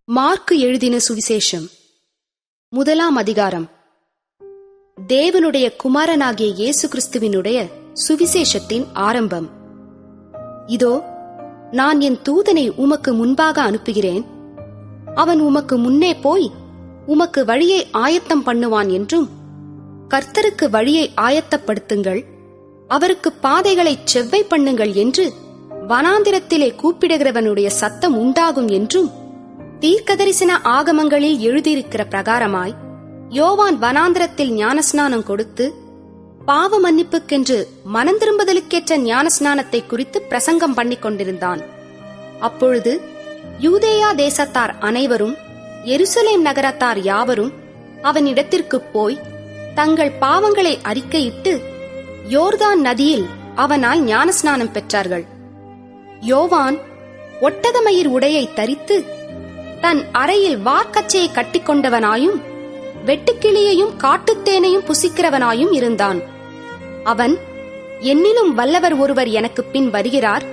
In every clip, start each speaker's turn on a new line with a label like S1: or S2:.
S1: Mark எழுதின சுவிசேஷம் 1 அதிகாரம். தேவனுடைய குமாரனாகிய இயேசு கிறிஸ்துவினுடைய சுவிசேஷத்தின் ஆரம்பம். இதோ, நான் என் தூதனை உமக்கு முன்பாக அனுப்புகிறேன். அவன் உமக்கு முன்னே போய் உமக்கு வழியை ஆயத்தம் பண்ணுவான் என்றும், கர்த்தருக்கு வழியை ஆயத்தப்படுத்துங்கள், அவருக்கு பாதைகளை செவ்வை பண்ணுங்கள் என்று வனாந்திரத்திலே கூப்பிடுகிறவனுடைய சத்தம் உண்டாகும் என்றும் தீர்க்கதரிசன ஆகமங்களில் எழுதியிருக்கிற பிரகாரமாய் யோவான் வனாந்திரத்தில் ஞானஸ்நானம் கொடுத்து பாவ மன்னிப்புக்கென்று மனந்திரும்புதலுக்கேற்ற ஞானஸ்நானத்தை குறித்து பிரசங்கம் பண்ணிக் கொண்டிருந்தான். அப்பொழுது யூதேயா தேசத்தார் அனைவரும் எருசலேம் நகரத்தார் யாவரும் அவனிடத்திற்கு போய் தங்கள் பாவங்களை அறிக்கையிட்டு யோர்தான் நதியில் அவனால் ஞானஸ்நானம் பெற்றார்கள். யோவான் ஒட்டகமயிர் உடையை தரித்து தன் அறையில் வார்க்கச்சையை கட்டிக்கொண்டவனாயும் வெட்டுக்கிளியையும் காட்டுத்தேனையும் புசிக்கிறவனாயும் இருந்தான். அவன், என்னிலும் வல்லவர் ஒருவர் எனக்கு பின் வருகிறார்,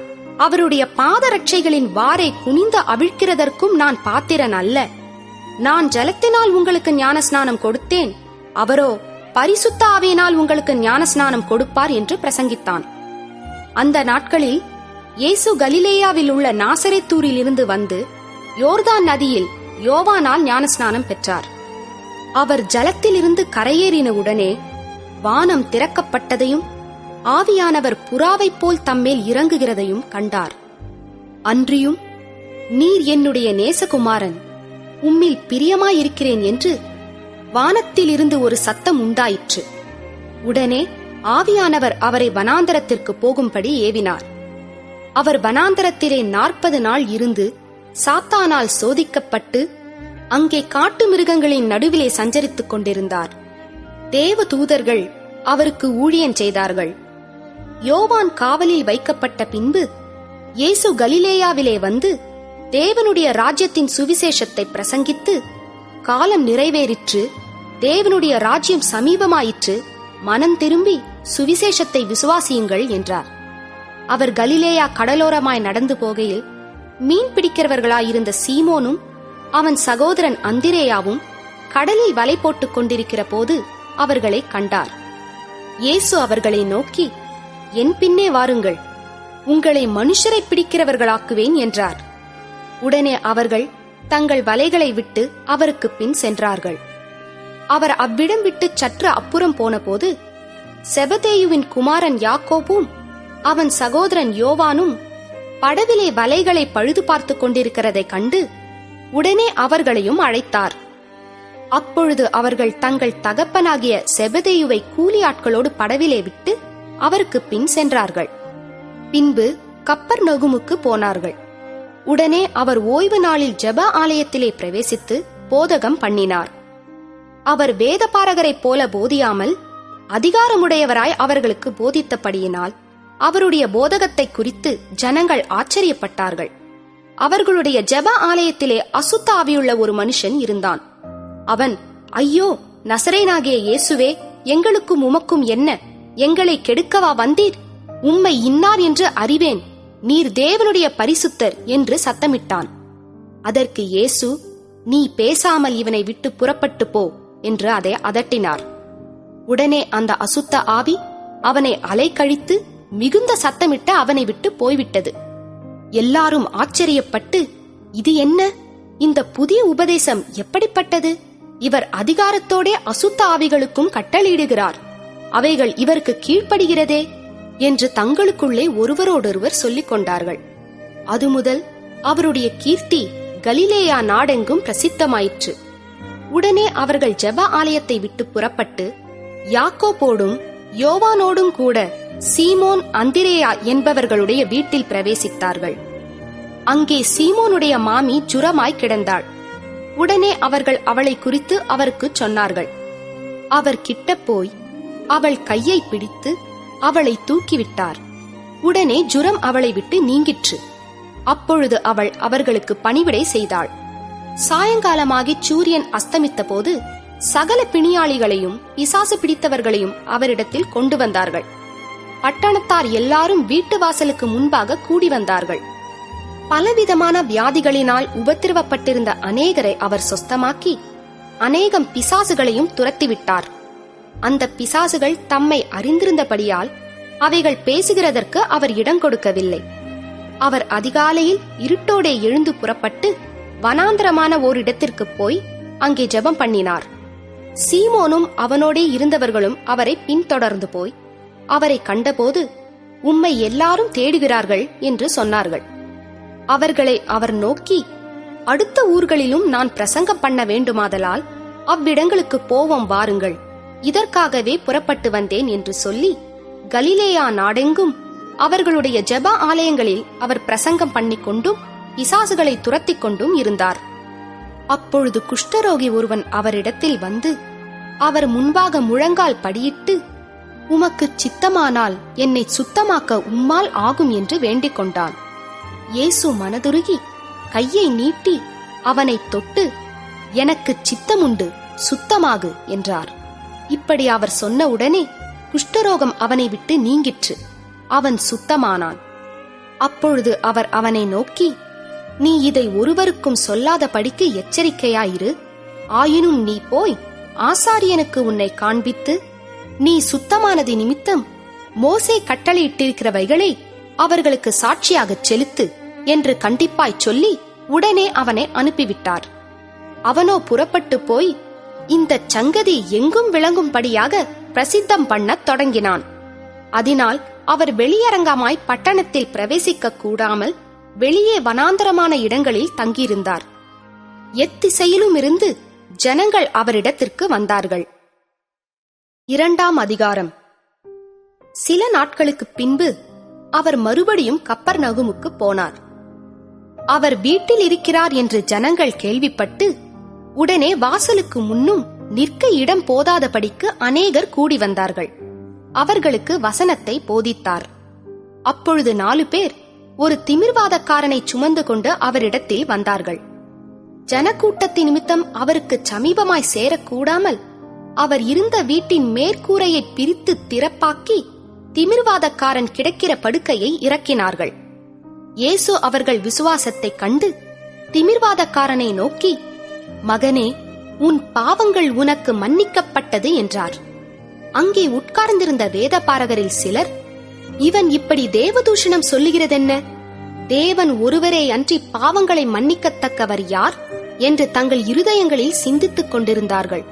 S1: அவருடைய பாதரட்சைகளின் வாரை குனிந்து அவிழ்க்கிறதற்கும் நான் பாத்திரன் அல்ல. நான் ஜலத்தினால் உங்களுக்கு ஞானஸ்நானம் கொடுத்தேன், அவரோ பரிசுத்த ஆவியினால் உங்களுக்கு ஞானஸ்நானம் கொடுப்பார் என்று பிரசங்கித்தான். அந்த நாட்களில் இயேசு கலிலேயாவில் உள்ள நாசரேத்தூரில் இருந்து வந்து யோர்தான் நதியில் யோவானால் ஞானஸ்நானம் பெற்றார். அவர் ஜலத்திலிருந்து கரையேறின உடனே வானம் திறக்கப்பட்டதையும் ஆவியானவர் புறாவைப் போல் தம்மேல் இறங்குகிறதையும் கண்டார். அன்றியும், நீர் என்னுடைய நேசகுமாரன், உம்மில் பிரியமாயிருக்கிறேன் என்று வானத்திலிருந்து ஒரு சத்தம் உண்டாயிற்று. உடனே ஆவியானவர் அவரை வனாந்தரத்திற்கு போகும்படி ஏவினார். அவர் வனாந்தரத்திலே 40 நாள் இருந்து சாத்தானால் சோதிக்கப்பட்டு அங்கே காட்டு மிருகங்களின் நடுவிலே சஞ்சரித்துக் கொண்டிருந்தார். தேவ தூதர்கள் அவருக்கு ஊழியம் செய்தார்கள். யோவான் காவலில் வைக்கப்பட்ட பின்பு இயேசு கலிலேயாவிலே வந்து தேவனுடைய ராஜ்யத்தின் சுவிசேஷத்தை பிரசங்கித்து, காலம் நிறைவேறிற்று, தேவனுடைய ராஜ்யம் சமீபமாயிற்று, மனம் திரும்பி சுவிசேஷத்தை விசுவாசியுங்கள் என்றார். அவர் கலிலேயா கடலோரமாய் நடந்து போகையில் மீன் பிடிக்கிறவர்களாயிருந்த சீமோனும் அவன் சகோதரன் அந்திரேயாவும் கடலில் வலை போட்டுக் கொண்டிருக்கிற போது அவர்களை கண்டார். இயேசு அவர்களை நோக்கி, என் பின்னே வாருங்கள், உங்களை மனுஷரை பிடிக்கிறவர்களாக்குவேன் என்றார். உடனே அவர்கள் தங்கள் வலைகளை விட்டு அவருக்கு பின் சென்றார்கள். அவர் அவ்விடம் விட்டு சற்று அப்புறம் போனபோது செபதேயுவின் குமாரன் யாக்கோபும் அவன் சகோதரன் யோவானும் படவிலே வலைகளை பழுது பார்த்துக் கொண்டிருக்கிறதை கண்டு உடனே அவர்களையும் அழைத்தார். அப்பொழுது அவர்கள் தங்கள் தகப்பனாகிய செபதேயுவை கூலி ஆட்களோடு படவிலே விட்டு அவருக்கு பின் சென்றார்கள். பின்பு கப்பர்நகுமுக்கு போனார்கள். உடனே அவர் ஓய்வு நாளில் ஜெப ஆலயத்திலே பிரவேசித்து போதகம் பண்ணினார். அவர் வேதபாரகரைப் போல போதியாமல் அதிகாரமுடையவராய் அவர்களுக்கு போதித்தபடியினால் அவருடைய போதகத்தை குறித்து ஜனங்கள் ஆச்சரியப்பட்டார்கள். அவர்களுடைய ஜெப ஆலயத்திலே அசுத்த ஆவியுள்ள ஒரு மனுஷன் இருந்தான். அவன், ஐயோ, நசரேயனாகிய இயேசுவே, எங்களுக்கும் உமக்கும் என்ன? எங்களை கெடுக்கவா வந்தீர்? உம்மை இன்னார் என்று அறிவேன், நீர் தேவனுடைய பரிசுத்தர் என்று சத்தமிட்டான். அதற்கு இயேசு, நீ பேசாமல் இவனை விட்டு புறப்பட்டு போ என்று அதை அதட்டினார். உடனே அந்த அசுத்த ஆவி அவனை அலைக்கழித்து மிகுந்த சத்தமிட்டு அவனை விட்டு போய்விட்டது. எல்லாரும் ஆச்சரியப்பட்டு, இது என்ன? இந்த புதிய உபதேசம் எப்படிப்பட்டது? இவர் அதிகாரத்தோடே அசுத்த ஆவிகளுக்கும் கட்டளையிடுகிறார், அவைகள் இவருக்கு கீழ்ப்படுகிறதே என்று தங்களுக்குள்ளே ஒருவரோடொருவர் சொல்லிக் கொண்டார்கள். அது முதல் அவருடைய கீர்த்தி கலிலேயா நாடெங்கும் பிரசித்தமாயிற்று. உடனே அவர்கள் ஜெப ஆலயத்தை விட்டு புறப்பட்டு யாக்கோபோடும் யோவானோடும் கூட சீமோன் அந்திரேயா என்பவர்களுடைய வீட்டில் பிரவேசித்தார்கள். அங்கே சீமோனுடைய மாமி ஜுரமாய் கிடந்தாள். உடனே அவர்கள் அவளை குறித்து அவருக்கு சொன்னார்கள். அவர் கிட்ட போய் அவள் கையை பிடித்து அவளை தூக்கிவிட்டார். உடனே ஜுரம் அவளை விட்டு நீங்கிற்று. அப்பொழுது அவள் அவர்களுக்கு பணிவிடை செய்தாள். சாயங்காலமாகி சூரியன் அஸ்தமித்த போது சகல பிணியாளிகளையும் பிசாசு பிடித்தவர்களையும் அவரிடத்தில் கொண்டு வந்தார்கள். பட்டணத்தார் எல்லாரும் வீட்டு வாசலுக்கு முன்பாக கூடி வந்தார்கள். பலவிதமான வியாதிகளினால் உபத்திரவப்பட்டிருந்த அநேகரை அவர் சொஸ்தமாக்கி அநேகம் பிசாசுகளையும் துரத்திவிட்டார். அந்த பிசாசுகள் தம்மை அறிந்திருந்தபடியால் அவைகள் பேசுகிறதற்கு அவர் இடம் கொடுக்கவில்லை. அவர் அதிகாலையில் இருட்டோடே எழுந்து புறப்பட்டு வனாந்தரமான ஓரிடத்திற்கு போய் அங்கே ஜெபம் பண்ணினார். சீமோனும் அவனோடே இருந்தவர்களும் அவரை பின்தொடர்ந்து போய் அவரை கண்டபோது, உம்மை எல்லாரும் தேடுகிறார்கள் என்று சொன்னார்கள். அவர்களை அவர் நோக்கி, அடுத்த ஊர்களிலும் நான் பிரசங்கம் பண்ண வேண்டுமாதலால் அவ்விடங்களுக்கு போவோம் வாருங்கள், இதற்காகவே புறப்பட்டு வந்தேன் என்று சொல்லி கலிலேயா நாடெங்கும் அவர்களுடைய ஜெப ஆலயங்களில் அவர் பிரசங்கம் பண்ணிக்கொண்டும் பிசாசுகளை துரத்திக் கொண்டும் இருந்தார். அப்பொழுது குஷ்டரோகி ஒருவன் அவரிடத்தில் வந்து அவர் முன்பாக முழங்கால் படியிட்டு, உமக்கு சித்தமானால் என்னை சுத்தமாக்க உம்மால் ஆகும் என்று வேண்டிக் கொண்டான். இயேசு மனதுருகி கையை நீட்டி அவனை தொட்டு, எனக்கு சித்தமுண்டு, சுத்தமாகு என்றார். இப்படி அவர் சொன்ன உடனே குஷ்டரோகம் அவனை விட்டு நீங்கிற்று. அவன் சுத்தமானான். அப்பொழுது அவர் அவனை நோக்கி, நீ இதை ஒருவருக்கும் சொல்லாதபடிக்கு எச்சரிக்கையாயிரு. ஆயினும் நீ போய் ஆசாரியனுக்கு உன்னை காண்பித்து, நீ சுத்தமானது நிமித்தம் மோசே கட்டளையிட்டிருக்கிறவைகளை அவர்களுக்கு சாட்சியாகச் செலுத்து என்று கண்டிப்பாய் சொல்லி உடனே அவனை அனுப்பிவிட்டார். அவனோ புறப்பட்டு போய் இந்த சங்கதி எங்கும் விளங்கும்படியாக பிரசித்தம் பண்ணத் தொடங்கினான். அதனால் அவர் வெளியரங்கமாய் பட்டணத்தில் பிரவேசிக்க கூடாமல் வெளியே வனாந்தரமான இடங்களில் தங்கியிருந்தார். எத்திசையிலும் இருந்து ஜனங்கள் அவரிடத்திற்கு வந்தார்கள். 2ஆம் அதிகாரம். சில நாட்களுக்கு பின்பு அவர் மறுபடியும் கப்பர்நகூமுக்கு போனார். அவர் வீட்டில் இருக்கிறார் என்று ஜனங்கள் கேள்விப்பட்டு உடனே வாசலுக்கு முன்னும் நிற்க இடம் போதாதபடிக்கு அநேகர் கூடி வந்தார்கள். அவர்களுக்கு வசனத்தை போதித்தார். அப்பொழுது 4 பேர் ஒரு திமிர்வாதக்காரனை சுமந்து கொண்டு அவரிடத்தில் வந்தார்கள். ஜனக்கூட்டத்தின் நிமித்தம் அவருக்கு சமீபமாய் சேரக்கூடாமல் அவர் இருந்த வீட்டின் மேற்கூரையை பிரித்து திறப்பாக்கி திமிர்வாதக்காரன் கிடக்கிற படுக்கையை இறக்கினார்கள். இயேசு அவர்கள் விசுவாசத்தை கண்டு திமிர்வாதக்காரனை நோக்கி, மகனே, உன் பாவங்கள் உனக்கு மன்னிக்கப்பட்டது என்றார். அங்கே உட்கார்ந்திருந்த வேதபாரகரில் சிலர், இவன் இப்படி தேவதூஷணம் சொல்லுகிறதென்ன? தேவன் ஒருவரே அன்றி பாவங்களை மன்னிக்கத்தக்கவர் யார் என்று தங்கள் இருதயங்களில் சிந்தித்துக் கொண்டிருந்தார்கள்.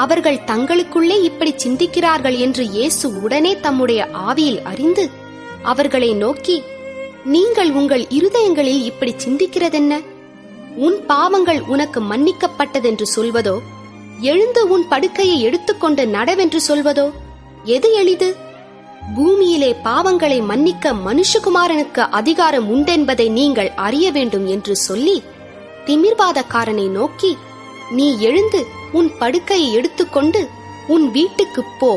S1: அவர்கள் தங்களுக்குள்ளே இப்படி சிந்திக்கிறார்கள் என்று இயேசு உடனே தம்முடைய ஆவியில் அறிந்து அவர்களை நோக்கி, நீங்கள் உங்கள் இருதயங்களில் இப்படி சிந்திக்கிறதென்ன? உன் பாவங்கள் உனக்கு மன்னிக்கப்பட்டதென்று சொல்வதோ, எழுந்து உன் படுக்கையை எடுத்துக்கொண்டு நடவென்று சொல்வதோ எது எளிது? பூமியிலே பாவங்களை மன்னிக்க மனுஷகுமாரனுக்கு அதிகாரம் உண்டென்பதை நீங்கள் அறிய வேண்டும் என்று சொல்லி திமிர்வாதக்காரனை நோக்கி, நீ எழுந்து உன் படுக்கையை எடுத்துக்கொண்டு உன் வீட்டுக்குப் போ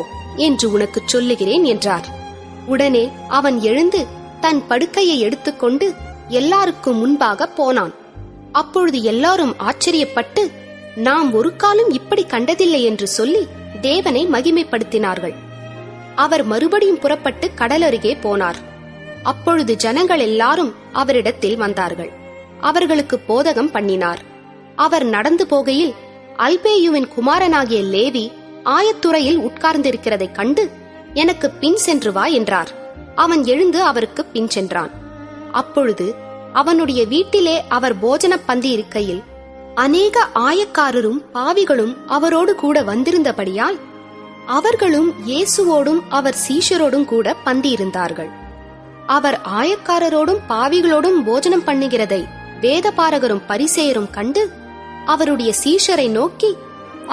S1: என்று உனக்கு சொல்லுகிறேன் என்றார். உடனே அவன் எழுந்து தன் படுக்கையை எடுத்துக்கொண்டு எல்லாருக்கும் முன்பாக போனான். அப்பொழுது எல்லாரும் ஆச்சரியப்பட்டு, நாம் ஒரு காலம் இப்படி கண்டதில்லை என்று சொல்லி தேவனை மகிமைப்படுத்தினார்கள். அவர் மறுபடியும் புறப்பட்டு கடலருகே போனார். அப்பொழுது ஜனங்கள் எல்லாரும் அவரிடத்தில் வந்தார்கள். அவர்களுக்கு போதகம் பண்ணினார். அவர் நடந்து போகையில் அல்பேயுவின் குமாரனாகிய லேவி ஆயத்துறையில் உட்கார்ந்திருக்கிறதைக் கண்டு, எனக்கு பின் சென்று வா என்றார். அவன் எழுந்து அவருக்கு பின் சென்றான். அப்பொழுது அவனுடைய வீட்டிலே அவர் போஜன பந்தி இருக்கையில் அநேக ஆயக்காரரும் பாவிகளும் அவரோடு கூட வந்திருந்தபடியால் அவர்களும் இயேசுவோடும் அவர் சீஷரோடும் கூட பந்தியிருந்தார்கள். அவர் ஆயக்காரரோடும் பாவிகளோடும் போஜனம் பண்ணுகிறதை வேதபாரகரும் பரிசேயரும் கண்டு அவருடைய சீஷரை நோக்கி,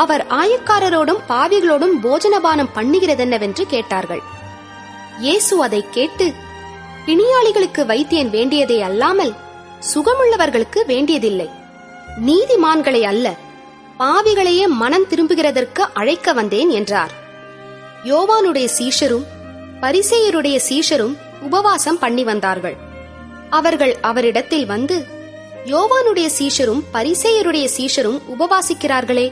S1: அவர் ஆயக்காரரோடும் பாவிகளோடும் போஜனபானம் பண்ணுகிறதென்னவென்று கேட்டார்கள். இயேசு அதை கேட்டு, பிணியாளிகளுக்கு வைத்தியன் வேண்டியதே அல்லாமல் சுகமுள்ளவர்களுக்கு வேண்டியதில்லை, நீதிமான்களை அல்ல, பாவிகளையே மனம் திரும்புகிறதற்கு அழைக்க வந்தேன் என்றார். யோவானுடைய சீஷரும் பரிசேயருடைய சீஷரும் உபவாசம் பண்ணி வந்தார்கள். அவர்கள் அவரிடத்தில் வந்து, யோவானுடைய சீஷரும் பரிசேயருடைய சீஷரும் உபவாசிக்கிறார்களே,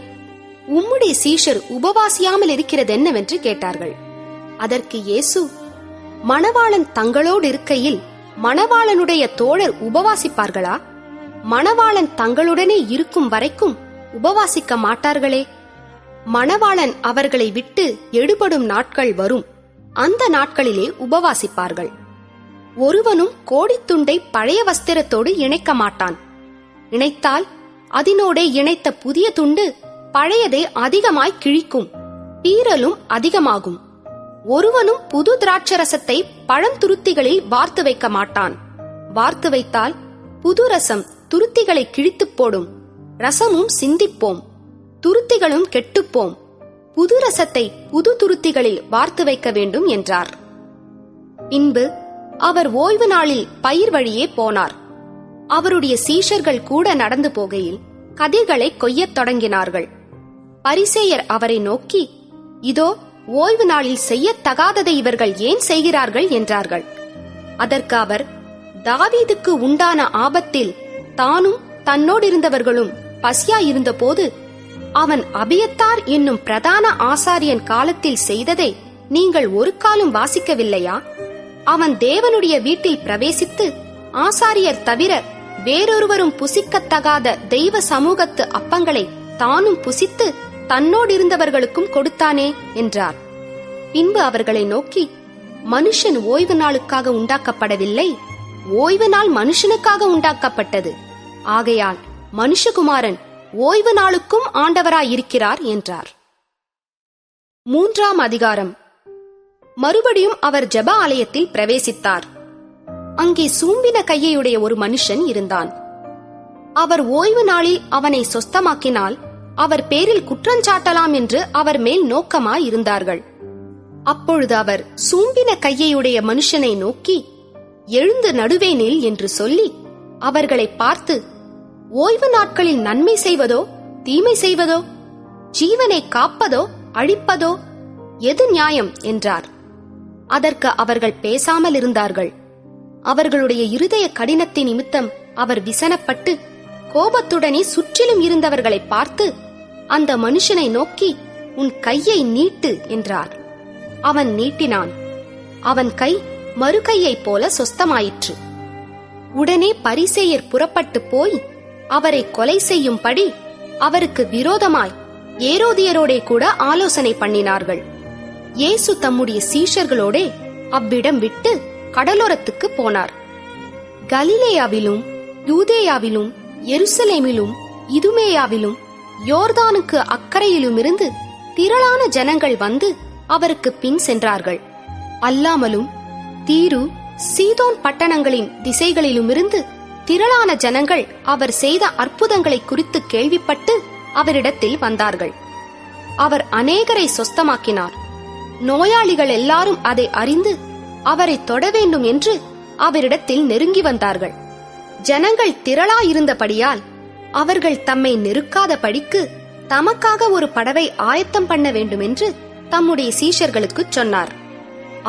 S1: உம்முடைய சீஷர் உபவாசியாமல் இருக்கிறது என்னவென்று கேட்டார்கள். அதற்கு இயேசு, மணவாளன் தங்களோடு இருக்கையில் மணவாளனுடைய தோழர் உபவாசிப்பார்களா? மணவாளன் தங்களுடனே இருக்கும் வரைக்கும் உபவாசிக்க மாட்டார்களே. மணவாளன் அவர்களை விட்டு எடுபடும் நாட்கள் வரும். அந்த நாட்களிலே உபவாசிப்பார்கள். ஒருவனும் கோடித்துண்டை பழைய வஸ்திரத்தோடு இணைக்க மாட்டான். இணைத்தால் அதனோடே இணைத்த புதிய துண்டு பழையதை அதிகமாய் கிழிக்கும், பீறலும் அதிகமாகும். ஒருவனும் புது திராட்சரசத்தை பழந்துருத்திகளில் வார்த்து வைக்க மாட்டான். வார்த்து வைத்தால் புது ரசம் துருத்திகளை கிழித்துப் போடும். ரசமும் சிந்திப்போம், துருத்திகளும் கெட்டுப்போம். புது ரசத்தை புது துருத்திகளில் வார்த்து வைக்க வேண்டும் என்றார். பின்பு அவர் ஓய்வு நாளில் பயிர் வழியே போனார். அவருடைய சீஷர்கள் கூட நடந்து போகையில் கதிர்களை கொய்யத் தொடங்கினார்கள். பரிசேயர் அவரை நோக்கி, இதோ ஓய்வு நாளில் செய்யத்தகாததை இவர்கள் ஏன் செய்கிறார்கள் என்றார்கள். அதற்கு அவர், தாவீதுக்கு உண்டான ஆபத்தில் தானும் தன்னோடிருந்தவர்களும் பசியாயிருந்த போது அவன் அபியத்தார் என்னும் பிரதான ஆசாரியன் காலத்தில் செய்ததை நீங்கள் ஒரு காலும் வாசிக்கவில்லையா? அவன் தேவனுடைய வீட்டில் பிரவேசித்து ஆசாரியர் தவிர வேறொருவரும் புசிக்கத்தகாத தெய்வ சமூகத்து அப்பங்களை தானும் புசித்து தன்னோடிருந்தவர்களுக்கும் கொடுத்தானே என்றார். பின்பு அவர்களை நோக்கி, மனுஷன் ஓய்வு நாளுக்காக உண்டாக்கப்படவில்லை, ஓய்வு நாள் மனுஷனுக்காக உண்டாக்கப்பட்டது. ஆகையால் மனுஷகுமாரன் ஓய்வு நாளுக்கும் ஆண்டவராயிருக்கிறார் என்றார். 3ஆம் அதிகாரம். மறுபடியும் அவர் ஜெப ஆலயத்தில் பிரவேசித்தார். அங்கே சூம்பின கையையுடைய ஒரு மனுஷன் இருந்தான். அவர் ஓய்வு நாளில் அவனை சொஸ்தமாக்கினால் அவர் பேரில் குற்றஞ்சாட்டலாம் என்று அவர் மேல் நோக்கமாய் இருந்தார்கள். அப்பொழுது அவர் சூம்பின கையையுடைய மனுஷனை நோக்கி, எழுந்து நடுவே நில் என்று சொல்லி அவர்களை பார்த்து, ஓய்வு நாட்களில் நன்மை செய்வதோ தீமை செய்வதோ, ஜீவனை காப்பதோ அழிப்பதோ எது நியாயம் என்றார். அதற்கு அவர்கள் பேசாமல் இருந்தார்கள். அவர்களுடைய இருதய கடினத்தின் நிமித்தம் அவர் விசனப்பட்டு கோபத்துடனே சுற்றிலும் இருந்தவர்களை பார்த்து, அந்த மனுஷனை நோக்கி, உன் கையை நீட்டு என்றார். அவன் நீட்டினான். அவன் கை மறு கையைப் போல சொஸ்தமாயிற்று. உடனே பரிசேயர் புறப்பட்டு போய் அவரை கொலை செய்யும்படி அவருக்கு விரோதமாய் ஏரோதியரோடே கூட ஆலோசனை பண்ணினார்கள். இயேசு தம்முடைய சீஷர்களோடே அவ்விடம் விட்டு கடலோரத்துக்கு போனார். கலிலேயாவிலும் யூதேயாவிலும் எருசலேமிலும் இதுமேயாவிலும் யோர்தானுக்கு அக்கறையிலுமிருந்து திரளான ஜனங்கள் வந்து அவருக்கு பின் சென்றார்கள். அல்லாமலும் தீரு சீதோன் பட்டணங்களின் திசைகளிலுமிருந்து திரளான ஜனங்கள் அவர் செய்த அற்புதங்களை குறித்து கேள்விப்பட்டு அவரிடத்தில் வந்தார்கள். அவர் அநேகரை சொஸ்தமாக்கினார். நோயாளிகள் எல்லாரும் அதை அறிந்து அவரை தொட வேண்டும் என்று அவரிடத்தில் நெருங்கி வந்தார்கள். ஜனங்கள் திரளாயிருந்தபடியால் அவர்கள் தம்மை நெருக்காத படிக்கு தமக்காக ஒரு படவை ஆயத்தம் பண்ண வேண்டும் என்று தம்முடைய சீஷர்களுக்கு சொன்னார்.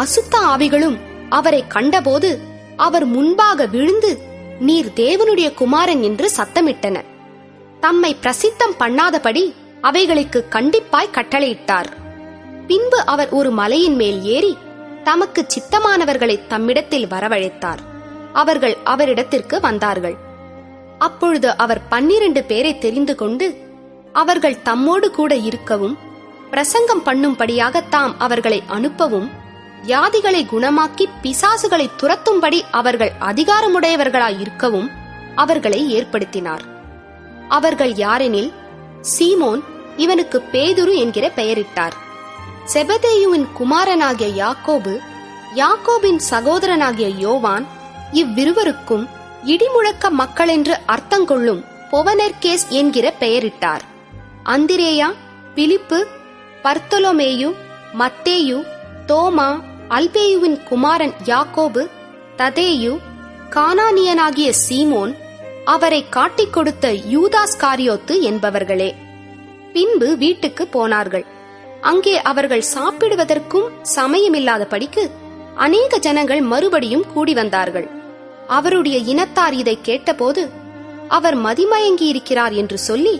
S1: அசுத்த ஆவிகளும் அவரை கண்டபோது அவர் முன்பாக விழுந்து, நீர் தேவனுடைய குமாரன் என்று சத்தமிட்டன. தம்மை பிரசித்தம் பண்ணாதபடி அவைகளுக்கு கண்டிப்பாய் கட்டளையிட்டார். பின்பு அவர் ஒரு மலையின் மேல் ஏறி தமக்கு சித்தமானவர்களை தம்மிடத்தில் வரவழைத்தார். அவர்கள் அவரிடத்திற்கு வந்தார்கள். அப்பொழுது அவர் 12 பேரை தெரிந்து கொண்டு அவர்கள் தம்மோடு கூட இருக்கவும் பிரசங்கம் பண்ணும்படியாக தாம் அவர்களை அனுப்பவும் வியாதிகளை குணமாக்கி பிசாசுகளை துரத்தும்படி அவர்கள் அதிகாரமுடையவர்களாயிருக்கவும் அவர்களை ஏற்படுத்தினார். அவர்கள் யாரெனில், சீமோன், இவனுக்கு பேதுரு என்கிற பெயரிட்டார், செபதேயுவின் குமாரனாகிய யாக்கோபு, யாக்கோபின் சகோதரனாகிய யோவான், இவ்விருவருக்கும் இடிமுழக்க மக்களென்று அர்த்தங்கொள்ளும் பொவனெர்கேஸ் என்கிற பெயரிட்டார், அந்திரேயா, பிலிப்பு, பர்த்தொலோமேயு, மத்தேயு, தோமா, அல்பேயுவின் குமாரன் யாக்கோபு, ததேயு, கானானியனாகிய சீமோன், அவரை காட்டிக் கொடுத்த யூதாஸ்காரியோத்து என்பவர்களே. பின்பு வீட்டுக்கு போனார்கள். அங்கே அவர்கள் சாப்பிடுவதற்கும் சமயமில்லாதபடிக்கு அநேக ஜனங்கள் மறுபடியும் கூடி வந்தார்கள். அவருடைய இனத்தார் இதை கேட்டபோது அவர் மதிமயங்கி இருக்கிறார் என்று சொல்லி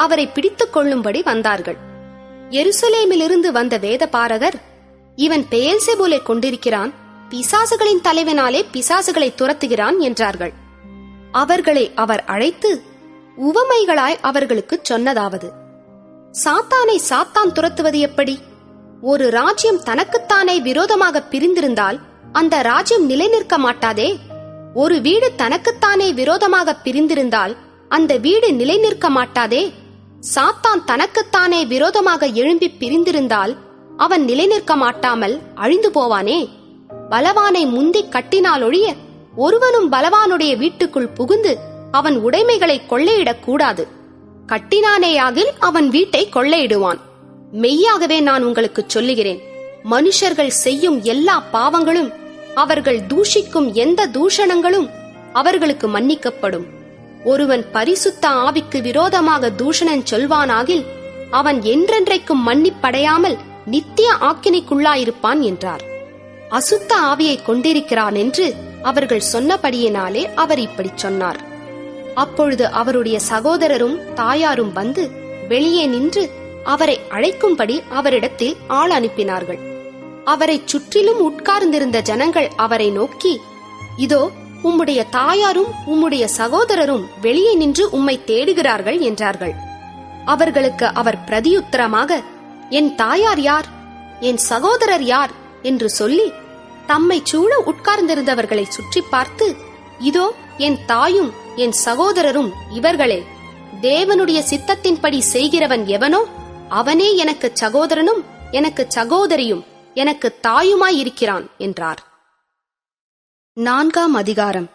S1: அவரை பிடித்துக் கொள்ளும்படி வந்தார்கள். எருசலேமிலிருந்து வந்த வேதபாரகர், இவன் பெயல்செபூலை கொண்டிருக்கிறான், பிசாசுகளின் தலைவனாலே பிசாசுகளை துரத்துகிறான் என்றார்கள். அவர்களை அவர் அழைத்து உவமைகளாய் அவர்களுக்கு சொன்னதாவது: சாத்தானை சாத்தான் துரத்துவது எப்படி? ஒரு ராஜ்யம் தனக்குத்தானே விரோதமாக பிரிந்திருந்தால் அந்த ராஜ்யம் நிலை நிற்க மாட்டாதே. ஒரு வீடு தனக்குத்தானே விரோதமாக பிரிந்திருந்தால் அந்த வீடு நிலை நிற்க மாட்டாதே. சாத்தான் தனக்குத்தானே விரோதமாக எழும்பி பிரிந்திருந்தால் அவன் நிலை நிற்க மாட்டாமல் அழிந்து போவானே. பலவானை முந்தி கட்டினால் ஒழிய ஒருவனும் பலவானுடைய வீட்டுக்குள் புகுந்து அவன் உடைமைகளை கொள்ளையிடக் கூடாது. கட்டினானேயாகில் அவன் வீட்டை கொள்ளையிடுவான். மெய்யாகவே நான் உங்களுக்கு சொல்லுகிறேன், மனுஷர்கள் செய்யும் எல்லா பாவங்களும், அவர்கள் தூஷிக்கும் எந்த தூஷணங்களும் அவர்களுக்கு மன்னிக்கப்படும். ஒருவன் பரிசுத்த ஆவிக்கு விரோதமாக தூஷணம் சொல்வானாகில் அவன் என்றென்றைக்கும் மன்னிப்படையாமல் நித்திய ஆக்கினைக்குள்ளாயிருப்பான் என்றார். அசுத்த ஆவியை கொண்டிருக்கிறான் என்று அவர்கள் சொன்னபடியினாலே அவர் இப்படி சொன்னார். அப்பொழுது அவருடைய சகோதரரும் தாயாரும் வந்து வெளியே நின்று அவரை அழைக்கும்படி அவரிடத்தில் ஆள் அனுப்பினார்கள். அவரை சுற்றிலும் உட்கார்ந்திருந்த ஜனங்கள் அவரை நோக்கி, இதோ உம்முடைய தாயாரும் உம்முடைய சகோதரரும் வெளியே நின்று உம்மை தேடுகிறார்கள் என்றார்கள். அவர்களுக்கு அவர் பிரதியுத்தரமாக, என் தாயார் யார், என் சகோதரர் யார் என்று சொல்லி தம்மை சூழ உட்கார்ந்திருந்தவர்களை சுற்றி பார்த்து, இதோ என் தாயும் என் சகோதரரும் இவர்களே. தேவனுடைய சித்தத்தின்படி செய்கிறவன் எவனோ அவனே எனக்கு சகோதரனும் எனக்கு சகோதரியும் எனக்கு தாயுமாயிருக்கிறான் என்றார். 4ஆம் அதிகாரம்.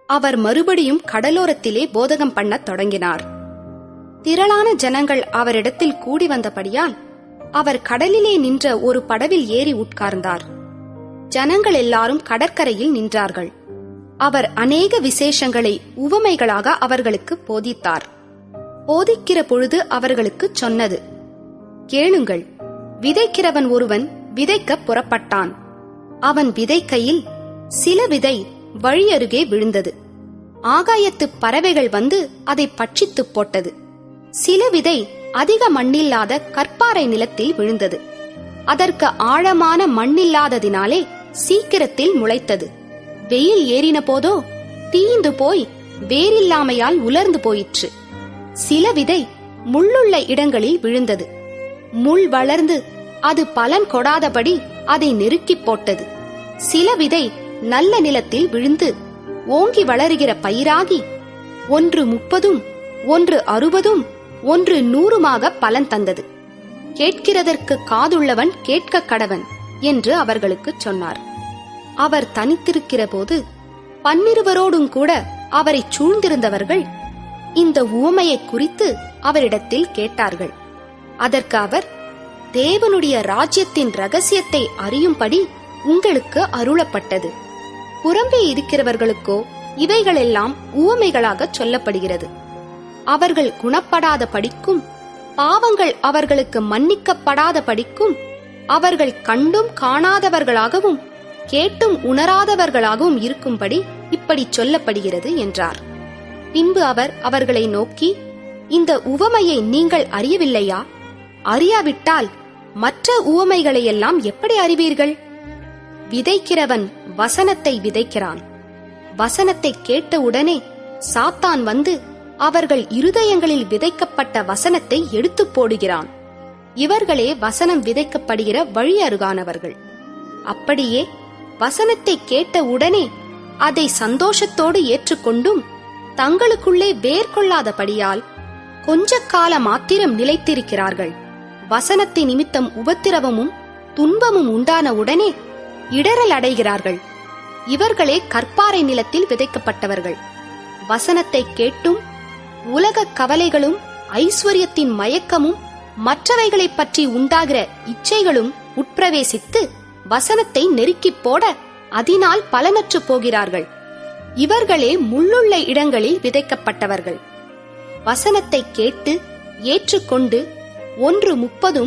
S1: அவர் மறுபடியும் கடலோரத்திலே போதகம் பண்ணத் தொடங்கினார். திரளான ஜனங்கள் அவரிடத்தில் கூடி வந்தபடியால் அவர் கடலிலே நின்ற ஒரு படவில் ஏறி உட்கார்ந்தார். ஜனங்கள் எல்லாரும் கடற்கரையில் நின்றார்கள். அவர் அநேக விசேஷங்களை உவமைகளாக அவர்களுக்கு போதித்தார். போதிக்கிற பொழுது அவர்களுக்கு சொன்னது: கேளுங்கள். விதைக்கிறவன் ஒருவன் விதைக்க புறப்பட்டான். அவன் விதைக்கையில் சில விதை வழியருகே விழுந்தது. ஆகாயத்து பறவைகள் வந்து அதை பட்சித்து போட்டது. சில விதை அதிக மண்ணில்லாத கற்பாறை நிலத்தில் விழுந்தது. அதற்கு ஆழமான மண்ணில்லாததினாலே சீக்கிரத்தில் முளைத்தது. வெயில் ஏறின போதோ தீந்து போய் வேரில்லாமையால் உலர்ந்து போயிற்று. சில விதை முள்ளுள்ள இடங்களில் விழுந்தது. முள் வளர்ந்து அது பலன் கொடாதபடி அதை நெருக்கிப் போட்டது. சில விதை நல்ல நிலத்தில் விழுந்து ஓங்கி வளருகிற பயிராகி 1 30, 1 60, 1 100 பலன் தந்தது. கேட்கிறதற்கு காதுள்ளவன் கேட்க கடவன் என்று அவர்களுக்கு சொன்னார். அவர் தனித்திருக்கிற போது 12 கூட அவரை சூழ்ந்திருந்தவர்கள் இந்த உவமையை குறித்து அவரிடத்தில் கேட்டார்கள். அதற்கு அவர், தேவனுடைய ராஜ்யத்தின் ரகசியத்தை அறியும்படி உங்களுக்கு அருளப்பட்டது. புறம்பே இருக்கிறவர்களுக்கோ இவைகளெல்லாம் உவமைகளாக சொல்லப்படுகிறது. அவர்கள் குணப்படாத படிக்கும், பாவங்கள் அவர்களுக்கு மன்னிக்கப்படாத படிக்கும், அவர்கள் கண்டும் காணாதவர்களாகவும் கேட்டும் உணராதவர்களாகவும் இருக்கும்படி இப்படி சொல்லப்படுகிறது என்றார். பின்பு அவர் அவர்களை நோக்கி, இந்த உவமையை நீங்கள் அறியவில்லையா? அறியாவிட்டால் மற்ற உவமைகளையெல்லாம் எப்படி அறிவீர்கள்? விதைக்கிறவன் வசனத்தை விதைக்கிறான். வசனத்தை கேட்டவுடனே சாத்தான் வந்து அவர்கள் இருதயங்களில் விதைக்கப்பட்ட வசனத்தை எடுத்து போடுகிறான். இவர்களே வசனம் விதைக்கப்படுகிற வழி அருகானவர்கள். அப்படியே வசனத்தை கேட்ட உடனே அதை சந்தோஷத்தோடு ஏற்றுக்கொண்டும் தங்களுக்குள்ளே வேர் கொள்ளாதபடியால் கொஞ்ச கால மாத்திரம் நிலைத்திருக்கிறார்கள். வசனத்தை நிமித்தம் உபத்திரவமும் துன்பமும் உண்டான உடனே இடரல் அடைகிறார்கள். இவர்களே கற்பாறை நிலத்தில் விதைக்கப்பட்டவர்கள். வசனத்தை கேட்டும் உலக கவலைகளும் ஐஸ்வர்யத்தின் மயக்கமும் மற்றவைகளைப் பற்றி உண்டாகிற இச்சைகளும் உட்பிரவேசித்து வசனத்தை நெருக்கிப் போட அதனால் பலனற்று போகிறார்கள். இவர்களே முள்ளுள்ள இடங்களில் விதைக்கப்பட்டவர்கள். வசனத்தை கேட்டு ஏற்றுக்கொண்டு 1 30,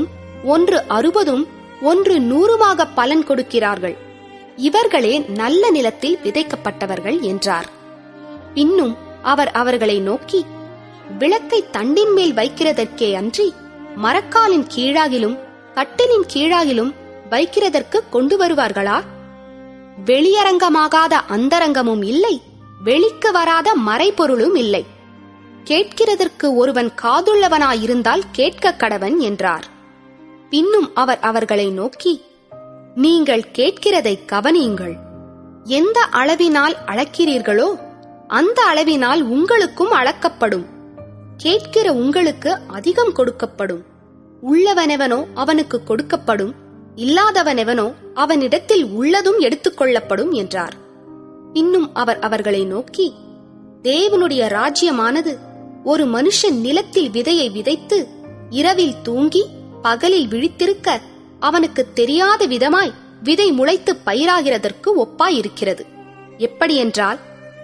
S1: 1 60, 1 100 பலன் கொடுக்கிறார்கள். இவர்களே நல்ல நிலத்தில் விதைக்கப்பட்டவர்கள் என்றார். பின்னும் அவர் அவர்களை நோக்கி, விளக்கை தண்டின் மேல் வைக்கிறதற்கே அன்றி மரக்காலின் கீழாகிலும் கட்டிலின் கீழாகிலும் வைக்கிறதற்கு கொண்டு வருவார்களா? வெளியரங்கமாகாத அந்தரங்கமும் இல்லை, வெளிக்கு வராத மறைபொருளும் இல்லை. கேட்கிறதற்கு ஒருவன் காதுள்ளவனாயிருந்தால் கேட்க கடவன் என்றார். பின்னும் அவர் அவர்களை நோக்கி, நீங்கள் கேட்கிறதை கவனியுங்கள். எந்த அளவினால் அளக்கிறீர்களோ அந்த அளவினால் உங்களுக்கும் அளக்கப்படும். கேட்கிற உங்களுக்கு அதிகம் கொடுக்கப்படும். உள்ளவனெவனோ அவனுக்கு கொடுக்கப்படும், இல்லாதவனெவனோ அவனிடத்தில் உள்ளதும் எடுத்துக்கொள்ளப்படும் என்றார். இன்னும் அவர் அவர்களை நோக்கி, தேவனுடைய ராஜ்யமானது ஒரு மனுஷன் நிலத்தில் விதையை விதைத்து இரவில் தூங்கி பகலில் விழித்திருக்க அவனுக்கு தெரியாத விதமாய் விதை முளைத்து பயிராகிறதற்கு ஒப்பாயிருக்கிறது. எப்படியென்றால்,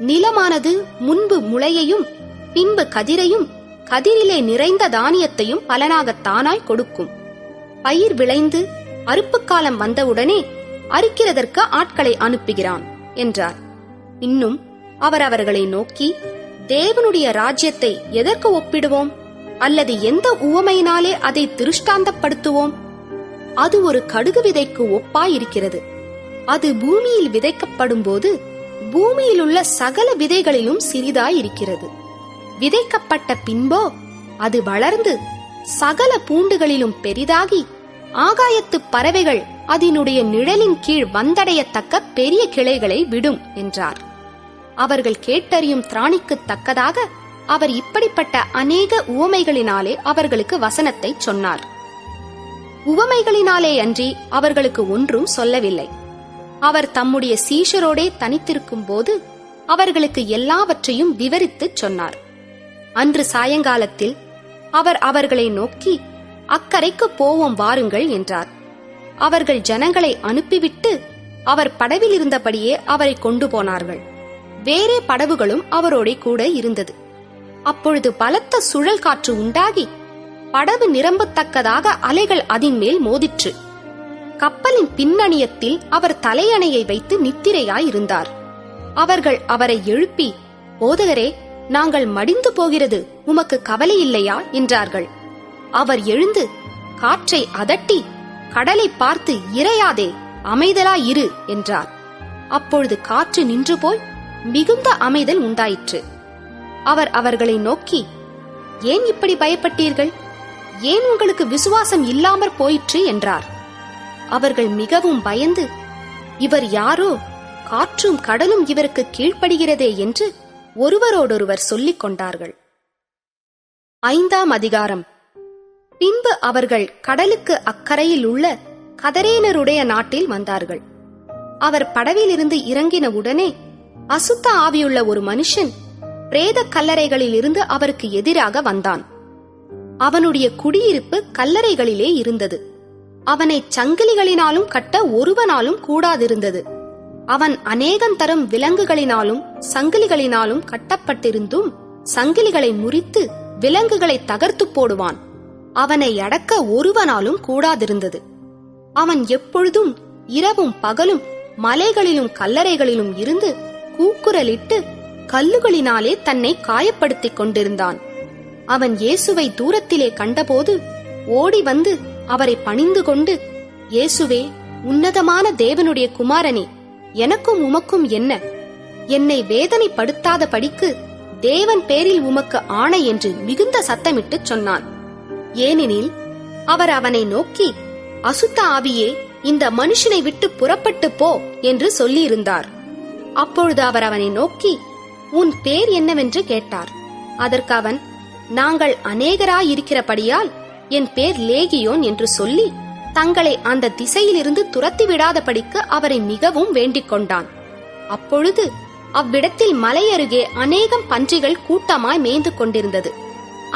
S1: நிலமானது முன்பு முளையையும் பின்பு கதிரையும் கதிரிலே நிறைந்த தானியத்தையும் பலனாகத்தானாய் கொடுக்கும். பயிர் விளைந்து அறுப்புக்காலம் வந்தவுடனே அறுக்கிறதற்கு ஆட்களை அனுப்புகிறான் என்றார். இன்னும் அவர் அவர்களை நோக்கி, தேவனுடைய ராஜ்யத்தை எதற்கு ஒப்பிடுவோம்? அல்லது எந்த உவமையினாலே அதை திருஷ்டாந்தப்படுத்துவோம்? அது ஒரு கடுகு விதைக்கு ஒப்பாயிருக்கிறது. அது பூமியில் விதைக்கப்படும் போது பூமியிலுள்ள சகல விதைகளிலும் சிறிதாயிருக்கிறது. விதைக்கப்பட்ட பின்போ அது வளர்ந்து சகல பூண்டுகளிலும் பெரிதாகி ஆகாயத்து பறவைகள் அதனுடைய நிழலின் கீழ் வந்தடையத்தக்க பெரிய கிளைகளை விடும் என்றார். அவர்கள் கேட்டறியும் திராணிக்கு தக்கதாக அவர் இப்படிப்பட்ட அநேக உவமைகளினாலே அவர்களுக்கு வசனத்தை சொன்னார். உவமைகளினாலே அன்றி அவர்களுக்கு ஒன்றும் சொல்லவில்லை. அவர் தம்முடைய சீஷரோடே தனித்திருக்கும் போது அவர்களுக்கு எல்லாவற்றையும் விவரித்துச் சொன்னார். அன்று சாயங்காலத்தில் அவர் அவர்களை நோக்கி, அக்கரைக்கு போவோம் வாருங்கள் என்றார். அவர்கள் ஜனங்களை அனுப்பிவிட்டு அவர் படவில் இருந்தபடியே அவரை கொண்டு போனார்கள். வேறே படவுகளும் அவரோடே கூட இருந்தது. அப்பொழுது பலத்த சுழல் காற்று உண்டாகி படவு நிரம்பத்தக்கதாக அலைகள் அதின் மேல் மோதிற்று. கப்பலின் பின்னணியத்தில் அவர் தலையணையை வைத்து நித்திரையாயிருந்தார். அவர்கள் அவரை எழுப்பி, போதகரே, நாங்கள் மடிந்து போகிறது உமக்கு கவலை இல்லையா என்றார்கள். அவர் எழுந்து காற்றை அதட்டி கடலை பார்த்து, இறையாதே, அமைதலாயிரு என்றார். அப்பொழுது காற்று நின்று போய் மிகுந்த அமைதல் உண்டாயிற்று. அவர் அவர்களை நோக்கி, ஏன் இப்படி பயப்பட்டீர்கள்? ஏன் உங்களுக்கு விசுவாசம் இல்லாமற் போயிற்று என்றார். அவர்கள் மிகவும் பயந்து, இவர் யாரோ, காற்றும் கடலும் இவருக்கு கீழ்ப்படுகிறதே என்று ஒருவரோடொருவர் சொல்லிக் கொண்டார்கள். 5ஆம் அதிகாரம். பின்பு அவர்கள் கடலுக்கு அக்கரையில் உள்ள கதரேனருடைய நாட்டில் வந்தார்கள். அவர் படவிலிருந்து இறங்கின உடனே அசுத்த ஆவியுள்ள ஒரு மனுஷன் பிரேத கல்லறைகளில் இருந்து அவருக்கு எதிராக வந்தான். அவனுடைய குடியிருப்பு கல்லறைகளிலே இருந்தது. அவனை சங்கிலிகளினாலும் கட்ட ஒருவனாலும் கூடாதிருந்தது. அவன் அநேகந்தரம் விலங்குகளினாலும் சங்கிலிகளினாலும் கட்டப்பட்டிருந்தும் சங்கிலிகளை முறித்து விலங்குகளை தகர்த்து போடுவான். அவனை அடக்க ஒருவனாலும் கூடாதிருந்தது. அவன் எப்பொழுதும் இரவும் பகலும் மலைகளிலும் கல்லறைகளிலும் இருந்து கூக்குரலிட்டு கல்லுகளினாலே தன்னை காயப்படுத்திக் கொண்டிருந்தான். அவன் இயேசுவை தூரத்திலே கண்டபோது ஓடி வந்து அவரை பணிந்து கொண்டு, இயேசுவே, உன்னதமான தேவனுடைய குமாரனே, எனக்கும் உமக்கும் என்ன? என்னை வேதனைப்படுத்தாத படிக்கு தேவன் பேரில் உமக்கு ஆணை என்று மிகுந்த சத்தமிட்டு சொன்னான். ஏனெனில் அவர் அவனை நோக்கி, அசுத்த ஆவியே, இந்த மனுஷனை விட்டு புறப்பட்டு போ என்று சொல்லியிருந்தார். அப்பொழுது அவர் அவனை நோக்கி, உன் பேர் என்னவென்று கேட்டார். அதற்கு அவன், நாங்கள் அநேகராயிருக்கிறபடியால் என் பேர் லேகியோன் என்று சொல்லி தங்களை அந்த திசையிலிருந்து துரத்தி விடாதபடிக்கு அவரை மிகவும் வேண்டிக் கொண்டான். அப்பொழுது அவ்விடத்தில் மலை அருகே அநேகம் பன்றிகள் கூட்டமாய் மேய்ந்து கொண்டிருந்தது.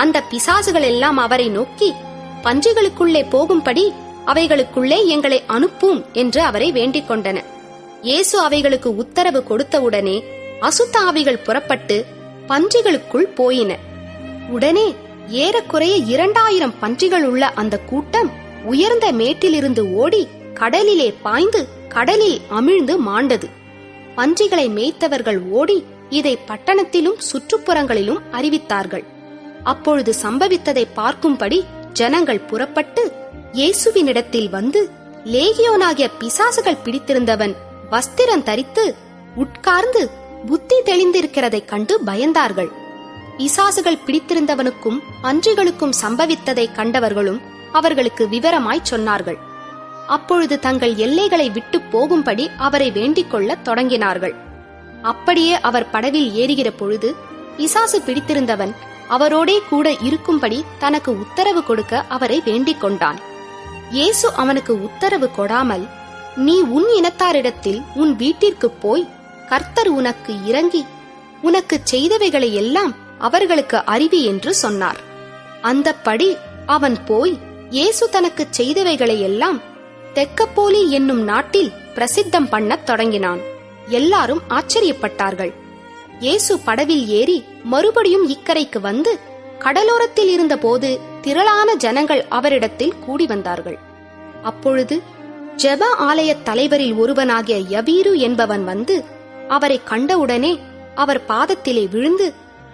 S1: அந்த பிசாசுகள் எல்லாம் அவரை நோக்கி, பன்றிகளுக்குள்ளே போகும்படி அவைகளுக்குள்ளே எங்களை அனுப்பும் என்று அவரை வேண்டிக் கொண்டன. இயேசு அவைகளுக்கு உத்தரவு கொடுத்தவுடனே அசுத்த ஆவிகள் புறப்பட்டு பன்றிகளுக்குள் போயின. உடனே ஏறக்குறைய 2000 பன்றிகள் உள்ள அந்த கூட்டம் உயர்ந்த மேட்டிலிருந்து ஓடி கடலிலே பாய்ந்து கடலில் அமிழ்ந்து மாண்டது. பன்றிகளை மேய்த்தவர்கள் ஓடி இதை பட்டணத்திலும் சுற்றுப்புறங்களிலும் அறிவித்தார்கள். அப்பொழுது சம்பவித்ததை பார்க்கும்படி ஜனங்கள் புறப்பட்டு இயேசுவினிடத்தில் வந்து, லேகியோனாகிய பிசாசுகள் பிடித்திருந்தவன் வஸ்திரம் தரித்து உட்கார்ந்து புத்தி தெளிந்திருக்கிறதைக் கண்டு பயந்தார்கள். பிசாசுகள் பிடித்திருந்தவனுக்கும் பன்றிகளுக்கும் சம்பவித்ததை கண்டவர்களும் அவர்களுக்கு விவரமாய்ச் சொன்னார்கள். அப்பொழுது தங்கள் எல்லைகளை விட்டு போகும்படி அவரை வேண்டிக் கொள்ளத் தொடங்கினார்கள். அப்படியே அவர் படவில் ஏறுகிற பொழுது பிசாசு பிடித்திருந்தவன் அவரோடே கூட இருக்கும்படி தனக்கு உத்தரவு கொடுக்க அவரை வேண்டிக் கொண்டான். இயேசு அவனுக்கு உத்தரவு கொடாமல், நீ உன் இனத்தாரிடத்தில் உன் வீட்டிற்கு போய் கர்த்தர் உனக்கு இறங்கி உனக்குச் செய்தவைகளை எல்லாம் அவர்களுக்கு அறிவி என்று சொன்னார். அந்தப்படி அவன் போய் இயேசு தனக்குச் செய்தவைகளை எல்லாம் தெக்கப்போலி என்னும் நாட்டில் பிரசித்தம் பண்ணத் தொடங்கினான். எல்லாரும் ஆச்சரியப்பட்டார்கள். இயேசு படவில் ஏறி மறுபடியும் இக்கரைக்கு வந்து கடலோரத்தில் இருந்தபோது திரளான ஜனங்கள் அவரிடத்தில் கூடி வந்தார்கள். அப்பொழுது ஜெப ஆலய தலைவரில் ஒருவனாகிய யபீரு என்பவன் வந்து அவரை கண்டவுடனே அவர் பாதத்திலே விழுந்து,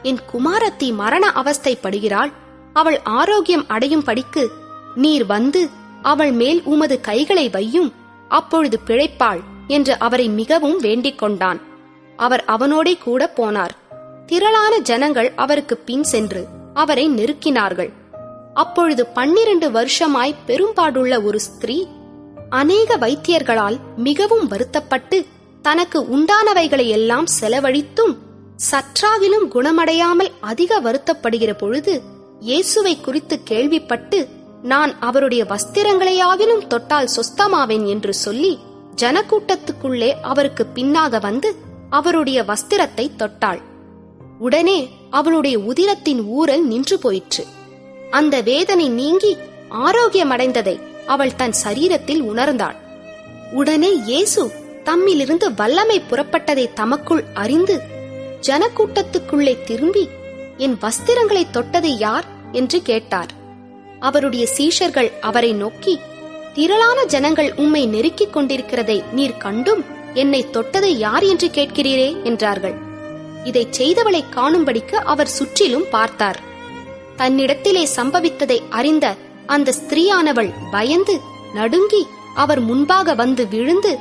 S1: என் குமாரத்தி மரண அவஸ்தைப்படுகிறாள், அவள் ஆரோக்கியம் அடையும் படிக்கு நீர் வந்து அவள் மேல் உமது கைகளை வையும், அப்பொழுது பிழைப்பாள் என்று அவரை மிகவும் வேண்டிக் கொண்டான். அவர் அவனோடே கூட போனார். திரளான ஜனங்கள் அவருக்கு பின் சென்று அவரை நெருக்கினார்கள். அப்பொழுது 12 வருஷமாய் பெரும்பாடுள்ள ஒரு ஸ்திரீ அநேக வைத்தியர்களால் மிகவும் வருத்தப்பட்டு தனக்கு உண்டானவைகளை எல்லாம் செலவழித்தும் சற்றாகிலும் குணமடையாமல் அதிக வருத்தப்படுகிற பொழுது இயேசுவை குறித்து கேள்விப்பட்டு, நான் அவருடைய வஸ்திரங்களையாகிலும் தொட்டால் சொஸ்தமாவேன் என்று சொல்லி ஜனக்கூட்டத்துக்குள்ளே அவருக்கு பின்னாக வந்து அவருடைய வஸ்திரத்தை தொட்டாள். உடனே அவளுடைய உதிரத்தின் ஊரல் நின்று போயிற்று. அந்த வேதனை நீங்கி ஆரோக்கியமடைந்ததை அவள் தன் சரீரத்தில் உணர்ந்தாள். உடனே இயேசு தம்மிலிருந்து வல்லமை புறப்பட்டதை தமக்குள் அறிந்து ஜனக்கூட்டத்துக்குள்ளே திரும்பி, என் வஸ்திரங்களை தொட்டது யார் என்று கேட்டார். அவருடைய சீஷர்கள் அவரை நோக்கி, திரளான ஜனங்கள் உம்மை நெருக்கிக் கொண்டிருக்கிறதை நீர் கண்டும் என்னை தொட்டதை யார் என்று கேட்கிறீரே என்றார்கள். இதைச் செய்தவளை காணும்படிக்கு அவர் சுற்றிலும் பார்த்தார். தன்னிடத்திலே சம்பவித்ததை அறிந்த அந்த ஸ்திரீயானவள் பயந்து நடுங்கி அவர் முன்பாக வந்து விழுந்து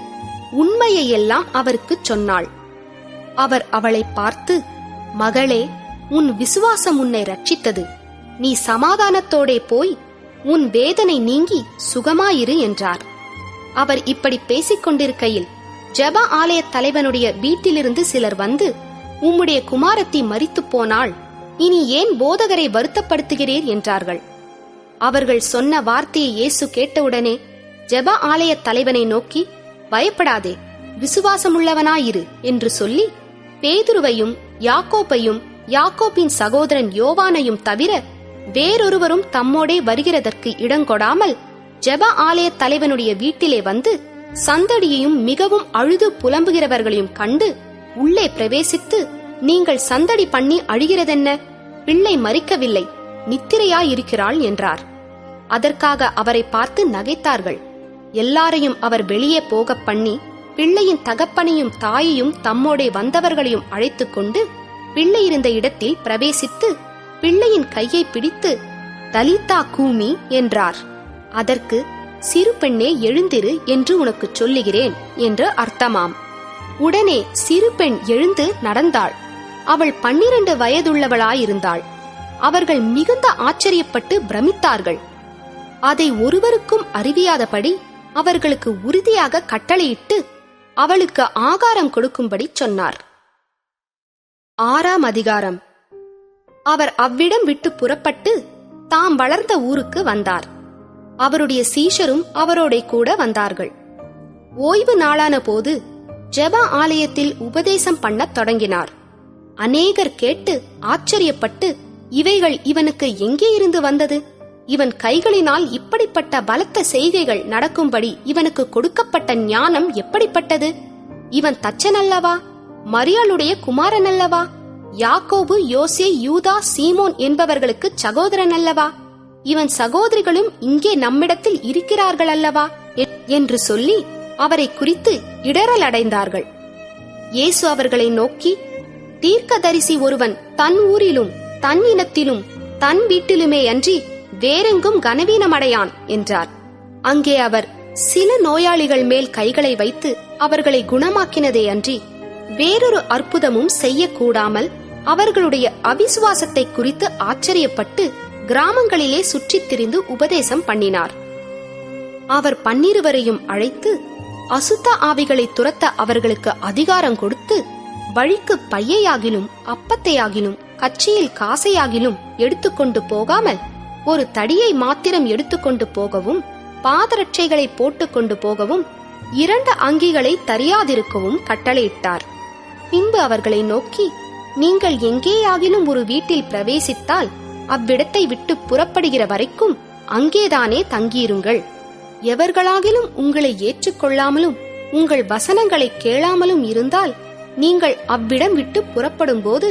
S1: உண்மையெல்லாம் அவருக்குச் சொன்னாள். அவர் அவளை பார்த்து, மகளே, உன் விசுவாசம் உன்னை ரட்சித்தது, நீ சமாதானத்தோடே போய் உன் வேதனை நீங்கி சுகமாயிரு என்றார். அவர் இப்படி பேசிக் கொண்டிருக்கையில் ஜெப ஆலய தலைவனுடைய வீட்டிலிருந்து சிலர் வந்து, உம்முடைய குமாரத்தி மரித்துப் போனாள், இனி ஏன் போதகரை வருத்தப்படுத்துகிறீர் என்றார்கள். அவர்கள் சொன்ன வார்த்தையை இயேசு கேட்டவுடனே ஜெப ஆலய தலைவனை நோக்கி, பயப்படாதே, விசுவாசமுள்ளவனாயிரு என்று சொல்லி பேதுருவையும் யாக்கோப்பையும் யாக்கோப்பின் சகோதரன் யோவானையும் தவிர வேறொருவரும் தம்மோடே வருகிறதற்கு இடங்கொடாமல் ஜெப ஆலய தலைவனுடைய வீட்டிலே வந்து சந்தடியையும் மிகவும் அழுது புலம்புகிறவர்களையும் கண்டு உள்ளே பிரவேசித்து, நீங்கள் சந்தடி பண்ணி அழுகிறதென்ன? பிள்ளை மரிக்கவில்லை, நித்திரையாயிருக்கிறாள் என்றார். அதற்காக அவரை பார்த்து நகைத்தார்கள். எல்லாரையும் அவர் வெளியே போகப் பண்ணி பிள்ளையின் தகப்பனையும் தாயையும் தம்மோடே வந்தவர்களையும் அழைத்துக் கொண்டு பிள்ளை இருந்த இடத்தில் பிரவேசித்து பிள்ளையின் கையை பிடித்து, தலித்தா கூமி என்றார். அதற்கு, சிறு பெண்ணே எழுந்திரு என்று உனக்கு சொல்லுகிறேன் என்று அர்த்தமாம். உடனே சிறு பெண் எழுந்து நடந்தாள். அவள் 12 வயதுள்ளவளாயிருந்தாள். அவர்கள் மிகுந்த ஆச்சரியப்பட்டு பிரமித்தார்கள். அதை ஒருவருக்கும் அறிவியாதபடி அவர்களுக்கு உறுதியாக கட்டளையிட்டு அவளுக்கு ஆகாரம் கொடுக்கும்படி சொன்னார். 6ஆம் அதிகாரம். அவர் அவ்விடம் விட்டு புறப்பட்டு தாம் வளர்ந்த ஊருக்கு வந்தார். அவருடைய சீஷரும் அவரோட கூட வந்தார்கள். ஓய்வு நாளான போது ஜெப ஆலயத்தில் உபதேசம் பண்ணத் தொடங்கினார். அநேகர் கேட்டு ஆச்சரியப்பட்டு, இவைகள் இவனுக்கு எங்கே இருந்து வந்தது? இவன் கைகளினால் இப்படிப்பட்ட பலத்த செய்கைகள் நடக்கும்படி இவனுக்கு கொடுக்கப்பட்ட ஞானம் எப்படிப்பட்டது? இவன் தச்சன் அல்லவா? மரியாளுடைய குமாரன் அல்லவா? யாக்கோபு, யோசே, யூதா, சீமோன் என்பவர்களுக்கு சகோதரன் அல்லவா? இவன் சகோதரிகளும் இங்கே நம்மிடத்தில் இருக்கிறார்கள் அல்லவா என்று சொல்லி அவரை குறித்து இடறல் அடைந்தார்கள். இயேசு அவர்களை நோக்கி, தீர்க்கதரிசி ஒருவன் தன் ஊரிலும் தன் இனத்திலும் தன் வீட்டிலுமே அன்றி வேறெங்கும் கனவீனமடையான் என்றார். அங்கே அவர் சில நோயாளிகள் மேல் கைகளை வைத்து அவர்களை குணமாக்கினதே அன்றி வேறொரு அற்புதமும் செய்யக்கூடாமல் அவர்களுடைய அவிசுவாசத்தை குறித்து ஆச்சரியப்பட்டு கிராமங்களிலே சுற்றித் திரிந்து உபதேசம் பண்ணினார். அவர் 12 அழைத்து அசுத்த ஆவிகளை துரத்த அவர்களுக்கு அதிகாரம் கொடுத்து, வழிக்கு பையையாகிலும் அப்பத்தையாகிலும் கச்சியில் காசையாகிலும் எடுத்துக்கொண்டு போகாமல் ஒரு தடியை மாத்திரம் எடுத்துக்கொண்டு போகவும், பாதரட்சைகளை போட்டுக்கொண்டு போகவும், 2 அங்கிகளை தரியாதிருக்கவும் கட்டளையிட்டார். பின்பு அவர்களை நோக்கி, நீங்கள் எங்கேயாகிலும் ஒரு வீட்டில் பிரவேசித்தால் அவ்விடத்தை விட்டு புறப்படுகிற வரைக்கும் அங்கேதானே தங்கியிருங்கள். எவர்களாகிலும் உங்களை ஏற்றுக்கொள்ளாமலும் உங்கள் வசனங்களை கேளாமலும் இருந்தால் நீங்கள் அவ்விடம் விட்டு புறப்படும் போது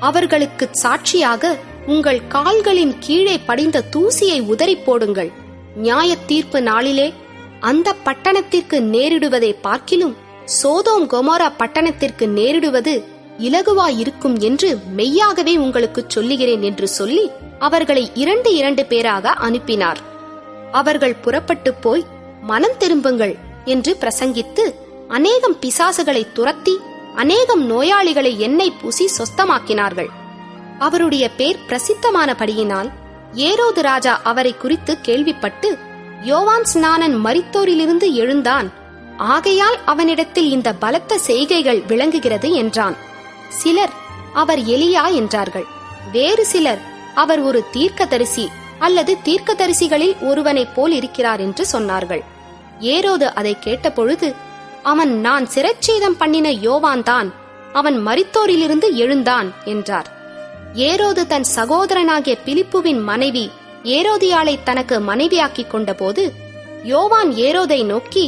S1: அவர்களுக்கு சாட்சியாக உங்கள் கால்களின் கீழே படிந்த தூசியை உதறி போடுங்கள். நியாய தீர்ப்பு நாளிலே அந்த பட்டணத்திற்கு நேரிடுவதை பார்க்கிலும் சோதோம் கொமோரா பட்டணத்திற்கு நேரிடுவது இலகுவாயிருக்கும் என்று மெய்யாகவே உங்களுக்கு சொல்லுகிறேன் என்று சொல்லி அவர்களை 2 பேராக அனுப்பினார். அவர்கள் புறப்பட்டு போய் மனம் திரும்புங்கள் என்று பிரசங்கித்து அநேகம் பிசாசுகளை துரத்தி அநேகம் நோயாளிகளை எண்ணெய் பூசி சொஸ்தமாக்கினார்கள். அவருடைய பேர் பிரசித்தமானபடியினால் ஏரோது ராஜா அவரை குறித்து கேள்விப்பட்டு, யோவான் ஸ்நானன் மரித்தோரிலிருந்து எழுந்தான், ஆகையால் அவனிடத்தில் இந்த பலத்த செய்கைகள் விளங்குகிறது என்றான். சிலர் அவர் எலியா என்றார்கள். வேறு சிலர் அவர் ஒரு தீர்க்கதரிசி அல்லது தீர்க்கதரிசிகளில் ஒருவனைப் போல் இருக்கிறார் என்று சொன்னார்கள். ஏரோது அதை கேட்டபொழுது, அவன் நான் சிரச்சேதம் பண்ணின யோவான் தான், அவன் மரித்தோரிலிருந்து எழுந்தான் என்றார். ஏரோது தன் சகோதரனாகிய பிலிப்புவின் மனைவி ஏரோதியாளை தனக்கு மனைவியாக்கிக் கொண்டபோது யோவான் ஏரோதை நோக்கி,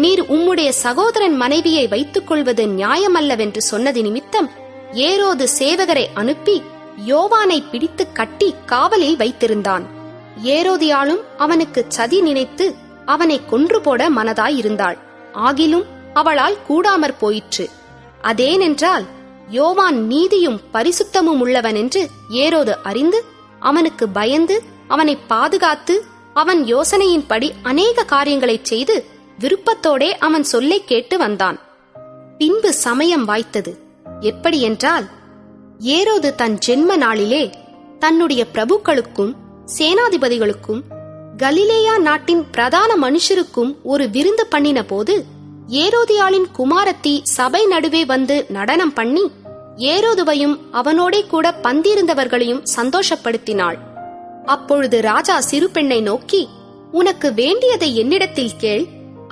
S1: நீர் உம்முடைய சகோதரன் மனைவியை வைத்துக் கொள்வது நியாயமல்லவென்று சொன்னது நிமித்தம் ஏரோது சேவகரை அனுப்பி யோவானை பிடித்து கட்டி காவலில் வைத்திருந்தான். ஏரோதியாளும் அவனுக்கு சதி நினைத்து அவனை கொன்று போட மனதாயிருந்தாள். ஆகிலும் அவளால் கூடாமற் போயிற்று. அதேனென்றால் யோவான் நீதியும் பரிசுத்தமும் உள்ளவன் என்று ஏரோது அறிந்து அவனுக்கு பயந்து அவனை பாதுகாத்து அவன் யோசனையின்படி அநேக காரியங்களைச் செய்து விருப்பத்தோடே அவன் சொல்லை கேட்டு வந்தான். பின்பு சமயம் வாய்த்தது. எப்படியென்றால், ஏரோது தன் ஜென்ம நாளிலே தன்னுடைய பிரபுக்களுக்கும் சேனாதிபதிகளுக்கும் கலிலேயா நாட்டின் பிரதான மனுஷருக்கும் ஒரு விருந்து பண்ணின போது ஏரோதியாளின் குமாரத்தி சபை நடுவே வந்து நடனம் பண்ணி ஏரோதுவையும் அவனோடே கூட பந்திருந்தவர்களையும் சந்தோஷப்படுத்தினாள். அப்பொழுது ராஜா சிறு பெண்ணை நோக்கி, உனக்கு வேண்டியதை என்னிடத்தில் கேள்,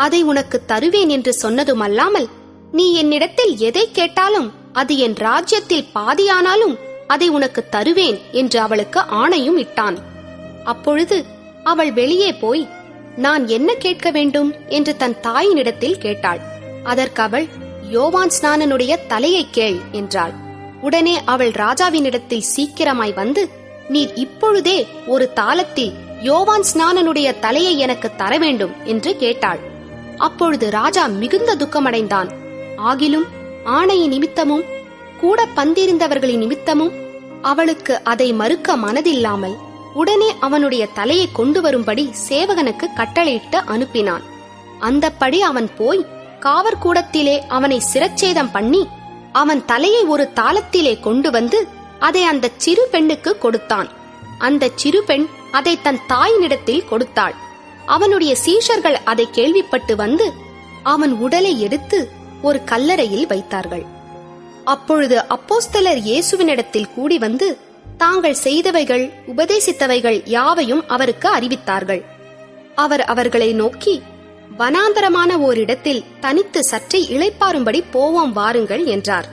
S1: அதை உனக்கு தருவேன் என்று சொன்னதுமல்லாமல், நீ என்னிடத்தில் எதை கேட்டாலும் அது என் ராஜ்யத்தில் பாதியானாலும் அதை உனக்கு தருவேன் என்று அவளுக்கு ஆணையும் இட்டான். அப்பொழுது அவள் வெளியே போய், நான் என்ன கேட்க வேண்டும் என்று தன் தாயினிடத்தில் கேட்டாள். அதற்கு அவள், யோவான் ஸ்நானனுடைய தலையை கேள் என்றாள். உடனே அவள் ராஜாவினிடத்தில் சீக்கிரமாய் வந்து, நீர் இப்பொழுதே ஒரு தாளத்தில் யோவான் ஸ்நானனுடைய தலையை எனக்கு தர வேண்டும் என்று கேட்டாள். அப்பொழுது ராஜா மிகுந்த துக்கமடைந்தான். ஆகிலும் ஆணையின் நிமித்தமும் கூட பந்திருந்தவர்களின் நிமித்தமும் அவளுக்கு அதை மறுக்க மனதில்லாமல் உடனே அவனுடைய தலையை கொண்டு வரும்படி சேவகனுக்கு கட்டளையிட்டு அனுப்பினான். அந்தப்படி அவன் போய் காவற்கூடத்திலே அவனை சிரச்சேதம் பண்ணி அவன் தலையை ஒரு தாளத்திலே கொண்டு வந்து அதை அந்த சிறு பெண்ணுக்கு கொடுத்தான். அந்த சிறு பெண் அதை தன் தாயினிடத்தில் கொடுத்தாள். அவனுடைய சீஷர்கள் அதை கேள்விப்பட்டு வந்து அவன் உடலை எடுத்து ஒரு கல்லறையில் வைத்தார்கள். அப்பொழுது அப்போஸ்தலர் இயேசுவினிடத்தில் கூடி வந்து தாங்கள் செய்தவைகள் உபதேசித்தவைகள் யாவையும் அவருக்கு அறிவித்தார்கள். அவர் அவர்களை நோக்கி, வனாந்தரமான ஓரிடத்தில் தனித்து சற்றே இளைப்பாறும்படி போவோம் வாருங்கள் என்றார்.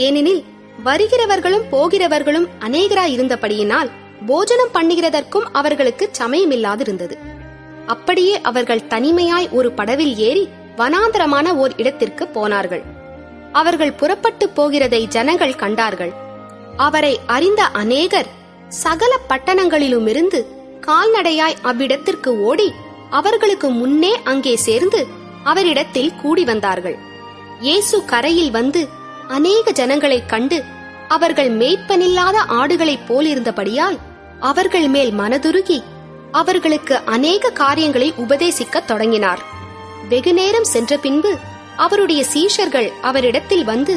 S1: ஏனெனில் வருகிறவர்களும் போகிறவர்களும் அநேகராயிருந்தபடியினால் போஜனம் பண்ணுகிறதற்கும் அவர்களுக்கு சமயமில்லாதிருந்தது. அப்படியே அவர்கள் தனிமையாய் ஒரு படவில் ஏறி வனாந்தரமான ஓர் இடத்திற்கு போனார்கள். அவர்கள் புறப்பட்டு போகிறதை ஜனங்கள் கண்டார்கள். அவரை அறிந்த அநேகர் சகல பட்டணங்களிலுமிருந்து கால்நடையாய் அவ்விடத்திற்கு ஓடி அவர்களுக்கு முன்னே அங்கே சேர்ந்து அவரிடத்தில் கூடி வந்தார்கள். இயேசு கரையில் வந்து அநேக ஜனங்களைக் கண்டு அவர்கள் மேய்ப்பனில்லாத ஆடுகளைப் போலிருந்தபடியால் அவர்கள் மேல் மனதுருகி அவர்களுக்கு அநேக காரியங்களை உபதேசிக்கத் தொடங்கினார். வெகுநேரம் சென்ற பின்பு அவருடைய சீஷர்கள் அவரிடத்தில் வந்து,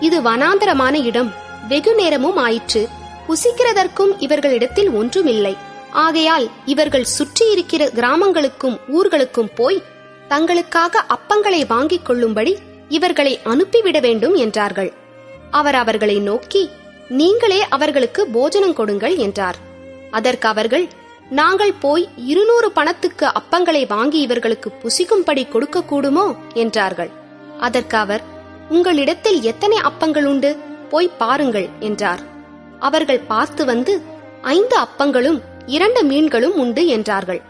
S1: இது வனாந்தரமான இடம், வெகு நேரமும் ஆயிற்று, புசிக்கிறதற்கும் இவர்களிடத்தில் ஒன்றுமில்லை. ஆகையால் இவர்கள் சுற்றியிருக்கிற கிராமங்களுக்கும் ஊர்களுக்கும் போய் தங்களுக்காக அப்பங்களை வாங்கிக் கொள்ளும்படி இவர்களை அனுப்பிவிட வேண்டும் என்றார்கள். அவர் அவர்களை நோக்கி, நீங்களே அவர்களுக்கு போஜனம் கொடுங்கள் என்றார். அதற்கு அவர்கள், நாங்கள் போய் 200 பணத்துக்கு அப்பங்களை வாங்கி இவர்களுக்கு புசிக்கும்படி கொடுக்க கூடுமோ என்றார்கள். அதற்கு அவர், உங்களிடத்தில் எத்தனை அப்பங்கள் உண்டு, போய் பாருங்கள் என்றார். அவர்கள் பார்த்து வந்து, 5 அப்பங்களும் 2 மீன்களும் உண்டு என்றார்கள்.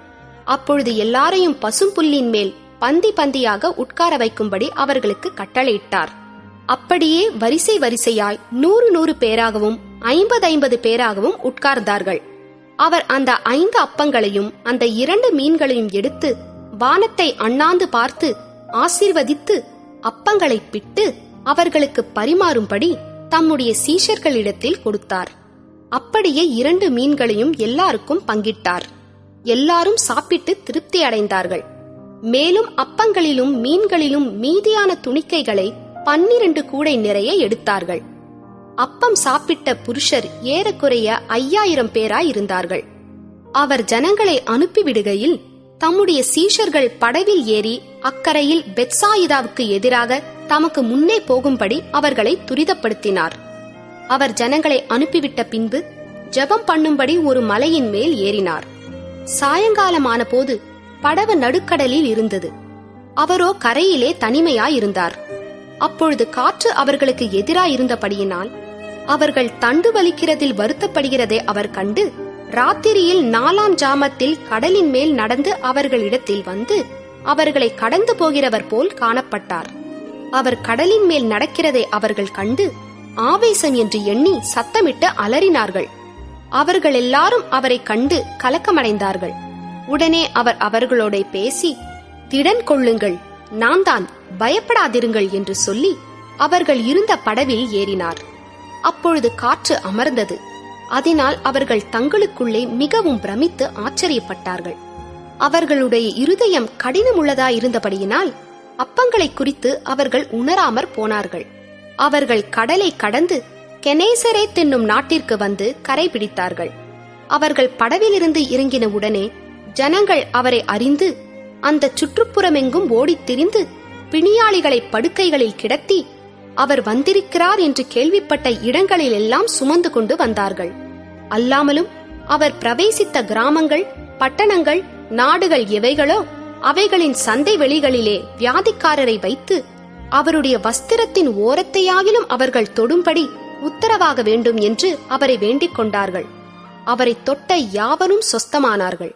S1: அப்பொழுது எல்லாரையும் பசும்புல்லின் மேல் பந்தி பந்தியாக உட்கார வைக்கும்படி அவர்களுக்கு கட்டளையிட்டார். அப்படியே வரிசை வரிசையாய் 100 பேராகவும் 50 பேராகவும் உட்கார்ந்தார்கள். அவர் அந்த 5 அப்பங்களையும் அந்த 2 மீன்களையும் எடுத்து வானத்தை அண்ணாந்து பார்த்து ஆசீர்வதித்து அப்பங்களை பிட்டு அவர்களுக்கு பரிமாறும்படி தம்முடைய சீஷர்களிடத்தில் கொடுத்தார். அப்படியே 2 மீன்களையும் எல்லாருக்கும் பங்கிட்டார். எல்லாரும் சாப்பிட்டு திருப்தி அடைந்தார்கள். மேலும் அப்பங்களிலும் மீன்களிலும் மீதியான துணிக்கைகளை 12 கூடை நிறைய எடுத்தார்கள். அப்பம் சாப்பிட்ட புருஷர் ஏறக்குறைய 5000 பேராயிருந்தார்கள். அவர் ஜனங்களை அனுப்பிவிடுகையில் தம்முடைய சீஷர்கள் படவில் ஏறி அக்கரையில் பெத்சாயிதாவுக்கு எதிராக தமக்கு முன்னே போகும்படி அவர்களை துரிதப்படுத்தினார். அவர் ஜனங்களை அனுப்பிவிட்ட பின்பு ஜெபம் பண்ணும்படி ஒரு மலையின் மேல் ஏறினார். சாயங்காலமான போது படவு நடுக்கடலில் இருந்தது. அவரோ கரையிலே தனிமையாயிருந்தார். அப்பொழுது காற்று அவர்களுக்கு எதிராயிருந்தபடியினால் அவர்கள் தண்டு வலிக்கிறதில் வருத்தப்படுகிறதை அவர் கண்டு, ராத்திரியில் 4ஆம் ஜாமத்தில் கடலின் மேல் நடந்து அவர்களிடத்தில் வந்து அவர்களை கடந்து போகிறவர் போல் காணப்பட்டார். அவர் கடலின் மேல் நடக்கிறதை அவர்கள் கண்டு ஆவேசம் என்று எண்ணி சத்தமிட்டு அலறினார்கள். அவர்கள் எல்லாரும் அவரை கண்டு கலக்கமடைந்தார்கள். உடனே அவர் அவர்களோட பேசி, திடன் கொள்ளுங்கள், நான் தான், பயப்படாதிருங்கள் என்று சொல்லி அவர்கள் இருந்த படவில் ஏறினார். அப்பொழுது காற்று அமர்ந்தது. அதனால் அவர்கள் தங்களுக்குள்ளே மிகவும் பிரமித்து ஆச்சரியப்பட்டார்கள். அவர்களுடைய இருதயம் கடினமுள்ளதாயிருந்தபடியினால் அப்பங்களை குறித்து அவர்கள் உணராமற் போனார்கள். அவர்கள் கடலை கடந்து கெனேசரேத் என்னும் நாட்டிற்கு வந்து கரை பிடித்தார்கள். அவர்கள் படவிலிருந்து இறங்கின உடனே ஜனங்கள் அவரை அறிந்து அந்த சுற்றுப்புறமெங்கும் ஓடித் திரிந்து பிணியாளிகளை படுக்கைகளில் கிடத்தி அவர் வந்திருக்கிறார் என்று கேள்விப்பட்ட இடங்களில் எல்லாம் சுமந்து கொண்டு வந்தார்கள். அல்லாமலும் அவர் பிரவேசித்த கிராமங்கள், பட்டணங்கள், நாடுகள் எவைகளோ அவைகளின் சந்தை வெளிகளிலே வியாதிக்காரரை வைத்து அவருடைய வஸ்திரத்தின் ஓரத்தையாகிலும் அவர்கள் தொடும்படி உத்தரவாக வேண்டும் என்று அவரை வேண்டிக் கொண்டார்கள். அவரை தொட்ட யாவரும் சொஸ்தமானார்கள்.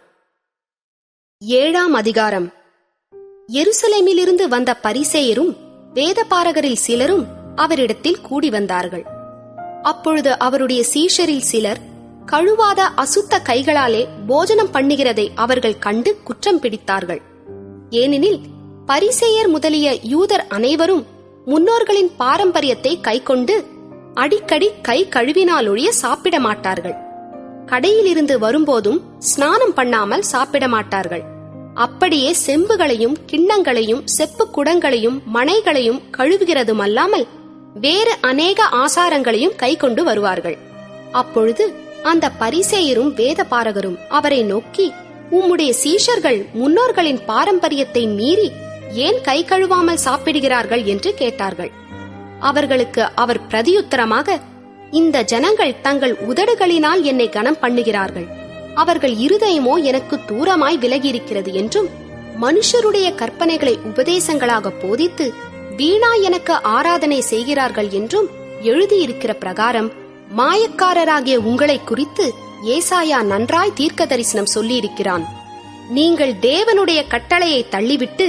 S1: 7ஆம் அதிகாரம். எருசலேமிலிருந்து வந்த பரிசேயரும் வேதபாரகரில் சிலரும் அவரிடத்தில் கூடி வந்தார்கள். அப்பொழுது அவருடைய சீஷரில் சிலர் கழுவாத அசுத்த கைகளாலே போஜனம் பண்ணுகிறதை அவர்கள் கண்டு குற்றம் பிடித்தார்கள். ஏனெனில் பரிசேயர் முதலிய யூதர் அனைவரும் முன்னோர்களின் பாரம்பரியத்தை கைக்கொண்டு அடிக்கடி கை கழுவினாலொழிய சாப்பிட மாட்டார்கள். கடையிலிருந்து வரும்போதும் ஸ்நானம் பண்ணாமல் சாப்பிட மாட்டார்கள். அப்படியே செம்புகளையும் கிண்ணங்களையும் செப்பு குடங்களையும் மணைகளையும் கழுவுகிறதுமல்லாமல் வேறு அநேக ஆசாரங்களையும் கை கொண்டு வருவார்கள். அப்பொழுது அந்த பரிசேயரும் வேதபாரகரும் அவரை நோக்கி, உம்முடைய சீஷர்கள் முன்னோர்களின் பாரம்பரியத்தை மீறி ஏன் கை கழுவாமல் சாப்பிடுகிறார்கள் என்று கேட்டார்கள். அவர்களுக்கு அவர் பிரதியுத்தரமாக, இந்த ஜனங்கள் தங்கள் உதடுகளினால் என்னை கனம் பண்ணுகிறார்கள், அவர்கள் இருதயமோ எனக்கு தூரமாய் விலகியிருக்கிறது என்றும், மனுஷருடைய கற்பனைகளை உபதேசங்களாக போதித்து வீணா எனக்கு ஆராதனை செய்கிறார்கள் என்றும் எழுதியிருக்கிற பிரகாரம் மாயக்காரராகிய உங்களை குறித்து ஏசாயா நன்றாய் தீர்க்க தரிசனம் சொல்லியிருக்கிறான். நீங்கள் தேவனுடைய கட்டளையை தள்ளிவிட்டு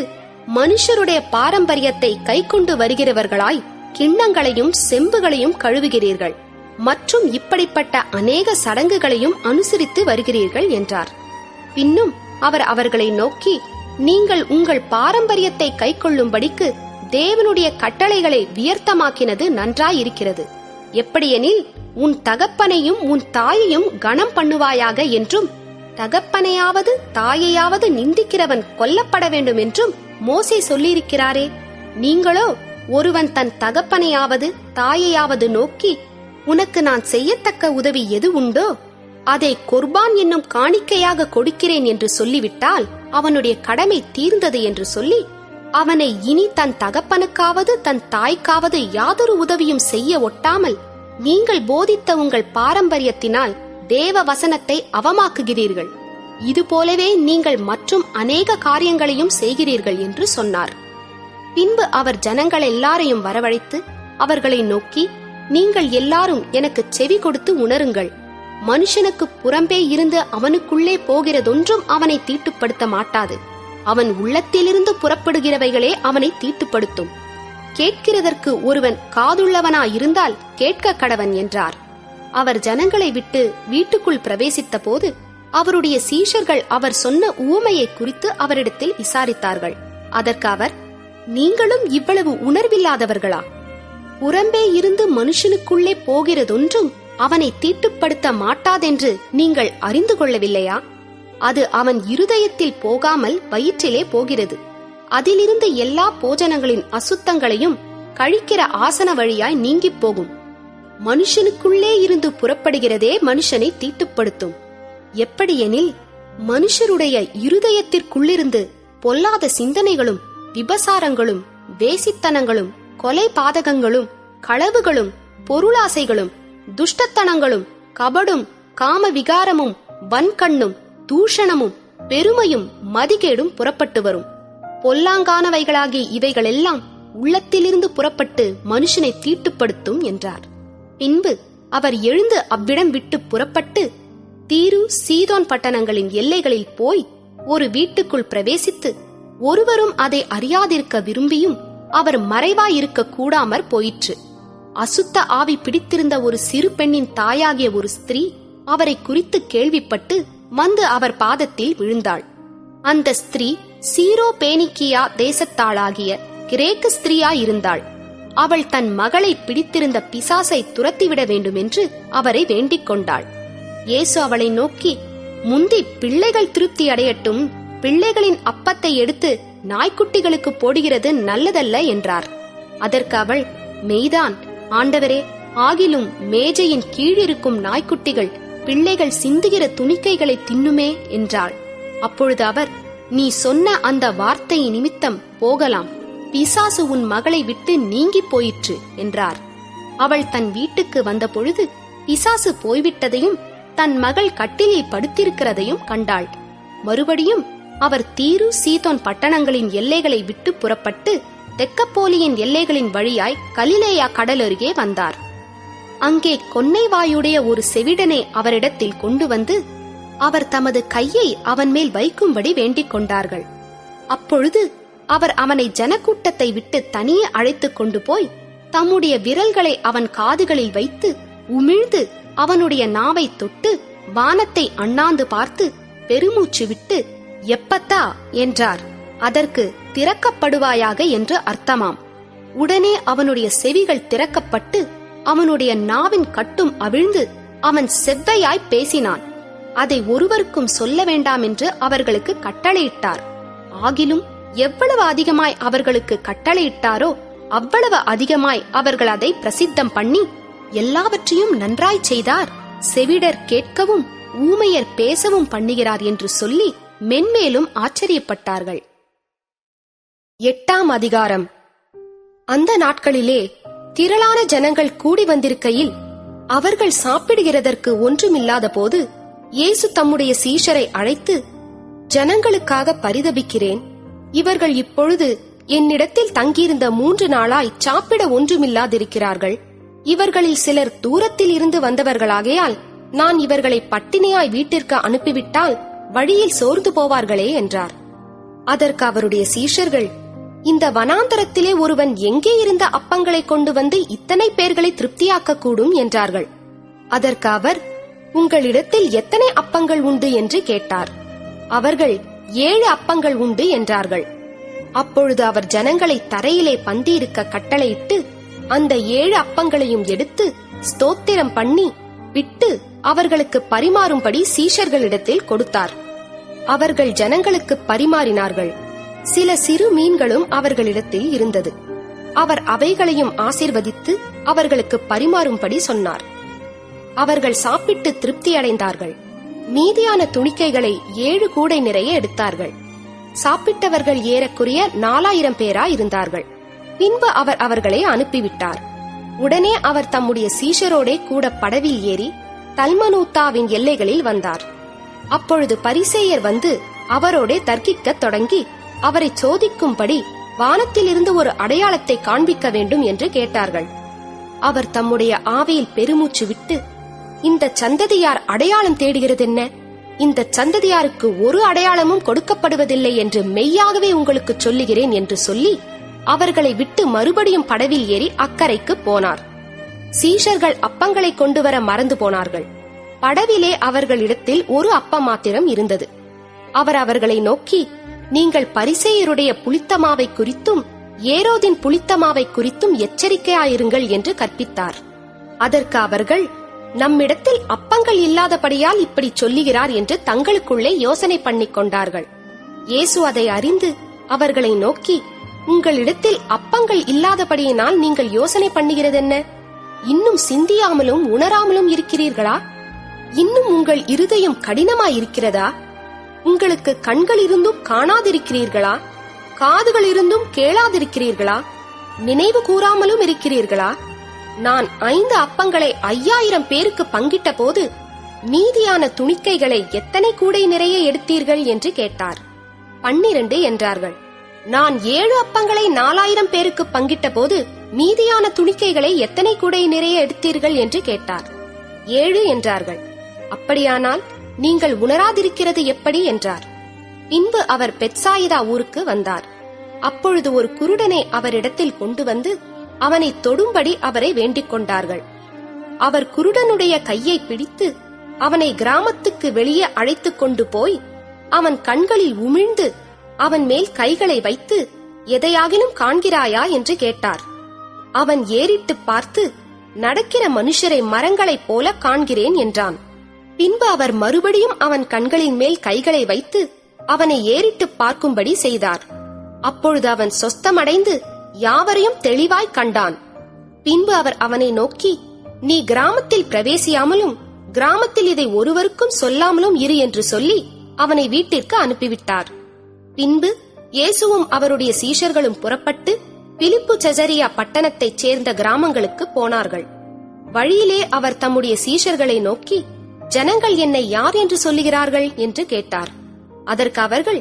S1: மனுஷருடைய பாரம்பரியத்தை கைக்கொண்டு வருகிறவர்களாய் கிண்ணங்களையும் செம்புகளையும் கழுவுகிறீர்கள் மற்றும் இப்படிப்பட்ட அநேக சடங்குகளையும் அனுசரித்து வருகிறீர்கள் என்றார். பின்னும் அவர் அவர்களை நோக்கி, நீங்கள் உங்கள் பாரம்பரியத்தை கைக்கொள்ளும்படிக்கு தேவனுடைய கட்டளைகளை வியர்த்தமாக்கினது நன்றாயிருக்கிறது. எப்படியெனில், உன் தகப்பனையும் உன் தாயையும் கனம் பண்ணுவாயாக என்றும், தகப்பனையாவது தாயையாவது நிந்திக்கிறவன் கொல்லப்பட வேண்டும் என்றும் மோசே சொல்லியிருக்கிறாரே, நீங்களோ ஒருவன் தன் தகப்பனையாவது தாயையாவது நோக்கி, உனக்கு நான் செய்யத்தக்க உதவி எது உண்டோ அதை கொர்பான் என்னும் காணிக்கையாக கொடுக்கிறேன் என்று சொல்லிவிட்டால் அவனுடைய கடமை தீர்ந்தது என்று சொல்லி அவனை இனி தன் தகப்பனுக்காவது தன் தாய்க்காவது யாதொரு உதவியும் செய்ய ஒட்டாமல் நீங்கள் போதித்த உங்கள் பாரம்பரியத்தினால் தேவ வசனத்தை அவமாக்குகிறீர்கள். இதுபோலவே நீங்கள் மற்றும் அநேக காரியங்களையும் செய்கிறீர்கள் என்று சொன்னார். பின்பு அவர் ஜனங்கள் எல்லாரையும் வரவழைத்து அவர்களை நோக்கி, நீங்கள் எல்லாரும் எனக்கு செவி கொடுத்து உணருங்கள். மனுஷனுக்கு புறம்பே இருந்து அவனுக்குள்ளே போகிறதொன்றும் அவனை தீட்டுப்படுத்த மாட்டாது. அவன் உள்ளத்திலிருந்து புறப்படுகிறவைகளே அவனை தீட்டுப்படுத்தும். கேட்கிறதற்கு ஒருவன் காதுள்ளவனாயிருந்தால் கேட்க கடவன் என்றார். அவர் ஜனங்களை விட்டு வீட்டுக்குள் பிரவேசித்த போது அவருடைய சீஷர்கள் அவர் சொன்ன உவமையை குறித்து அவரிடத்தில் விசாரித்தார்கள். அதற்கு அவர், நீங்களும் இவ்வளவு உணர்வில்லாதவர்களா? புறம்பே இருந்து மனுஷனுக்குள்ளே போகிறதொன்றும் அவனை தீட்டுப்படுத்த மாட்டாதென்று நீங்கள் அறிந்து கொள்ளவில்லையா? அது அவன் இருதயத்தில் போகாமல் வயிற்றிலே போகிறது. அதிலிருந்து எல்லா போஜனங்களின் அசுத்தங்களையும் கழிக்கிற ஆசன வழியாய் நீங்கிப் போகும். மனுஷனுக்குள்ளே இருந்து புறப்படுகிறதே மனுஷனை தீட்டுப்படுத்தும். எப்படியெனில், மனுஷருடைய இருதயத்திற்குள்ளிருந்து பொல்லாத சிந்தனைகளும் விபசாரங்களும் வேசித்தனங்களும் கொலை பாதகங்களும் களவுகளும் பொருளாசைகளும் துஷ்டத்தனங்களும் கபடும் காம விகாரமும் வன்கண்ணும் தூஷணமும் பெருமையும் மதிகேடும் புறப்பட்டு வரும். பொல்லாங்கானவைகளாகிய இவைகளெல்லாம் உள்ளத்திலிருந்து புறப்பட்டு மனுஷனை தீட்டுப்படுத்தும் என்றார். பின்பு அவர் எழுந்து அவ்விடம் விட்டு புறப்பட்டு தீரு சீதோன் பட்டணங்களின் எல்லைகளில் போய் ஒரு வீட்டுக்குள் பிரவேசித்து ஒருவரும் அதை அறியாதிருக்க விரும்பியும் அவர் மறைவாயிருக்க கூடாமற் போயிற்று. அசுத்த ஆவி பிடித்திருந்த ஒரு சிறு பெண்ணின் தாயாகிய ஒரு ஸ்திரீ அவரை குறித்து கேள்விப்பட்டு வந்து அவர் பாதத்தில் விழுந்தாள். அந்த ஸ்திரீ சீரோ பேனிக்கியா தேசத்தாளாகிய கிரேக்க ஸ்திரீயாயிருந்தாள். அவள் தன் மகளை பிடித்திருந்த பிசாசை துரத்திவிட வேண்டுமென்று அவரை வேண்டிக் கொண்டாள். இயேசு அவளை நோக்கி, முந்தி பிள்ளைகள் திருப்தி அடையட்டும், பிள்ளைகளின் அப்பத்தை எடுத்து நாய்க்குட்டிகளுக்கு போடுகிறது நல்லதல்ல என்றார். அதற்கு அவள், மெய்தான் ஆண்டவரே, ஆகிலும் மேஜையின் கீழிருக்கும் நாய்க்குட்டிகள் பிள்ளைகள் சிந்துகிற துணிக்கைகளை தின்னுமே என்றாள். அப்பொழுது அவர், நீ சொன்ன அந்த வார்த்தை நிமித்தம் போகலாம், பிசாசு உன் மகளை விட்டு நீங்கி போயிற்று என்றார். அவள் தன் வீட்டுக்கு வந்த பொழுது பிசாசு போய்விட்டதையும் தன் மகள் கட்டிலில் படுத்திருக்கிறதையும் கண்டாள். மறுபடியும் அவர் தீரு சீதோன் பட்டணங்களின் எல்லைகளை விட்டு புறப்பட்டு தெக்கப்போலியின் எல்லைகளின் வழியாய் கலிலேயா கடல் அருகே வந்தார். அங்கே கொன்னைவாயுடைய ஒரு செவிடனை அவரிடத்தில் கொண்டு வந்து அவர் தமது கையை அவன் மேல் வைக்கும்படி வேண்டிக் கொண்டார்கள். அப்பொழுது அவர் அவனை ஜனக்கூட்டத்தை விட்டு தனியே அழைத்துக் கொண்டு போய் தம்முடைய விரல்களை அவன் காதுகளில் வைத்து உமிழ்ந்து அவனுடைய நாவை தொட்டு வானத்தை அண்ணாந்து பார்த்து பெருமூச்சு விட்டு எப்பத்தா என்றார். அதற்கு திறக்கப்படுவாயாக என்று அர்த்தமாம். உடனே அவனுடைய செவிகள் திறக்கப்பட்டு அவனுடைய நாவின் கட்டும் அவிழ்ந்து அவன் செவ்வையாய் பேசினான். அதை ஒருவருக்கும் சொல்ல வேண்டாம் என்று அவர்களுக்கு கட்டளையிட்டார். ஆகிலும் எவ்வளவு அதிகமாய் அவர்களுக்கு கட்டளையிட்டாரோ அவ்வளவு அதிகமாய் அவர்கள் அதை பிரசித்தம் பண்ணி எல்லாவற்றையும் நன்றாய் செய்தார், செவிடர் கேட்கவும் ஊமையர் பேசவும் பண்ணுகிறார் என்று சொல்லி மென்மேலும் ஆச்சரியப்பட்டார்கள். 8ஆம் அதிகாரம். அந்த நாட்களிலே திரளான ஜனங்கள் கூடி வந்திருக்கையில் அவர்கள் சாப்பிடுகிறதற்கு ஒன்றுமில்லாத போது இயேசு தம்முடைய சீஷரை அழைத்து, ஜனங்களுக்காக பரிதபிக்கிறேன். இவர்கள் இப்பொழுது என்னிடத்தில் தங்கியிருந்த 3 நாளாய் சாப்பிட ஒன்றுமில்லாதிருக்கிறார்கள். இவர்களில் சிலர் தூரத்தில் இருந்து வந்தவர்களாகையால் நான் இவர்களை பட்டினியாய் வீட்டிற்கு அனுப்பிவிட்டால் வழியில் சோர்ந்து போவார்களே என்றார். அதற்கு அவருடைய சீஷர்கள், இந்த வனாந்தரத்திலே ஒருவன் எங்கே இருந்த அப்பங்களை கொண்டு வந்து இத்தனை பேர்களை திருப்தியாக்க கூடும் என்றார்கள். அதற்கு அவர், உங்களிடத்தில் எத்தனை அப்பங்கள் உண்டு என்று கேட்டார். அவர்கள் 7 அப்பங்கள் உண்டு என்றார்கள். அப்பொழுது அவர் ஜனங்களை தரையிலே பந்தியிருக்க கட்டளையிட்டு அந்த 7 அப்பங்களையும் எடுத்து ஸ்தோத்திரம் பண்ணி விட்டு அவர்களுக்கு பரிமாறும்படி சீஷர்களிடத்தில் கொடுத்தார். அவர்கள் ஜனங்களுக்கு பரிமாறினார்கள். சில சிறு மீன்களும் அவர்களிடத்தில் இருந்தது. அவர் அவைகளையும் ஆசீர்வதித்து அவர்களுக்கு பரிமாறும்படி சொன்னார். அவர்கள் சாப்பிட்டு திருப்தியடைந்தார்கள். மீதியான துணிக்கைகளை 7 கூடை நிறைய எடுத்தார்கள். சாப்பிட்டவர்கள் ஏறக்குறைய 4000 பேரா இருந்தார்கள். பின்பு அவர் அவர்களை அனுப்பிவிட்டார். உடனே அவர் தம்முடைய சீஷரோடே கூட படவில் ஏறி தல்மனூத்தாவின் எல்லைகளில் வந்தார். அப்பொழுது பரிசேயர் வந்து அவரோடே தர்க்கிக்கத் தொடங்கி அவரை சோதிக்கும்படி வானத்திலிருந்து ஒரு அடையாளத்தை காண்பிக்க வேண்டும் என்று கேட்டார்கள். அவர் தம்முடைய ஆவியில் பெருமூச்சு விட்டு, இந்த சந்ததியார் அடையாளம் தேடுகிறதென்ன? இந்த சந்ததியாருக்கு ஒரு அடையாளமும் கொடுக்கப்படுவதில்லை என்று மெய்யாகவே உங்களுக்கு சொல்லுகிறேன் என்று சொல்லி அவர்களை விட்டு மறுபடியும் படவில் ஏறி அக்கரைக்கு போனார். சீஷர்கள் அப்பங்களை கொண்டு வர மறந்து போனார்கள். படவிலே அவர்களிடத்தில் ஒரு அப்பம் மாத்திரம் இருந்தது. அவர் அவர்களை நோக்கி, நீங்கள் பரிசேயருடைய புளித்தமாவை குறித்தும் ஏரோதின் புளித்தமாவை குறித்தும் எச்சரிக்கையாயிருங்கள் என்று கற்பித்தார். அதற்கு அவர்கள், நம்மிடத்தில் அப்பங்கள் இல்லாதபடியால் இப்படி சொல்லுகிறார் என்று தங்களுக்குள்ளே யோசனை பண்ணிக் கொண்டார்கள். இயேசு அதை அறிந்து அவர்களை நோக்கி, உங்களிடத்தில் அப்பங்கள் இல்லாதபடியினால் நீங்கள் யோசனை பண்ணுகிறதென்ன? இன்னும் சிந்தியாமலும் உணராமலும் இருக்கிறீர்களா? இன்னும் உங்கள் இருதயம் கடினமாயிருக்கிறதா? உங்களுக்கு கண்கள் இருந்தும் காணாதிருக்கிறீர்களா? காதுகள் இருந்தும் கேளாதிருக்கிறீர்களா? நினைவு கூறாமலும் இருக்கிறீர்களா? நான் 5 அப்பங்களை 5000 பேருக்கு பங்கிட்ட போது மீதியான துணிக்கைகளை எத்தனை கூடை நிறைய எடுத்தீர்கள் என்று கேட்டார். 12 என்றார்கள். நான் 7 அப்பங்களை 4000 பேருக்கு பங்கிட்ட போது மீதியான துணிக்கைகளை எத்தனை கூடை நிறைய எடுத்தீர்கள் என்று கேட்டார். 7 என்றார்கள். அப்படியானால் நீங்கள் உணராதிருக்கிறது எப்படி என்றார். பின்பு அவர் பெத்சாயிதா ஊருக்கு வந்தார். அப்பொழுது ஒரு குருடனை அவரிடத்தில் கொண்டு வந்து அவனை தொடும்படி அவரை வேண்டிக் கொண்டார்கள். அவர் குருடனுடைய கையை பிடித்து அவனை கிராமத்துக்கு வெளியே அழைத்துக் கொண்டு போய் அவன் கண்களில் உமிழ்ந்து அவன் மேல் கைகளை வைத்து, எதையாகிலும் காண்கிறாயா என்று கேட்டார். அவன் ஏறிட்டு பார்த்து, நடக்கிற மனுஷரை மரங்களைப் போல காண்கிறேன் என்றான். பின்பு அவர் மறுபடியும் அவன் கண்களின் மேல் கைகளை வைத்து அவனை ஏறிட்டு பார்க்கும்படி செய்தார். அப்பொழுது அவன் சொஸ்தமடைந்து யாவரையும் தெளிவாய் கண்டான். பின்பு அவர் அவனை நோக்கி, நீ கிராமத்தில் பிரவேசியாமலும் கிராமத்தில் இதை ஒருவருக்கும் சொல்லாமலும் இரு என்று சொல்லி அவனை வீட்டிற்கு அனுப்பிவிட்டார். பின்பு இயேசுவும் அவருடைய சீஷர்களும் புறப்பட்டு பிலிப்பு செசரியா பட்டணத்தைச் சேர்ந்த கிராமங்களுக்கு போனார்கள். வழியிலே அவர் தம்முடைய சீஷர்களை நோக்கி, ஜனங்கள் என்னை யார் என்று சொல்லுகிறார்கள் என்று கேட்டார். அதற்கு அவர்கள்,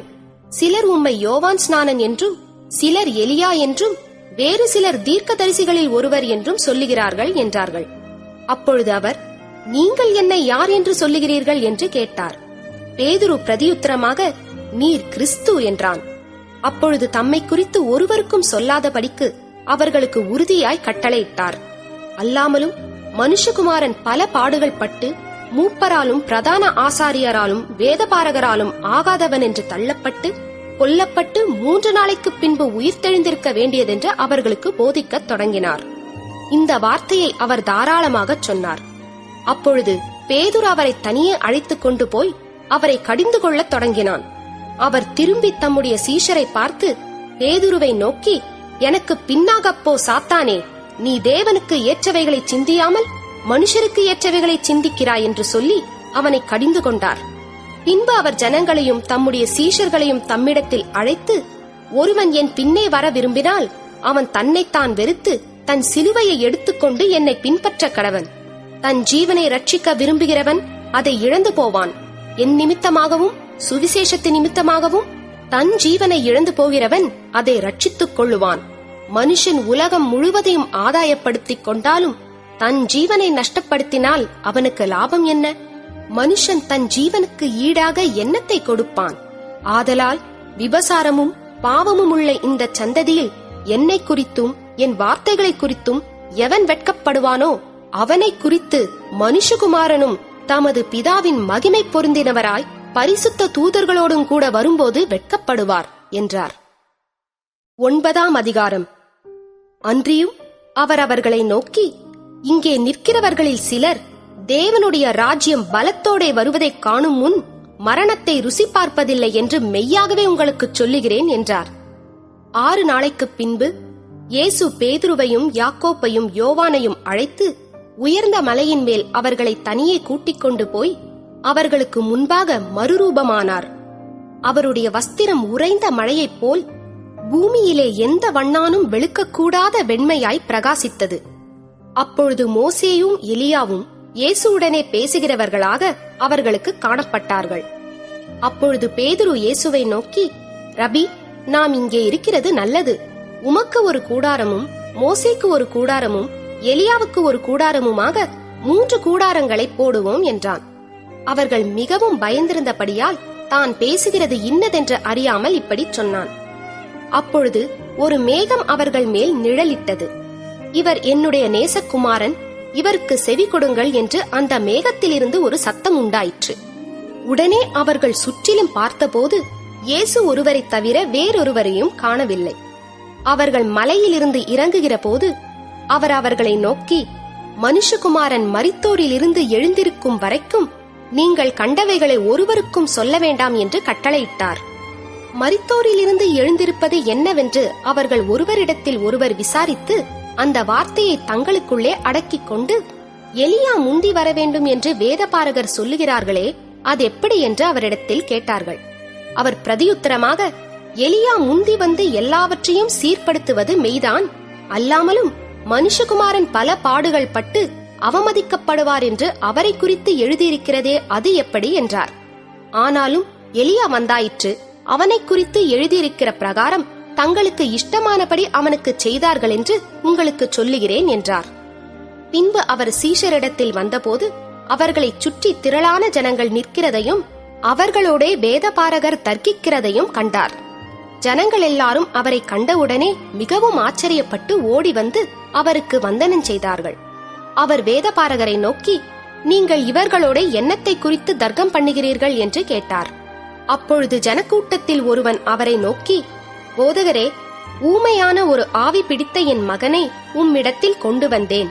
S1: சிலர் உம்மை யோவான் ஸ்நானன் என்றும், சிலர் எலியா என்றும், வேறு சிலர் தீர்க்கதரிசிகளில் ஒருவர் என்றும் சொல்லுகிறார்கள் என்றார்கள். அப்பொழுது அவர், நீங்கள் என்னை யார் என்று சொல்லுகிறீர்கள் என்று கேட்டார். பேதுரு பிரதியுத்தரமாக, நீர் கிறிஸ்து என்றான். அப்பொழுது தம்மை குறித்து ஒருவருக்கும் சொல்லாதபடிக்கு அவர்களுக்கு உறுதியாய் கட்டளையிட்டார். அல்லாமலும் மனுஷகுமாரன் பல பாடுகள் பட்டு மூப்பராலும் பிரதான ஆசாரியராலும் வேதபாரகராலும் ஆகாதவன் என்று தள்ளப்பட்டு கொல்லப்பட்டு 3 நாளைக்கு பின்பு உயிர்த்தெழுந்திருக்க வேண்டியதென்று அவர்களுக்கு போதிக்கத் தொடங்கினார். இந்த வார்த்தையை அவர் தாராளமாகச் சொன்னார். அப்பொழுது பேதுரு அவரை தனியே அழைத்துக் கொண்டு போய் அவரை கடிந்து கொள்ளத் தொடங்கினான். அவர் திரும்பி தம்முடைய சீஷரை பார்த்து பேதுருவை நோக்கி, எனக்கு பின்னாகப்போ சாத்தானே, நீ தேவனுக்கு ஏற்றவைகளை சிந்தியாமல் மனுஷருக்கு ஏற்றவைகளை சிந்திக்கிறாய் என்று சொல்லி அவனை கடிந்து கொண்டார். பின்பு அவர் ஜனங்களையும் தம்முடைய சீஷர்களையும் தம்மிடத்தில் அழைத்து, ஒருவன் என் பின்னே வர விரும்பினால் அவன் தன்னைத்தான் வெறுத்து தன் சிலுவையை எடுத்துக்கொண்டு என்னை பின்பற்ற கடவன். தன் ஜீவனை ரட்சிக்க விரும்புகிறவன் அதை இழந்து போவான். என் நிமித்தமாகவும் சுவிசேஷத்தின் நிமித்தமாகவும் தன் ஜீவனை இழந்து போகிறவன் அதை ரட்சித்துக் கொள்ளுவான். மனுஷன் உலகம் முழுவதையும் ஆதாயப்படுத்திக் கொண்டாலும் தன் ஜீவனை நஷ்டப்படுத்தினால் அவனுக்கு லாபம் என்ன? மனுஷன் தன் ஜீவனுக்கு ஈடாக என்னத்தை கொடுப்பான்? ஆதலால் விபசாரமும் பாவமும் உள்ள இந்த சந்ததியில் என்னை குறித்தும் என் வார்த்தைகளை குறித்தும் எவன் வெட்கப்படுவானோ அவனை குறித்து மனுஷகுமாரனும் தமது பிதாவின் மகிமை பொருந்தினவராய் பரிசுத்த தூதர்களோடும் கூட வரும்போது வெட்கப்படுவார் என்றார். 9ஆம் அதிகாரம். அன்றியும் அவர் அவர்களை நோக்கி, இங்கே நிற்கிறவர்களில் சிலர் தேவனுடைய ராஜ்யம் பலத்தோடே வருவதைக் காணும் முன் மரணத்தை ருசி பார்ப்பதில்லை என்று மெய்யாகவே உங்களுக்கு சொல்லுகிறேன் என்றார். 6 நாளைக்குப் பின்பு இயேசு பேதுருவையும் யாக்கோப்பையும் யோவானையும் அழைத்து உயர்ந்த மலையின் மேல் அவர்களை தனியே கூட்டிக் கொண்டு போய் அவர்களுக்கு முன்பாக மறுரூபமானார். அவருடைய வஸ்திரம் உறைந்த மழையைப் போல் பூமியிலே எந்த வண்ணானும் வெளுக்கக்கூடாத வெண்மையாய் பிரகாசித்தது. அப்பொழுது மோசேயும் எலியாவும் இயேசுவுடனே பேசுகிறவர்களாக அவர்களுக்கு காணப்பட்டார்கள். அப்பொழுது பேதுரு இயேசுவை நோக்கி, ரபி, நாம் இங்கே இருக்கிறது நல்லது. உமக்கு ஒரு கூடாரமும் மோசேக்கு ஒரு கூடாரமும் எலியாவுக்கு ஒரு கூடாரமுமாக 3 கூடாரங்களை போடுவோம் என்றான். அவர்கள் மிகவும் பயந்திருந்தபடியால் தான் பேசுகிறது இன்னதென்று அறியாமல் இப்படி சொன்னான். அப்பொழுது ஒரு மேகம் அவர்கள் மேல் நிழலிட்டது. இவர் என்னுடைய நேசகுமாரன், இவருக்கு செவி கொடுங்கள் என்று அந்த மேகத்திலிருந்து ஒரு சத்தம் உண்டாயிற்று. உடனே அவர்கள் சுற்றிலும் பார்த்தபோது இயேசு ஒருவரைத் தவிர வேறொருவரையும் காணவில்லை. அவர்கள் மலையிலிருந்து இறங்குகிற போது அவர் அவர்களை நோக்கி, மனுஷகுமாரன் மரித்தோரிலிருந்து எழுந்திருக்கும் வரைக்கும் நீங்கள் கண்டவைகளை ஒருவருக்கும் சொல்ல வேண்டாம் என்று கட்டளையிட்டார். மரித்தோரிலிருந்து எழுந்திருப்பது என்னவென்று அவர்கள் ஒருவரிடத்தில் ஒருவர் விசாரித்து அந்த வார்த்தையை தங்களுக்குள்ளே அடக்கிக் கொண்டு, எலியா முந்தி வர வேண்டும் என்று வேதபாரகர் சொல்லுகிறார்களே, அது எப்படி என்று அவரிடத்தில் கேட்டார்கள். அவர் பிரதியுத்தரமாக, எலியா முந்தி வந்து எல்லாவற்றையும் சீர்படுத்துவது மெய்தான், அல்லாமலும் மனுஷகுமாரன் பல பாடுகள் பட்டு அவமதிக்கப்படுவார் என்று அவரை குறித்து எழுதியிருக்கிறதே, அது எப்படி என்றார். ஆனாலும் எலியா வந்தாயிற்று, அவனை குறித்து எழுதியிருக்கிற பிரகாரம் தங்களுக்கு இஷ்டமானபடி அவனுக்கு செய்தார்கள் என்று உங்களுக்கு சொல்லுகிறேன் என்றார். பின்பு அவர் சீஷரிடத்தில் வந்தபோது அவர்களை சுற்றி திரளான ஜனங்கள் நிற்கிறதையும் அவர்களோடே வேதபாரகர் தர்க்கிக்கிறதையும் கண்டார். ஜனங்கள் எல்லாரும் அவரை கண்டவுடனே மிகவும் ஆச்சரியப்பட்டு ஓடி வந்து அவருக்கு வந்தனம் செய்தார்கள். அவர் வேதபாரகரை நோக்கி, நீங்கள் இவர்களோட என்னத்தை குறித்து தர்க்கம் பண்ணுகிறீர்கள் என்று கேட்டார். அப்பொழுது ஜனக்கூட்டத்தில் ஒருவன் அவரை நோக்கி, போதகரே, ஊமையான ஒரு ஆவி பிடித்த என் மகனை உம்மிடத்தில் கொண்டு வந்தேன்.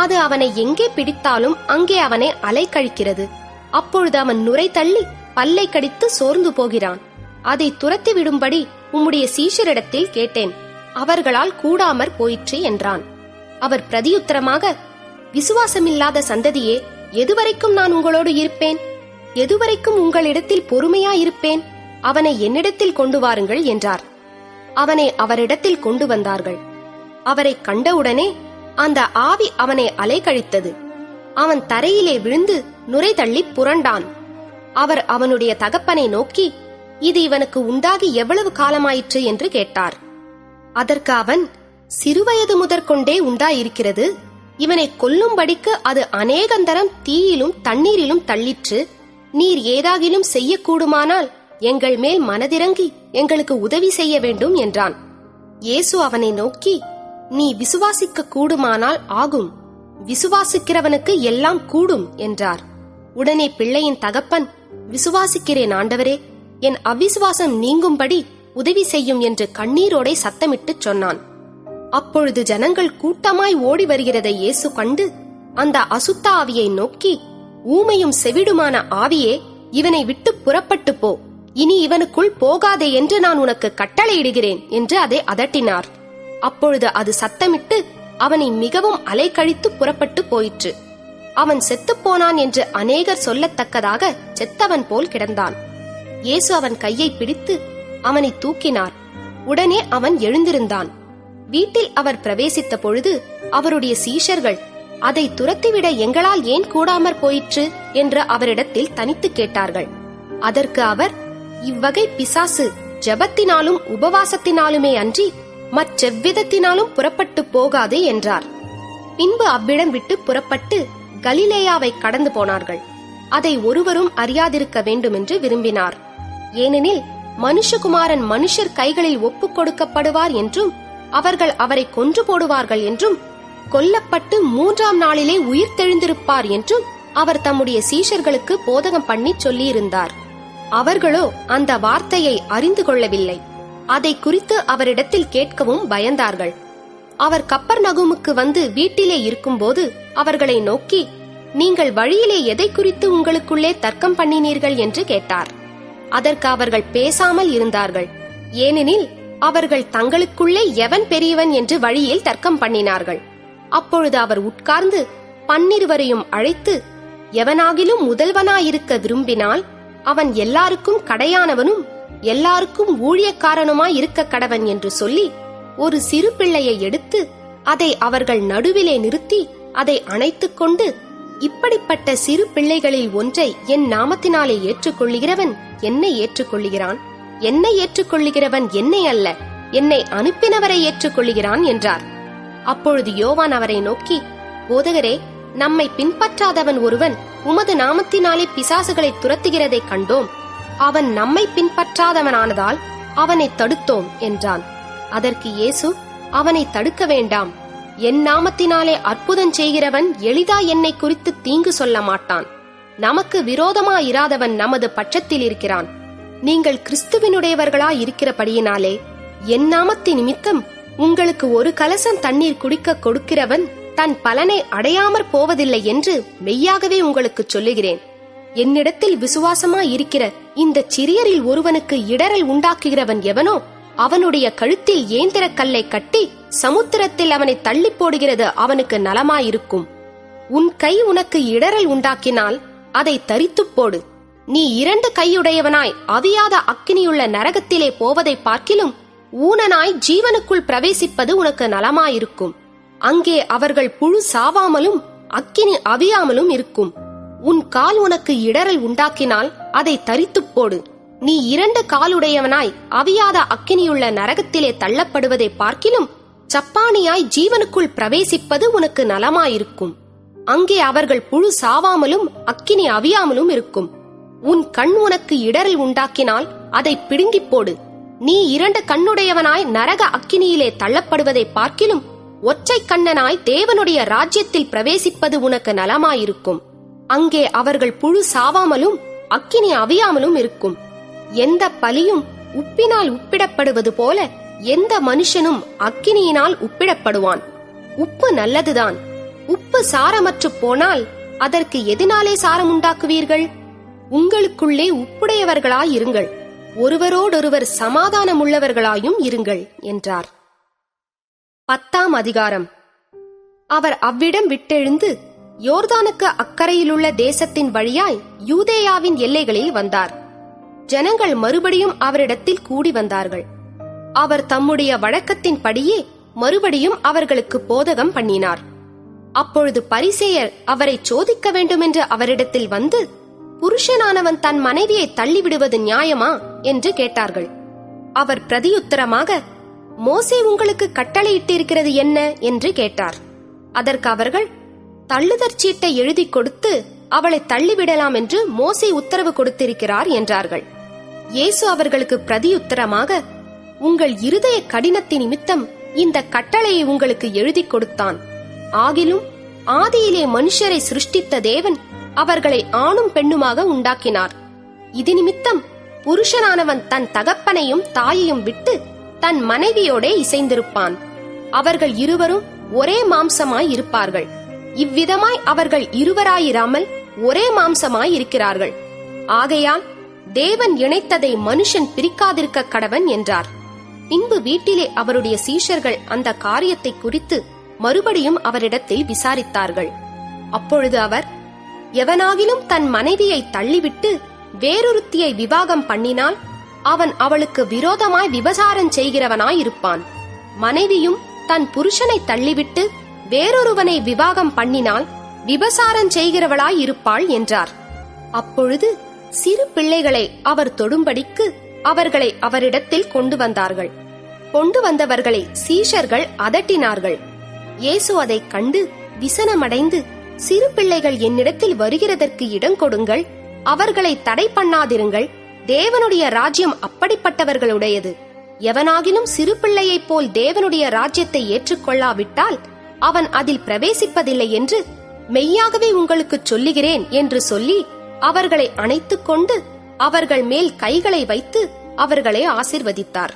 S1: அது அவனை எங்கே பிடித்தாலும் அங்கே அவனை அலைக்கழிக்கிறது. அப்பொழுது அவன் நுரை தள்ளி பல்லை கடித்து சோர்ந்து போகிறான். அதை துரத்தி விடும்படி உம்முடைய சீஷரிடத்தில் கேட்டேன், அவர்களால் கூடாமற் போயிற்று என்றான். அவர் பிரதியுத்தரமாக, விசுவாசமில்லாத சந்ததியே, எதுவரைக்கும் நான் உங்களோடு இருப்பேன்? எதுவரைக்கும் உங்களிடத்தில் பொறுமையாயிருப்பேன்? அவனை என்னிடத்தில் கொண்டு வாருங்கள் என்றார். அவனை அவரிடத்தில் கொண்டு வந்தார்கள். அவரை கண்டவுடனே அந்த ஆவி அவனை அலைக்கழித்தது. அவன் தரையிலே விழுந்து நுரை தள்ளி புரண்டான். அவர் அவனுடைய தகப்பனை நோக்கி, இது இவனுக்கு உண்டாகி எவ்வளவு காலமாயிற்று என்று கேட்டார். அதற்கு அவன், சிறுவயது முதற்கொண்டே உண்டாயிருக்கிறது. இவனை கொல்லும்படிக்கு அது அநேகந்தரம் தீயிலும் தண்ணீரிலும் தள்ளிற்று. நீர் ஏதாகிலும் செய்யக்கூடுமானால் எங்கள் மேல் மனதிறங்கி எங்களுக்கு உதவி செய்ய வேண்டும் என்றான். இயேசு அவனை நோக்கி, நீ விசுவாசிக்க கூடுமானால் ஆகும், விசுவாசிக்கிறவனுக்கு எல்லாம் கூடும் என்றார். உடனே பிள்ளையின் தகப்பன், விசுவாசிக்கிறேன் ஆண்டவரே, என் அவிசுவாசம் நீங்கும்படி உதவி செய்யும் என்று கண்ணீரோடே சத்தமிட்டு சொன்னான். அப்பொழுது ஜனங்கள் கூட்டமாய் ஓடி வருகிறதை இயேசு கண்டு அந்த அசுத்த ஆவியை நோக்கி, ஊமையும் செவிடுமான ஆவியே, இவனை விட்டு புறப்பட்டு போ, இனி இவனுக்குள் போகாதே என்று நான் உனக்கு கட்டளையிடுகிறேன் என்று அதை அதட்டினார். அப்பொழுது அது சத்தமிட்டு அவனை மிகவும் அலைக்கழித்து புறப்பட்டு போயிற்று. அவன் செத்துப்போனான் என்று அநேகர் சொல்லத்தக்கதாக செத்தவன் போல் கிடந்தான். இயேசு அவன் கையை பிடித்து அவனை தூக்கினார். உடனே அவன் எழுந்திருந்தான். வீட்டில் அவர் பிரவேசித்த பொழுது அவருடைய சீஷர்கள், அதை துரத்திவிட எங்களால் ஏன் கூடாமற் போயிற்று என்று அவரிடத்தில் தனித்து கேட்டார்கள். அதற்கு அவர், இவ்வகை பிசாசு ஜெபத்தினாலும் உபவாசத்தினாலுமே அன்றி மற்றெவ்விதத்தினாலும் புறப்பட்டு போகாது என்றார். பின்பு அவ்விடம் விட்டு புறப்பட்டு கலிலேயாவை கடந்து போனார்கள். அதை ஒருவரும் அறியாதிருக்க வேண்டுமென்று விரும்பினார். ஏனெனில் மனுஷகுமாரன் மனுஷர் கைகளில் ஒப்புக் கொடுக்கப்படுவார் என்றும் அவர்கள் அவரை கொன்று போடுவார்கள் என்றும் கொல்லப்பட்டு 3ஆம் நாளிலே உயிர் தெழுந்திருப்பார் என்றும் அவர் தம்முடைய சீஷர்களுக்கு போதகம் பண்ணி சொல்லியிருந்தார். அவர்களோ அந்த வார்த்தையை அறிந்து கொள்ளவில்லை. அதை குறித்து அவரிடத்தில் கேட்கவும் பயந்தார்கள். அவர் கப்பர்நகூமுக்கு வந்து வீட்டிலே இருக்கும்போது அவர்களை நோக்கி, நீங்கள் வழியிலே எதை குறித்து உங்களுக்குள்ளே தர்க்கம் பண்ணினீர்கள் என்று கேட்டார். அதற்கு அவர்கள் பேசாமல் இருந்தார்கள். ஏனெனில் அவர்கள் தங்களுக்குள்ளே எவன் பெரியவன் என்று வழியில் தர்க்கம் பண்ணினார்கள். அப்பொழுது அவர் உட்கார்ந்து 12 அழைத்து, எவனாகிலும் முதல்வனாயிருக்க விரும்பினால் அவன் எல்லாருக்கும் கடையானவனும் எல்லாருக்கும் ஊழியக்காரனுமாய் இருக்க கடவன் என்று சொல்லி, ஒரு சிறு பிள்ளையை எடுத்து அதை அவர்கள் நடுவிலே நிறுத்தி அதை அணைத்துக் கொண்டு, இப்படிப்பட்ட சிறு பிள்ளைகளில் ஒன்றை என் நாமத்தினாலே ஏற்றுக்கொள்ளுகிறவன் என்னை ஏற்றுக்கொள்ளுகிறான், என்னை ஏற்றுக்கொள்ளுகிறவன் என்னை அல்ல, என்னை அனுப்பினவரை ஏற்றுக்கொள்ளுகிறான் என்றார். அப்பொழுது யோவான் அவரை நோக்கி, போதகரே, நம்மை பின்பற்றாதவன் ஒருவன் உமது நாமத்தினாலே பிசாசுகளை துரத்துகிறதை கண்டோம். அவன் நம்மை பின்பற்றாதவனானதால் அவனை தடுத்தோம் என்றான். அதற்கு இயேசு, அவனை தடுக்க வேண்டாம். என் நாமத்தினாலே அற்புதம் செய்கிறவன் எளிதா என்னை குறித்து தீங்கு சொல்ல மாட்டான். நமக்கு விரோதமாயிராதவன் நமது பட்சத்தில் இருக்கிறான். நீங்கள் கிறிஸ்துவினுடையவர்களாய் இருக்கிறபடியினாலே என் நாமத்தின் நிமித்தம் உங்களுக்கு ஒரு கலசம் தண்ணீர் குடிக்க கொடுக்கிறவன் தன் பலனை அடையாமற் போவதில்லை என்று மெய்யாகவே உங்களுக்கு சொல்லுகிறேன். என்னிடத்தில் விசுவாசமாய் இருக்கிற இந்த சிறியரில் ஒருவனுக்கு இடரல் உண்டாக்குகிறவன் எவனோ அவனுடைய கழுத்தில் ஏந்திர கல்லை கட்டி சமுத்திரத்தில் அவனை தள்ளி போடுகிறது அவனுக்கு நலமாயிருக்கும். உன் கை உனக்கு இடரல் உண்டாக்கினால் அதை தரித்துப் போடு. நீ 2 கையுடையவனாய் அவியாத அக்கினியுள்ள நரகத்திலே போவதை பார்க்கிலும் ஊனனாய் ஜீவனுக்குள் பிரவேசிப்பது உனக்கு நலமாயிருக்கும். அங்கே அவர்கள் புழு சாவாமலும் அக்கினி அவியாமலும் இருக்கும். உன் கால் உனக்கு இடரல் உண்டாக்கினால் அதை தரித்துப் போடு. நீ 2 காலுடையவனாய் அவியாத அக்கினியுள்ள நரகத்திலே தள்ளப்படுவதை பார்க்கிலும் சப்பானியாய் ஜீவனுக்குள் பிரவேசிப்பது உனக்கு நலமாயிருக்கும். அங்கே அவர்கள் புழு சாவாமலும் அக்கினி அவியாமலும் இருக்கும். உன் கண் உனக்கு இடரல் உண்டாக்கினால் அதை பிடுங்கிப் போடு. நீ 2 கண்ணுடையவனாய் நரக அக்கினியிலே தள்ளப்படுவதை பார்க்கிலும் ஒற்றை கண்ணனாய் தேவனுடைய ராஜ்யத்தில் பிரவேசிப்பது உனக்கு நலமாயிருக்கும். அங்கே அவர்கள் புழு சாவாமலும் அக்கினி அவியாமலும் இருக்கும். எந்த பலியும் உப்பினால் உப்பிடப்படுவது போல எந்த மனுஷனும் அக்கினியினால் உப்பிடப்படுவான். உப்பு நல்லதுதான். உப்பு சாரமற்று போனால் அதற்கு எதினாலே சாரம் உண்டாக்குவீர்கள்? உங்களுக்குள்ளே உப்புடையவர்களாயிருங்கள், ஒருவரோடொருவர் சமாதானமுள்ளவர்களாயும் இருங்கள் என்றார். 10ஆம் அதிகாரம். அவர் அவ்விடம் விட்டெழுந்து யோர்தானுக்கு அக்கறையிலுள்ள தேசத்தின் வழியாய் யூதேயாவின் எல்லைகளில் வந்தார். ஜனங்கள் மறுபடியும் அவரிடத்தில் கூடி வந்தார்கள். அவர் தம்முடைய வழக்கத்தின்படியே மறுபடியும் அவர்களுக்கு போதகம் பண்ணினார். அப்பொழுது பரிசேயர் அவரை சோதிக்க வேண்டுமென்று அவரிடத்தில் வந்து, புருஷனானவன் தன் மனைவியை தள்ளிவிடுவது நியாயமா என்று கேட்டார்கள். அவர் பிரதியுத்தரமாக, மோசே உங்களுக்கு கட்டளையிட்டிருக்கிறது என்ன என்று கேட்டார். அதற்கு அவர்கள், தள்ளுதற் சீட்டை எழுதி கொடுத்து அவளை தள்ளிவிடலாம் என்று மோசே உத்தரவு கொடுத்திருக்கிறார் என்றார்கள். இயேசு அவர்களுக்கு பிரதியுத்தரமாக, உங்கள் இருதய கடினத்தின் நிமித்தம் இந்த கட்டளையை உங்களுக்கு எழுதி கொடுத்தான். ஆகிலும் ஆதியிலே மனுஷரை சிருஷ்டித்த தேவன் அவர்களை ஆணும் பெண்ணுமாக உண்டாக்கினார். இது நிமித்தம் புருஷனானவன் தன் தகப்பனையும் தாயையும் விட்டு தன் மனைவியோடே இசைந்திருப்பான். அவர்கள் இருவரும் ஒரே மாம்சமாய் இருப்பார்கள். இவ்விதமாய் அவர்கள் இருவராயிராமல் ஒரே மாம்சமாய் இருக்கிறார்கள். ஆகையால் தேவன் இணைத்ததை மனுஷன் பிரிக்காதிருக்க கடவன் என்றார். பின்பு வீட்டிலே அவருடைய சீஷர்கள் அந்த காரியத்தை குறித்து மறுபடியும் அவரிடத்தில் விசாரித்தார்கள். அப்பொழுது அவர், எவனாகிலும் தன் மனைவியை தள்ளிவிட்டு வேறொருத்தியை விவாகம் பண்ணினால் அவன் அவளுக்கு விரோதமாய் விபசாரம் செய்கிறவனாய் இருப்பான். மனைவியும் தன் புருஷனை தள்ளிவிட்டு வேறொருவனை விவாகம் பண்ணினால் விபசாரம் செய்கிறவளாய் இருப்பாள் என்றார். அப்பொழுது சிறு பிள்ளைகளை அவர் தொடும்படிக்கு அவர்களை அவரிடத்தில் கொண்டு வந்தார்கள். கொண்டு வந்தவர்களை சீஷர்கள் அதட்டினார்கள். இயேசு அதைக் கண்டு விசனமடைந்து, சிறு பிள்ளைகள் என்னிடத்தில் வருகிறதற்கு இடம் கொடுங்கள், அவர்களை தடை பண்ணாதிருங்கள், தேவனுடைய ராஜ்யம் அப்படிப்பட்டவர்களுடையது. எவனாகிலும் சிறு பிள்ளையைப் போல் தேவனுடைய ராஜ்யத்தை ஏற்றுக்கொள்ளாவிட்டால் அவன் அதில் பிரவேசிப்பதில்லை என்று மெய்யாகவே உங்களுக்கு சொல்லுகிறேன் என்று சொல்லி அவர்களை அணைத்துக் கொண்டு அவர்கள் மேல் கைகளை வைத்து அவர்களை ஆசீர்வதித்தார்.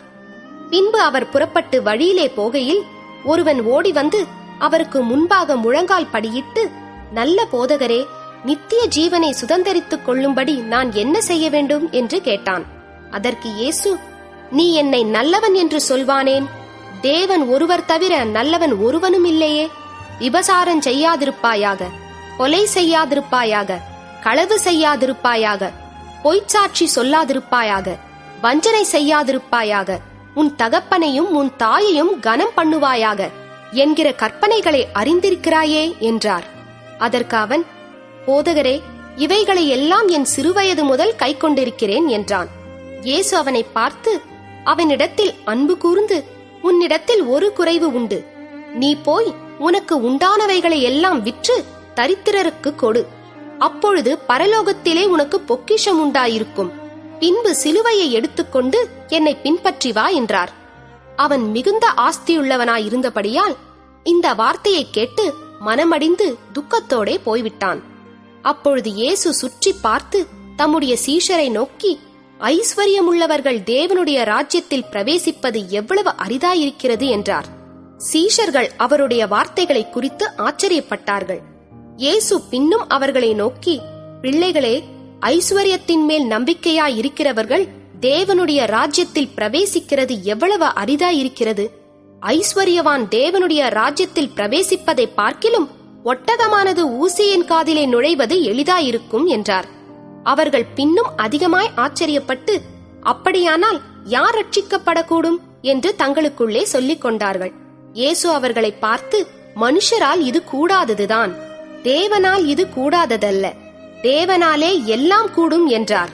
S1: பின்பு அவர் புறப்பட்டு வழியிலே போகையில் ஒருவன் ஓடி வந்து அவருக்கு முன்பாக முழங்கால் படியிட்டு, நல்ல போதகரே, நித்திய ஜீவனை சுதந்தரித்துக் கொள்ளும்படி நான் என்ன செய்ய வேண்டும் என்று கேட்டான். அதற்கு இயேசு, நீ என்னை நல்லவன் என்று சொல்வானேன்? தேவன் ஒருவர் தவிர நல்லவன் ஒருவனும் இல்லையே. விபசாரம் செய்யாதிருப்பாயாக, கொலை செய்யாதிருப்பாயாக, களவு செய்யாதிருப்பாயாக, பொய்ச்சாட்சி சொல்லாதிருப்பாயாக, வஞ்சனை செய்யாதிருப்பாயாக, உன் தகப்பனையும் உன் தாயையும் கனம் பண்ணுவாயாக என்கிற கற்பனைகளை அறிந்திருக்கிறாயே என்றார். அதற்கு அவன், போதகரே, இவைகளை எல்லாம் என் சிறுவயது முதல் கை கொண்டிருக்கிறேன் என்றான். இயேசு அவனை பார்த்து அவனிடத்தில் அன்பு கூர்ந்து, உன்னிடத்தில் ஒரு குறைவு உண்டு. நீ போய் உனக்கு உண்டானவைகளை எல்லாம் விற்று தரித்திரருக்கு கொடு. அப்பொழுது பரலோகத்திலே உனக்கு பொக்கிஷம் உண்டாயிருக்கும். பின்பு சிலுவையை எடுத்துக்கொண்டு என்னை பின்பற்றி வா என்றார். அவன் மிகுந்த ஆஸ்தியுள்ளவனாயிருந்தபடியால் இந்த வார்த்தையை கேட்டு மனமடிந்து துக்கத்தோடே போய்விட்டான். அப்பொழுது இயேசு சுற்றி பார்த்து தம்முடைய சீஷரை நோக்கி, ஐஸ்வர்யமுள்ளவர்கள் தேவனுடைய ராஜ்யத்தில் பிரவேசிப்பது எவ்வளவு அரிதாயிருக்கிறது என்றார். சீஷர்கள் அவருடைய வார்த்தைகளை குறித்து ஆச்சரியப்பட்டார்கள். இயேசு பின்னும் அவர்களை நோக்கி, பிள்ளைகளே, ஐஸ்வர்யத்தின் மேல் நம்பிக்கையாயிருக்கிறவர்கள் தேவனுடைய ராஜ்யத்தில் பிரவேசிக்கிறது எவ்வளவு அரிதாயிருக்கிறது. ஐஸ்வர்யவான் தேவனுடைய ராஜ்யத்தில் பிரவேசிப்பதை பார்க்கிலும் ஒட்டகமானது ஊசியின் காதிலே நுழைவது எளிதாயிருக்கும் என்றார். அவர்கள் பின்னும் அதிகமாய் ஆச்சரியப்பட்டு, அப்படியானால் யார் ரட்சிக்கப்படக்கூடும் என்று தங்களுக்குள்ளே சொல்லிக் கொண்டார்கள். இயேசு அவர்களை பார்த்து, மனுஷரால் இது கூடாததுதான், தேவனால் இது கூடாததல்ல, தேவனாலே எல்லாம் கூடும் என்றார்.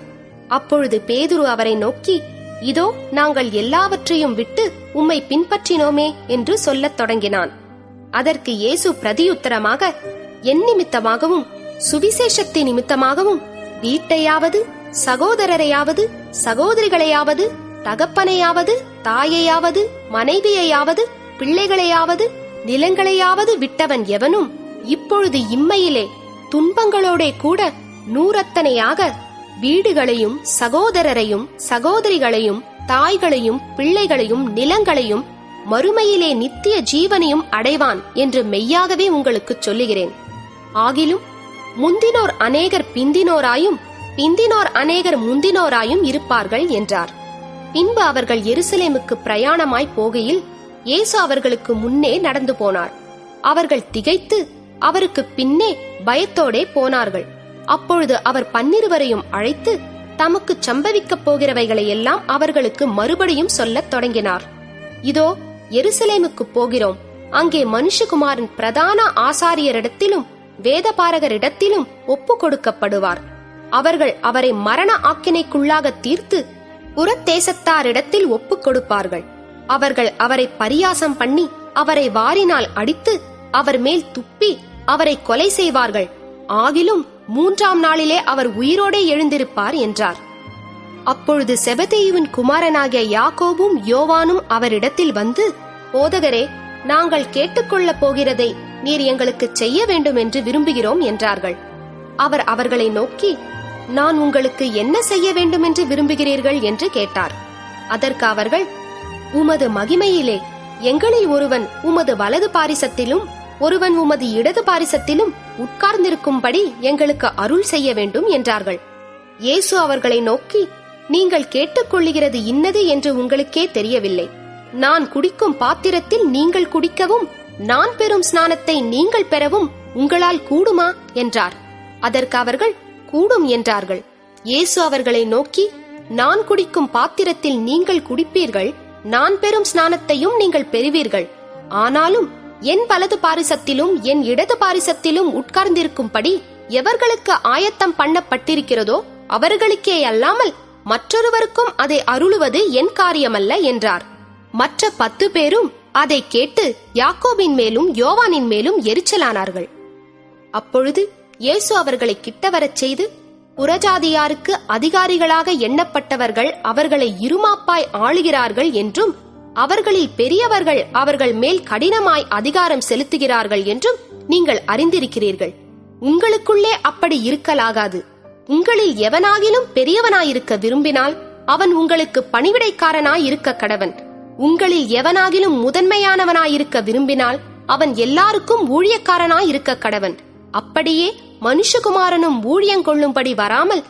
S1: அப்பொழுது பேதுரு அவரை நோக்கி, இதோ நாங்கள் எல்லாவற்றையும் விட்டு உம்மை பின்பற்றினோமே என்று சொல்லத் தொடங்கினான். அதற்கு இயேசு பிரதியுத்தரமாக, என் நிமித்தமாகவும் சுவிசேஷத்தின் நிமித்தமாகவும் வீட்டையாவது சகோதரரையாவது சகோதரிகளையாவது தகப்பனையாவது தாயையாவது மனைவியையாவது பிள்ளைகளையாவது நிலங்களையாவது விட்டவன் எவனும் இப்பொழுது இம்மையிலே துன்பங்களோடே கூட நூறத்தனையாக வீடுகளையும் சகோதரரையும் சகோதரிகளையும் தாய்களையும் பிள்ளைகளையும் நிலங்களையும் மறுமையிலே நித்திய ஜீவனையும் அடைவான் என்று மெய்யாகவே உங்களுக்கு சொல்லுகிறேன். ஆகிலும் முந்தினோர் அநேகர் பிந்தினோராயும் பிந்தினோர் அநேகர் முந்தினோராயும் இருப்பார்கள் என்றார். பின்பு அவர்கள் எருசலேமுக்கு பிரயாணமாய் போகையில் இயேசு அவர்களுக்கு முன்னே நடந்து போனார். அவர்கள் திகைத்து அவருக்கு பின்னே பயத்தோடே போனார்கள். அப்பொழுது அவர் 12 அழைத்து தமக்கு சம்பவிக்கப் போகிறவைகளை எல்லாம் அவர்களுக்கு மறுபடியும் சொல்லத் தொடங்கினார். இதோ எருசலேமுக்கு போகிறோம், அங்கே மனுஷகுமாரன் பிரதான ஆசாரியரிடத்திலும் வேதபாரகரிடத்திலும் ஒப்பு கொடுக்கப்படுவார். அவர்கள் அவரை மரண ஆக்கினைக்குள்ளாக தீர்த்து புறத்தேசத்தாரிடத்தில் ஒப்பு கொடுப்பார்கள். அவர்கள் அவரை பரியாசம் பண்ணி அவரை வாரினால் அடித்து அவர் மேல் துப்பி அவரை கொலை செய்வார்கள். ஆகிலும் 3ஆம் நாளிலே அவர் உயிரோடே எழுந்திருப்பார் என்றார். அப்பொழுது செபதேயுவின் குமாரனாகிய யாக்கோபும் யோவானும் அவரிடத்தில் வந்து, போதகரே, நாங்கள் கேட்டுக்கொள்ளப் போகிறதை நீர் எங்களுக்கு செய்ய வேண்டும் என்று விரும்புகிறோம் என்றார்கள். அவர் அவர்களை நோக்கி, நான் உங்களுக்கு என்ன செய்ய வேண்டும் என்று விரும்புகிறீர்கள் என்று கேட்டார். அதற்கு அவர்கள், உமது மகிமையிலே எங்களில் ஒருவன் உமது வலது பாரிசத்திலும் ஒருவன் உமது இடது பாரிசத்திலும் உட்கார்ந்திருக்கும்படி எங்களுக்கு அருள் செய்ய வேண்டும் என்றார்கள். இயேசு அவர்களை நோக்கி, நீங்கள் கேட்டுக்கொள்ளுகிறது இன்னது என்று உங்களுக்கே தெரியவில்லை. நான் குடிக்கும் பாத்திரத்தில் நீங்கள் குடிக்கவும் நான் பெறும் ஸ்நானத்தை நீங்கள் பெறவும் உங்களால் கூடுமா என்றார். அதற்கு அவர்கள் கூடும் என்றார்கள். இயேசு அவர்களை நோக்கி, நான் குடிக்கும் பாத்திரத்தில் நீங்கள் குடிப்பீர்கள், நான் பெறும் ஸ்நானத்தையும் நீங்கள் பெறுவீர்கள். ஆனாலும் என் வலது பாரிசத்திலும் என் இடது பாரிசத்திலும் உட்கார்ந்திருக்கும்படி எவர்களுக்கு ஆயத்தம் பண்ணப்பட்டிருக்கிறதோ அவர்களுக்கே அல்லாமல் மற்றொருவருக்கும் அதை அருளுவது என் காரியமல்ல என்றார். மற்ற 10 பேரும் அதை கேட்டு யாக்கோபின் மேலும் யோவானின் மேலும் எரிச்சலானார்கள். அப்பொழுது இயேசு அவர்களை கிட்டவரச் செய்து, புறஜாதியாருக்கு அதிகாரிகளாக எண்ணப்பட்டவர்கள் அவர்களை இருமாப்பாய் ஆளுகிறார்கள் என்றும் அவர்களில் பெரியவர்கள் அவர்கள் மேல் கடினமாய் அதிகாரம் செலுத்துகிறார்கள் என்றும் நீங்கள் அறிந்திருக்கிறீர்கள். உங்களுக்குள்ளே அப்படி இருக்கலாகாது. உங்களில் எவனாகிலும் பெரியவனாயிருக்க விரும்பினால் அவன் உங்களுக்கு பணிவிடைக்காரனாயிருக்க கடவன். உங்களில் எவனாகிலும் முதன்மையானவனாயிருக்க விரும்பினால் அவன் எல்லாருக்கும் ஊழியக்காரனாயிருக்க கடவன். அப்படியே மனுஷகுமாரனும் ஊழியங்கொள்ளும்படி வராமல்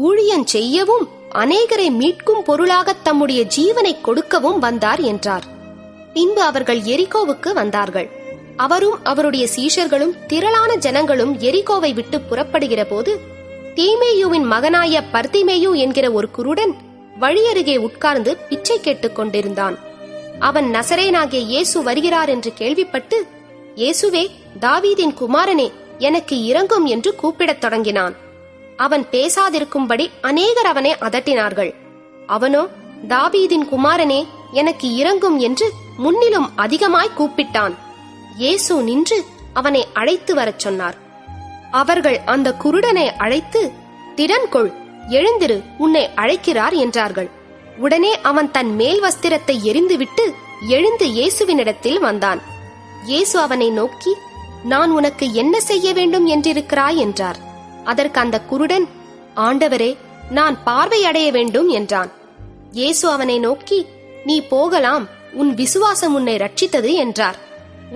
S1: ஊழியம் செய்யவும் அநேகரை மீட்கும் பொருளாக தம்முடைய ஜீவனை கொடுக்கவும் வந்தார் என்றார். பின்பு அவர்கள் எரிகோவுக்கு வந்தார்கள். அவரும் அவருடைய சீஷர்களும் திரளான ஜனங்களும் எரிகோவை விட்டு புறப்படுகிற போது, தீமேயுவின் மகனாய பர்திமேயு என்கிற ஒரு குருடன் வழியருகே உட்கார்ந்து பிச்சை கேட்டுக் கொண்டிருந்தான். அவன் நசரேயனாகிய இயேசு வருகிறார் என்று கேள்விப்பட்டு, இயேசுவே, தாவீதின் குமாரனே, எனக்கு இரங்கும் என்று கூப்பிடத் தொடங்கினான். அவன் பேசாதிருக்கும்படி அநேகர் அவனை அதட்டினார்கள். அவனோ, தாவீதின் குமாரனே, எனக்கு இரங்கும் என்று முன்னிலும் அதிகமாய் கூப்பிட்டான். இயேசு நின்று அவனை அழைத்து வரச் சொன்னார். அவர்கள் அந்த குருடனை அழைத்து, திடன் கொள், எழுந்திரு, உன்னை அழைக்கிறார் என்றார்கள். உடனே அவன் தன் மேல் வஸ்திரத்தை எறிந்துவிட்டு எழுந்து இயேசுவினிடத்தில் வந்தான். இயேசு அவனை நோக்கி, நான் உனக்கு என்ன செய்ய வேண்டும் என்றிருக்கிறாய் என்றார். அதற்கு அந்த குருடன், ஆண்டவரே, நான் பார்வையடைய வேண்டும் என்றான். இயேசு அவனை நோக்கி, நீ போகலாம், உன் விசுவாசம் உன்னை ரட்சித்தது என்றார்.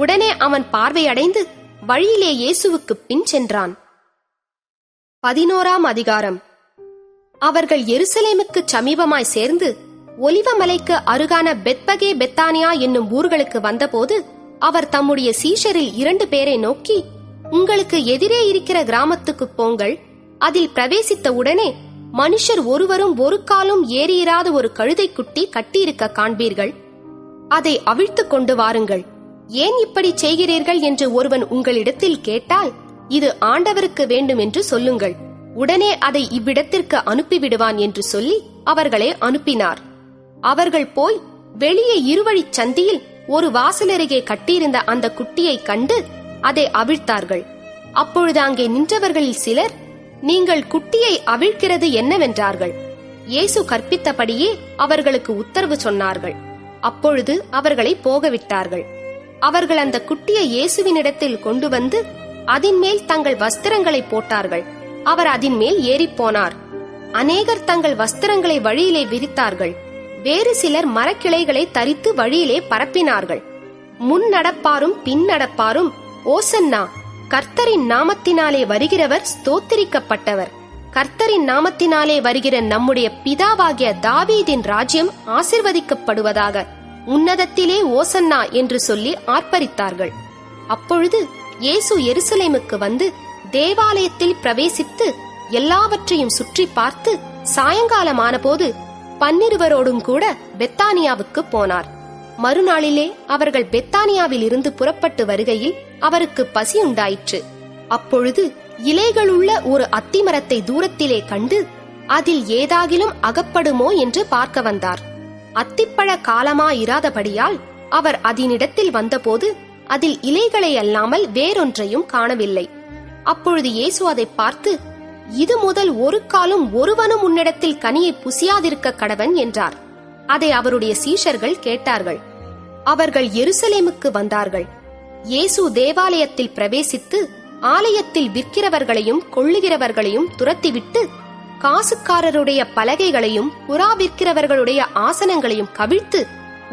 S1: உடனே அவன் பார்வையடைந்து வழியிலே இயேசுவுக்கு பின் சென்றான். 11ஆம் அதிகாரம். அவர்கள் எருசலேமுக்கு சமீபமாய் சேர்ந்து ஒலிவமலைக்கு அருகான பெத்பகே பெத்தானியா என்னும் ஊர்களுக்கு வந்தபோது, அவர் தம்முடைய சீஷரில் 2 பேரை நோக்கி, உங்களுக்கு எதிரே இருக்கிற கிராமத்துக்கு போங்கள். அதில் பிரவேசித்த உடனே மனுஷர் ஒருவரும் ஒரு காலும் ஏறியிராத ஒரு கழுதைக்குட்டி கட்டியிருக்க காண்பீர்கள். அதை அவிழ்த்து கொண்டு வாருங்கள். ஏன் இப்படி செய்கிறீர்கள் என்று ஒருவன் உங்களிடத்தில் கேட்டால், இது ஆண்டவருக்கு வேண்டும் என்று சொல்லுங்கள். உடனே அதை இவ்விடத்திற்கு அனுப்பிவிடுவான் என்று சொல்லி அவர்களை அனுப்பினார். அவர்கள் போய் வெளியே இருவழிச் சந்தியில் ஒரு வாசலருகே கட்டியிருந்த அந்த குட்டியை கண்டு அதை அவிழ்த்தார்கள். அப்பொழுது அங்கே நின்றவர்களில் சிலர், நீங்கள் குட்டியை அவிழ்க்கிறது என்னவென்றார்கள். இயேசு கற்பித்தபடியே அவர்களுக்கு உத்தரவு சொன்னார்கள். அப்பொழுது அவர்களை போகவிட்டார்கள். அவர்கள் அந்த குட்டியை இயேசுவினிடத்தில் கொண்டு வந்து அதின் மேல் தங்கள் வஸ்திரங்களை போட்டார்கள். அவர் அதின் மேல் ஏறிப்போனார். அநேகர் தங்கள் வஸ்திரங்களை வழியிலே விரித்தார்கள். வேறு சிலர் மரக்கிளைகளை தரித்து வழியிலே பரப்பினார்கள். முன் நடப்பாரும் பின் நடப்பாரும், ஓசன்னா, கர்த்தரின் நாமத்தினாலே வருகிறவர் ஸ்தோத்திரிக்கப்பட்டவர், கர்த்தரின் நாமத்தினாலே வருகிற நம்முடைய பிதாவாகிய தாவீதின் ராஜ்யம் ஆசீர்வதிக்கப்படுவதாக, உன்னதத்திலே ஓசன்னா என்று சொல்லி ஆர்ப்பரித்தார்கள். அப்பொழுது இயேசு எருசலேமுக்கு வந்து தேவாலயத்தில் பிரவேசித்து எல்லாவற்றையும் சுற்றி பார்த்து சாயங்காலமான போது 12 கூட பெத்தானியாவுக்கு போனார். மறுநாளிலே அவர்கள் பெத்தானியாவில் இருந்து புறப்பட்டு வருகையில் அவருக்கு பசி உண்டாயிற்று. அப்பொழுது இலைகளுள்ள ஒரு அத்திமரத்தை தூரத்திலே கண்டு அதில் ஏதாகிலும் அகப்படுமோ என்று பார்க்க வந்தார். அத்திப்பழ காலமாயிராதபடியால் அவர் அதனிடத்தில் வந்தபோது அதில் இலைகளை அல்லாமல் வேறொன்றையும் காணவில்லை. அப்பொழுது இயேசு அதை பார்த்து, இது முதல் ஒரு காலும் ஒருவனும் உன்னிடத்தில் கனியை புசியாதிருக்க கடவன் என்றார். அதை அவருடைய சீஷர்கள் கேட்டார்கள். அவர்கள் எருசலேமுக்கு வந்தார்கள். இயேசு தேவாலயத்தில் பிரவேசித்து ஆலயத்தில் விற்கிறவர்களையும் கொள்ளுகிறவர்களையும் துரத்திவிட்டு காசுக்காரருடைய பலகைகளையும் புறா விற்கிறவர்களுடைய ஆசனங்களையும் கவிழ்த்து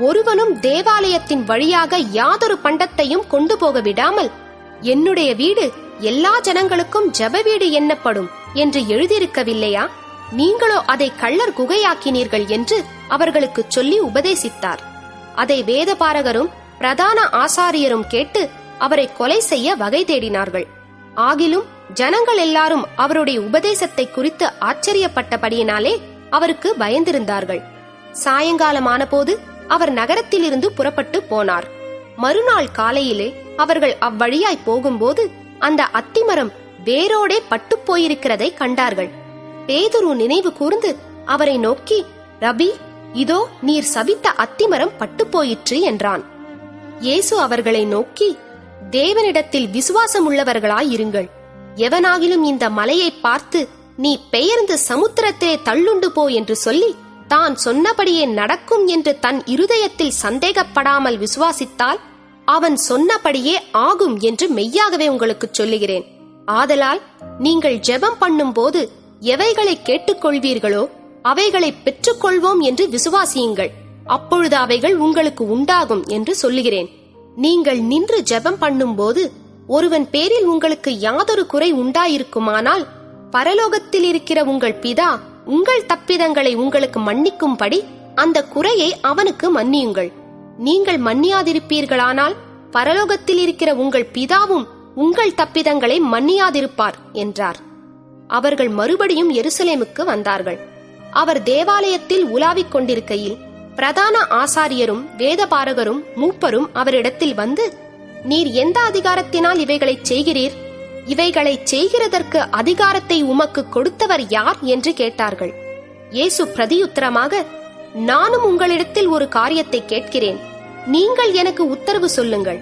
S1: ஒருவனும் தேவாலயத்தின் வழியாக யாதொரு பண்டத்தையும் கொண்டு போக விடாமல், என்னுடைய வீடு எல்லா ஜனங்களுக்கும் ஜெப வீடு எண்ணப்படும் என்று எழுதியிருக்கவில்லையா? நீங்களோ அதை கள்ளர் குகையாக்கினீர்கள் என்று அவர்களுக்கு சொல்லி உபதேசித்தார். அதை வேதபாரகரும் பிரதான ஆசாரியரும் கேட்டு அவரை கொலை செய்ய வகை தேடினார்கள். ஆகிலும் ஜனங்கள் எல்லாரும் அவருடைய உபதேசத்தை குறித்து ஆச்சரியப்பட்டபடியினாலே அவருக்கு பயந்திருந்தார்கள். சாயங்காலமான போது அவர் நகரத்திலிருந்து புறப்பட்டு போனார். மறுநாள் காலையிலே அவர்கள் அவ்வழியாய் போகும்போது அந்த அத்திமரம் வேரோடே பட்டுப் போயிருக்கிறதை கண்டார்கள். பேதுரு நினைவு கூர்ந்து அவரை நோக்கி, ரபி, இதோ நீர் சபித்த அத்திமரம் பட்டுப் போயிற்று என்றான். இயேசு அவர்களை நோக்கி, தேவனிடத்தில் விசுவாசம் உள்ளவர்களாயிருங்கள். எவனாகிலும் இந்த மலையை பார்த்து, நீ பெயர்ந்து சமுத்திரத்திலே தள்ளுண்டு போ என்று சொல்லி தான் சொன்னபடியே நடக்கும் என்று தன் இருதயத்தில் சந்தேகப்படாமல் விசுவாசித்தால் அவன் சொன்னபடியே ஆகும் என்று மெய்யாகவே உங்களுக்கு சொல்லுகிறேன். ஆதலால் நீங்கள் ஜெபம் பண்ணும் போது எவைகளை கேட்டுக்கொள்வீர்களோ அவைகளை பெற்றுக்கொள்வோம் என்று விசுவாசியுங்கள். அப்பொழுது அவைகள் உங்களுக்கு உண்டாகும் என்று சொல்லுகிறேன். நீங்கள் நின்று ஜெபம் பண்ணும் போது ஒருவன் பேரில் உங்களுக்கு யாதொரு குறை உண்டாயிருக்குமானால் பரலோகத்தில் இருக்கிற உங்கள் பிதா உங்கள் தப்பிதங்களை உங்களுக்கு மன்னிக்கும்படி அந்த குறையை அவனுக்கு மன்னியுங்கள். நீங்கள் மன்னியாதிருப்பீர்களானால் பரலோகத்தில் இருக்கிற உங்கள் பிதாவும் உங்கள் தப்பிதங்களை மன்னியாதிருப்பார் என்றார். அவர்கள் மறுபடியும் எருசலேமுக்கு வந்தார்கள். அவர் தேவாலயத்தில் உலாவிக் கொண்டிருக்கையில் பிரதான ஆசாரியரும் வேதபாரகரும் மூப்பரும் அவரிடத்தில் வந்து, நீர் எந்த அதிகாரத்தினால் இவைகளைச் செய்கிறீர்? இவைகளைச் செய்கிறதற்கு அதிகாரத்தை உமக்கு கொடுத்தவர் யார் என்று கேட்டார்கள். இயேசு பிரதியுத்தரமாக, நானும் உங்களிடத்தில் ஒரு காரியத்தை கேட்கிறேன், நீங்கள் எனக்கு உத்தரவு சொல்லுங்கள்.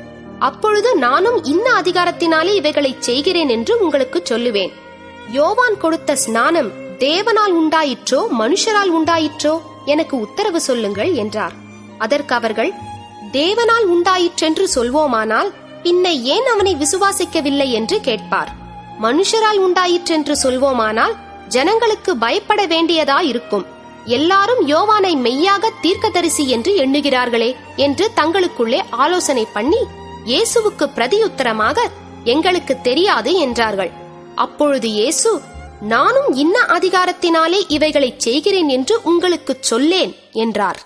S1: அப்பொழுது நானும் இன்ன அதிகாரத்தினாலே இவைகளைச் செய்கிறேன் என்று உங்களுக்கு சொல்லுவேன். யோவான் கொடுத்த ஸ்நானம் தேவனால் உண்டாயிற்றோ மனுஷரால் உண்டாயிற்றோ? எனக்கு உத்தரவு சொல்லுங்கள் என்றார். அதற்கு அவர்கள், தேவனால் உண்டாயிற்றென்று சொல்வோமானால் பின்ன ஏன் அவனை விசுவாசிக்கவில்லை என்று கேட்பார். மனுஷரால் உண்டாயிற்றென்று சொல்வோமானால் ஜனங்களுக்கு பயப்பட வேண்டியதாயிருக்கும். எல்லாரும் யோவானை மெய்யாக தீர்க்கதரிசி என்று எண்ணுகிறார்களே என்று தங்களுக்குள்ளே ஆலோசனை பண்ணி இயேசுவுக்கு பிரதியுத்தரமாக, எங்களுக்கு தெரியாது என்றார்கள். அப்பொழுது இயேசு, நானும் இன்ன அதிகாரத்தினாலே இவைகளைச் செய்கிறேன் என்று உங்களுக்கு சொல்லேன் என்றார்.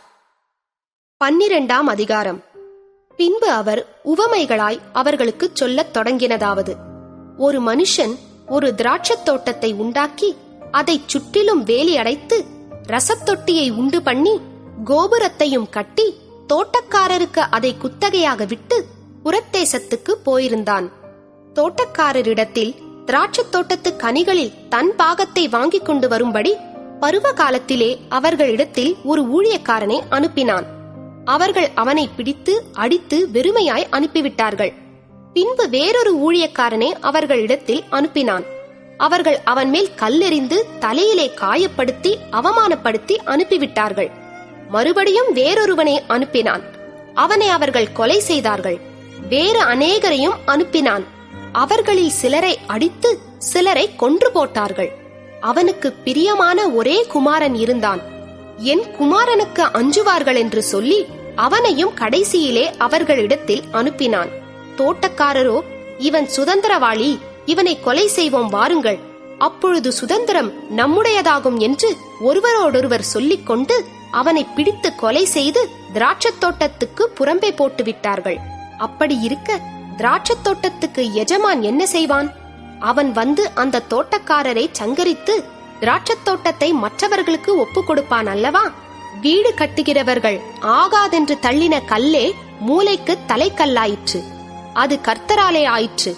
S1: 12ஆம் அதிகாரம். பின்பு அவர் உவமைகளாய் அவர்களுக்கு சொல்லத் தொடங்கினதாவது, ஒரு மனுஷன் ஒரு திராட்சத் தோட்டத்தை உண்டாக்கி அதைச் சுற்றிலும் வேலி அடைத்து ரசத்தொட்டியை உண்டு பண்ணி கோபுரத்தையும் கட்டி தோட்டக்காரருக்கு அதை குத்தகையாக விட்டு புறத்தேசத்துக்கு போயிருந்தான். தோட்டக்காரரிடத்தில் திராட்சத் தோட்டத்து கனிகளில் தன் பாகத்தை வாங்கிக் கொண்டு வரும்படி பருவ காலத்திலே அவர்களிடத்தில் ஒரு ஊழியக்காரனை அனுப்பினான். அவர்கள் அவனை பிடித்து அடித்து வெறுமையாய் அனுப்பிவிட்டார்கள். பின்பு வேறொரு ஊழியக்காரனை அவர்களிடத்தில் அனுப்பினான். அவர்கள் அவன் மேல் கல்லெறிந்து தலையிலே காயப்படுத்தி அவமானப்படுத்தி அனுப்பிவிட்டார்கள். மறுபடியும் வேறொருவனை அனுப்பினான். அவனை அவர்கள் கொலை செய்தார்கள். வேறு அநேகரையும் அனுப்பினான். அவர்களில் சிலரை அடித்து சிலரை கொன்று போட்டார்கள். அவனுக்கு பிரியமான ஒரே குமாரன் இருந்தான். என் குமாரனுக்கு அஞ்சுவார்கள் என்று சொல்லி அவனையும் கடைசியிலே அவர்களிடத்தில் அனுப்பினான். தோட்டக்காரரோ, இவன் சுதந்திரவாளி, இவனை கொலை செய்வோம் வாருங்கள், அப்பொழுது சுதந்திரம் நம்முடையதாகும் என்று ஒருவரோடொருவர் சொல்லிக் கொண்டு அவனை பிடித்து கொலை செய்து திராட்சத் தோட்டத்துக்கு புறம்பே போட்டு விட்டார்கள். அப்படி இருக்க திராட்சத் தோட்டத்துக்கு எஜமான் என்ன செய்வான்? அவன் வந்து அந்த தோட்டக்காரரை சங்கரித்து திராட்சத் தோட்டத்தை மற்றவர்களுக்கு ஒப்பு கொடுப்பான் அல்லவா? வீடு கட்டுகிறவர்கள் ஆகாதென்று தள்ளின கல்லே மூலைக்கு தலைக்கல்லாயிற்று. அது கர்த்தராலே ஆயிற்று.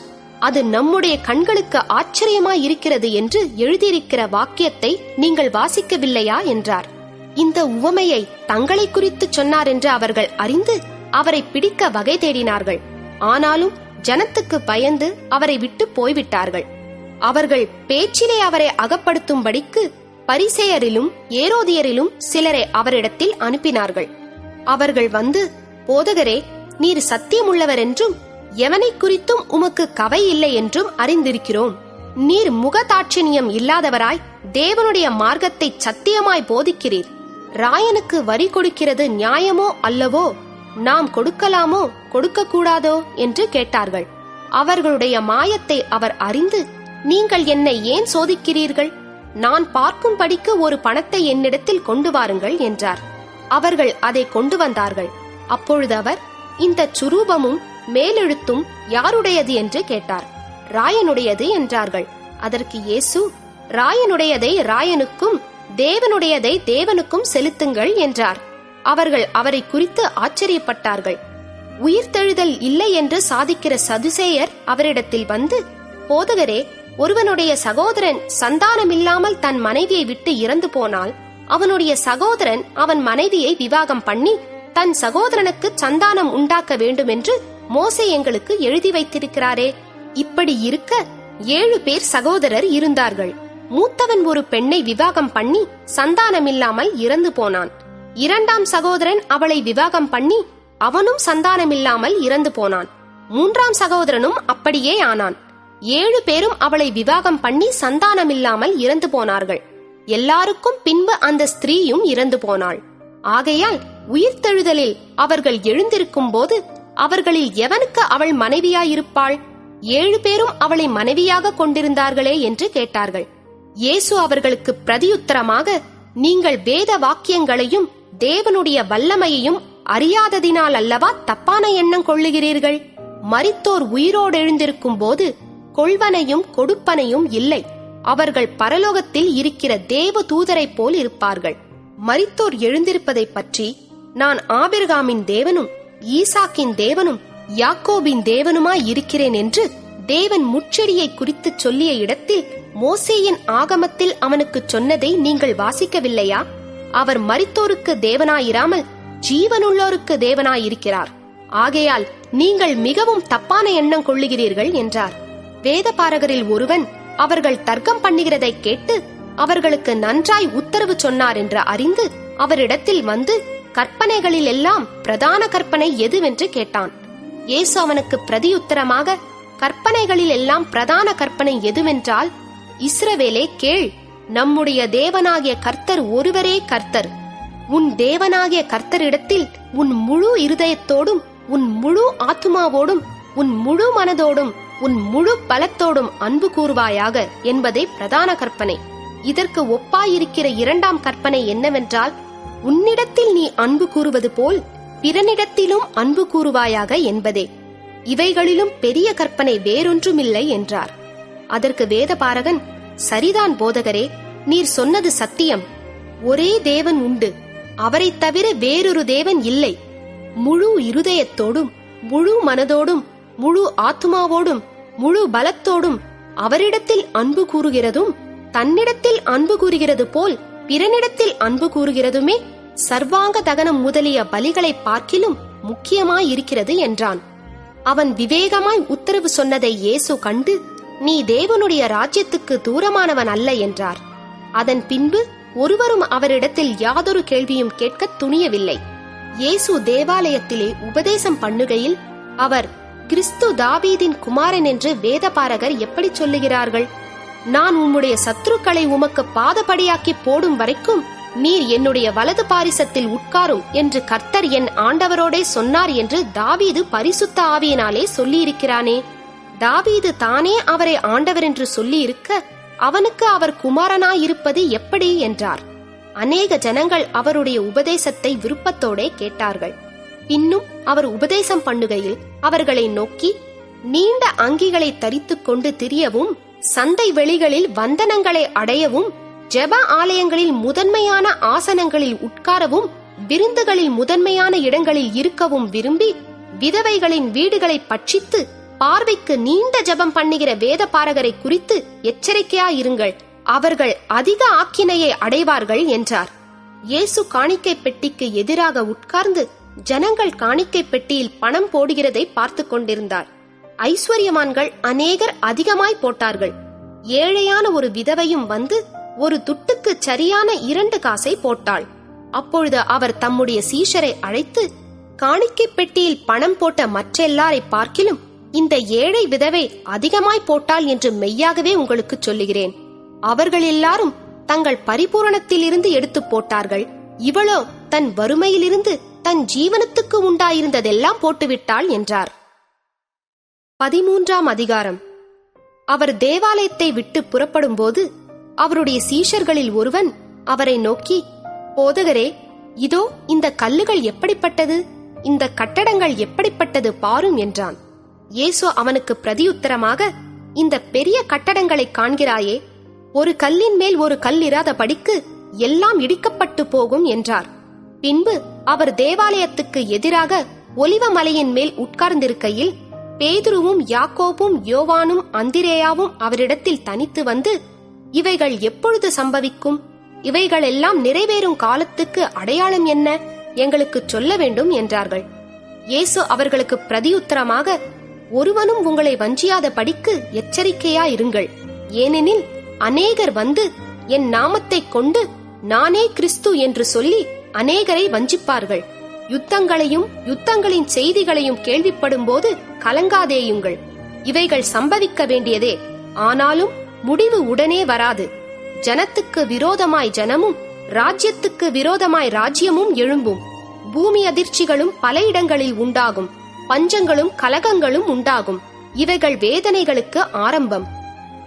S1: அது நம்முடைய கண்களுக்கு ஆச்சரியமாய் இருக்கிறது என்று எழுதியிருக்கிற வாக்கியத்தை நீங்கள் வாசிக்கவில்லையா என்றார். இந்த உவமையை தங்களை குறித்து சொன்னார் என்று அவர்கள் அறிந்து அவரை பிடிக்க வகை தேடினார்கள். ஆனாலும் ஜனத்துக்கு பயந்து அவரை விட்டு போய்விட்டார்கள். அவர்கள் பேச்சிலே அவரை அகப்படுத்தும்படிக்கு பரிசேயரிலும் ஏரோதியரிலும் சிலரை அவரிடத்தில் அனுப்பினார்கள். அவர்கள் வந்து, போதகரே, நீர் சத்தியமுள்ளவர் என்றும் எவனை குறித்தும் உமக்கு கவை இல்லை என்றும் அறிந்திருக்கிறோம். நீர் முகதாட்சணியம் இல்லாதவராய் தேவனுடைய மார்க்கத்தை சத்தியமாய் போதிக்கிறீர். ராயனுக்கு வரி கொடுக்கிறது நியாயமோ அல்லவோ? நாம் கொடுக்கலாமோ கொடுக்க கூடாதோ என்று கேட்டார்கள். அவர்களுடைய மாயத்தை அவர் அறிந்து, நீங்கள் என்னை ஏன் சோதிக்கிறீர்கள்? நான் பார்க்கும்படிக்கு ஒரு பணத்தை என்னிடத்தில் கொண்டு வாருங்கள் என்றார். அவர்கள் அதை கொண்டு வந்தார்கள். அப்பொழுது அவர், இந்த சுரூபமும் மேலெழுத்தும் யாருடையது என்று கேட்டார். ராயனுடையது என்றார்கள். அதற்கு இயேசு, ராயனுடையதை ராயனுக்கும் தேவனுடையதை தேவனுக்கும் செலுத்துங்கள் என்றார். அவர்கள் அவரை குறித்து ஆச்சரியப்பட்டார்கள். உயிர்த்தெழுதல் இல்லை என்று சாதிக்கிற சதுசேயர் அவரிடத்தில் வந்து, போதகரே, ஒருவனுடைய சகோதரன் சந்தானமில்லாமல் தன் மனைவியை விட்டு இறந்து போனால் அவனுடைய சகோதரன் அவன் மனைவியை விவாகம் பண்ணி தன் சகோதரனுக்கு சந்தானம் உண்டாக்க வேண்டும் என்று மோசே எங்களுக்கு எழுதி வைத்திருக்கிறாரே. இப்படி இருக்க 7 பேர் சகோதரர் இருந்தார்கள். மூத்தவன் ஒரு பெண்ணை விவாகம் பண்ணி சந்தானமில்லாமல் இறந்து போனான். 2ஆம் சகோதரன் அவளை விவாகம் பண்ணி அவனும் சந்தானமில்லாமல் இறந்து போனான். 3ஆம் சகோதரனும் அப்படியே ஆனான். 7 பேரும் அவளை விவாகம் பண்ணி சந்தானமில்லாமல் இறந்து போனார்கள். எல்லாருக்கும் பின்பு அந்த ஸ்திரீயும் இறந்து போனாள். ஆகையால் உயிர்த்தெழுதலில் அவர்கள் எழுந்திருக்கும் போது அவர்களில் எவனுக்கு அவள் மனைவியாயிருப்பாள்? 7 பேரும் அவளை மனைவியாக கொண்டிருந்தார்களே என்று கேட்டார்கள். இயேசு அவர்களுக்கு பிரதியுத்தரமாக, நீங்கள் வேத வாக்கியங்களையும் தேவனுடைய வல்லமையையும் அறியாததினால் அல்லவா தப்பான எண்ணம் கொள்ளுகிறீர்கள்? மரித்தோர் உயிரோடு எழுந்திருக்கும் போது கொள்வனையும் கொடுப்பனையும் இல்லை. அவர்கள் பரலோகத்தில் இருக்கிற தேவ தூதரைப் போல் இருப்பார்கள். மரித்தோர் எழுந்திருப்பதை பற்றி, நான் ஆபிரகாமின் தேவனும் ஈசாக்கின் தேவனும் யாக்கோபின் தேவனுமாய் இருக்கிறேன் என்று தேவன் முட்செடியை குறித்து சொல்லிய இடத்தில் மோசேயின் ஆகமத்தில் அவனுக்கு சொன்னதை நீங்கள் வாசிக்கவில்லையா? அவர் மரித்தோருக்கு தேவனாயிராமல் ஜீவனுள்ளோருக்கு தேவனாயிருக்கிறார். ஆகையால் நீங்கள் மிகவும் தப்பான எண்ணம் கொள்ளுகிறீர்கள் என்றார். வேதபாரகரில் ஒருவன் அவர்கள் தர்க்கம் பண்ணுகிறதை கேட்டு அவர்களுக்கு நன்றாய் உத்தரவு சொன்னார் என்று அறிந்து அவரிடத்தில் வந்து, கற்பனைகளில் எல்லாம் பிரதான கற்பனை எதுவென்று கேட்டான். இயேசு அவனுக்கு பிரதியுத்தரமாக, கற்பனைகளில் எல்லாம் பிரதான கற்பனை எதுவென்றால், இஸ்ரவேலே கேள், நம்முடைய தேவனாகிய கர்த்தர் ஒருவரே கர்த்தர். உன் தேவனாகிய கர்த்தரிடத்தில் உன் முழு இருதயத்தோடும் உன் முழு ஆத்துமாவோடும் உன் முழு மனதோடும் உன் முழு பலத்தோடும் அன்பு கூறுவாயாக என்பதே பிரதான கற்பனை. இதற்கு ஒப்பாயிருக்கிற 2ஆம் கற்பனை என்னவென்றால், உன்னிடத்தில் நீ அன்பு கூறுவது போல் பிறனிடத்திலும் அன்பு கூறுவாயாக என்பதே. இவைகளிலும் பெரிய கற்பனை வேறொன்றுமில்லை என்றார். அதற்கு வேதபாரகன், சரிதான் போதகரே, நீர் சொன்னது சத்தியம். ஒரே தேவன் உண்டு, அவரைத் தவிர வேறொரு தேவன் இல்லை. முழு இருதயத்தோடும் முழு மனதோடும் முழு ஆத்துமாவோடும் முழு பலத்தோடும் அவரிடத்தில் அன்பு கூறுகிறதும் தன்னிடத்தில் அன்பு கூறுகிறது போல் பிறனிடத்தில் அன்பு கூறுகிறதுமே சர்வாங்க தகனம் முதலிய பலிகளை பார்க்கிலும் முக்கியமாயிருக்கிறது என்றான். அவன் விவேகமாய் உத்தரவு சொன்னதை இயேசு கண்டு, நீ தேவனுடைய ராஜ்யத்துக்கு தூரமானவன் அல்ல என்றார். அதன் பின்பு ஒருவரும் அவரிடத்தில் யாதொரு கேள்வியும் கேட்க துணியவில்லை. இயேசு தேவாலயத்திலே உபதேசம் பண்ணுகையில் அவர், கிறிஸ்து தாவீதின் குமாரன் என்று வேதபாரகர் எப்படி சொல்லுகிறார்கள்? நான் உம்முடைய சத்துருக்களை உமக்கு பாதபடியாக்கி போடும் வரைக்கும் நீர் என்னுடைய வலது பாரிசத்தில் உட்காரும் என்று கர்த்தர் என் ஆண்டவரோடே சொன்னார் என்று தாவீது பரிசுத்த ஆவியினாலே சொல்லியிருக்கிறானே. தாவீது தானே அவரை ஆண்டவர் என்று சொல்லியிருக்க அவனுக்கு அவர் குமாரனாயிருப்பது எப்படி என்றார். அநேக ஜனங்கள் அவருடைய உபதேசத்தை விருப்பத்தோடே கேட்டார்கள். பின்னும் அவர் உபதேசம் பண்ணுகையில் அவர்களை நோக்கி, நீண்ட அங்கிகளை தரித்துக் கொண்டு திரியவும், சந்தை வெளிகளில் வந்தனங்களை அடையவும், ஜெப ஆலயங்களில் முதன்மையான ஆசனங்களில் உட்காரவும், விருந்துகளில் முதன்மையான இடங்களில் இருக்கவும் விரும்பி, விதவைகளின் வீடுகளை பட்சித்து பார்வைக்கு நீண்ட ஜெபம் பண்ணுகிற வேதபாரகரை குறித்து எச்சரிக்கையாயிருங்கள், அவர்கள் அதிக ஆக்கினையை அடைவார்கள் என்றார். இயேசு காணிக்கை பெட்டிக்கு எதிராக உட்கார்ந்து ஜனங்கள் காணிக்கை பெட்டியில் பணம் போடுகிறதை பார்த்து கொண்டிருந்தார். ஐஸ்வர்யமான்கள் அநேகர் அதிகமாய் போட்டார்கள். ஏழையான ஒரு விதவையும் வந்து ஒரு துட்டுக்கு சரியான 2 காசை போட்டாள். அப்பொழுது அவர் தம்முடைய சீஷரை அழைத்து, காணிக்கை பெட்டியில் பணம் போட்ட மற்றெல்லாரை பார்க்கிலும் இந்த ஏழை விதவை அதிகமாய் போட்டாள் என்று மெய்யாகவே உங்களுக்கு சொல்லுகிறேன். அவர்கள் எல்லாரும் தங்கள் பரிபூரணத்திலிருந்து எடுத்து போட்டார்கள், இவளோ தன் வறுமையிலிருந்து தன் ஜீவனத்துக்கு உண்டாயிருந்ததெல்லாம் போட்டுவிட்டாள் என்றார். 13ஆம் அதிகாரம். அவர் தேவாலயத்தை விட்டு புறப்படும் போது அவருடைய சீஷர்களில் ஒருவன் அவரை நோக்கி, போதகரே, இதோ இந்த கல்லுகள் எப்படிப்பட்டது, இந்த கட்டடங்கள் எப்படிப்பட்டது பாரும் என்றான். இயேசு அவனுக்கு பிரதியுத்தரமாக, இந்த பெரிய கட்டடங்களை காண்கிறாயே, ஒரு கல்லின் மேல் ஒரு கல் இராதபடிக்கு எல்லாம் இடிக்கப்பட்டு போகும் என்றார். பின்பு அவர் தேவாலயத்துக்கு எதிராக ஒலிவ மலையின் மேல் உட்கார்ந்திருக்கையில் பேதுருவும் யாக்கோபும் யோவானும் அந்திரேயாவும் அவரிடத்தில் தனித்து வந்து, இவைகள் எப்பொழுது சம்பவிக்கும்? இவைகள் எல்லாம் நிறைவேறும் காலத்துக்கு அடையாளம் என்ன? எங்களுக்கு சொல்ல வேண்டும் என்றார்கள். இயேசு அவர்களுக்கு பிரதியுத்தரமாக, ஒருவனும் உங்களை வஞ்சியாத படிக்கு எச்சரிக்கையாயிருங்கள். ஏனெனில் அநேகர் வந்து என் நாமத்தை கொண்டு நானே கிறிஸ்து என்று சொல்லி அநேகரை வஞ்சிப்பார்கள். யுத்தங்களையும் யுத்தங்களின் செய்திகளையும் கேள்விப்படும் போது கலங்காதேயுங்கள். இவைகள் சம்பவிக்க வேண்டியதே, ஆனாலும் முடிவு உடனே வராது. ஜனத்துக்கு விரோதமாய் ஜனமும் ராஜ்யத்துக்கு விரோதமாய் ராஜ்யமும் எழும்பும். பூமி அதிர்ச்சிகளும் பல இடங்களில் உண்டாகும், பஞ்சங்களும் கலகங்களும் உண்டாகும். இவைகள் வேதனைகளுக்கு ஆரம்பம்.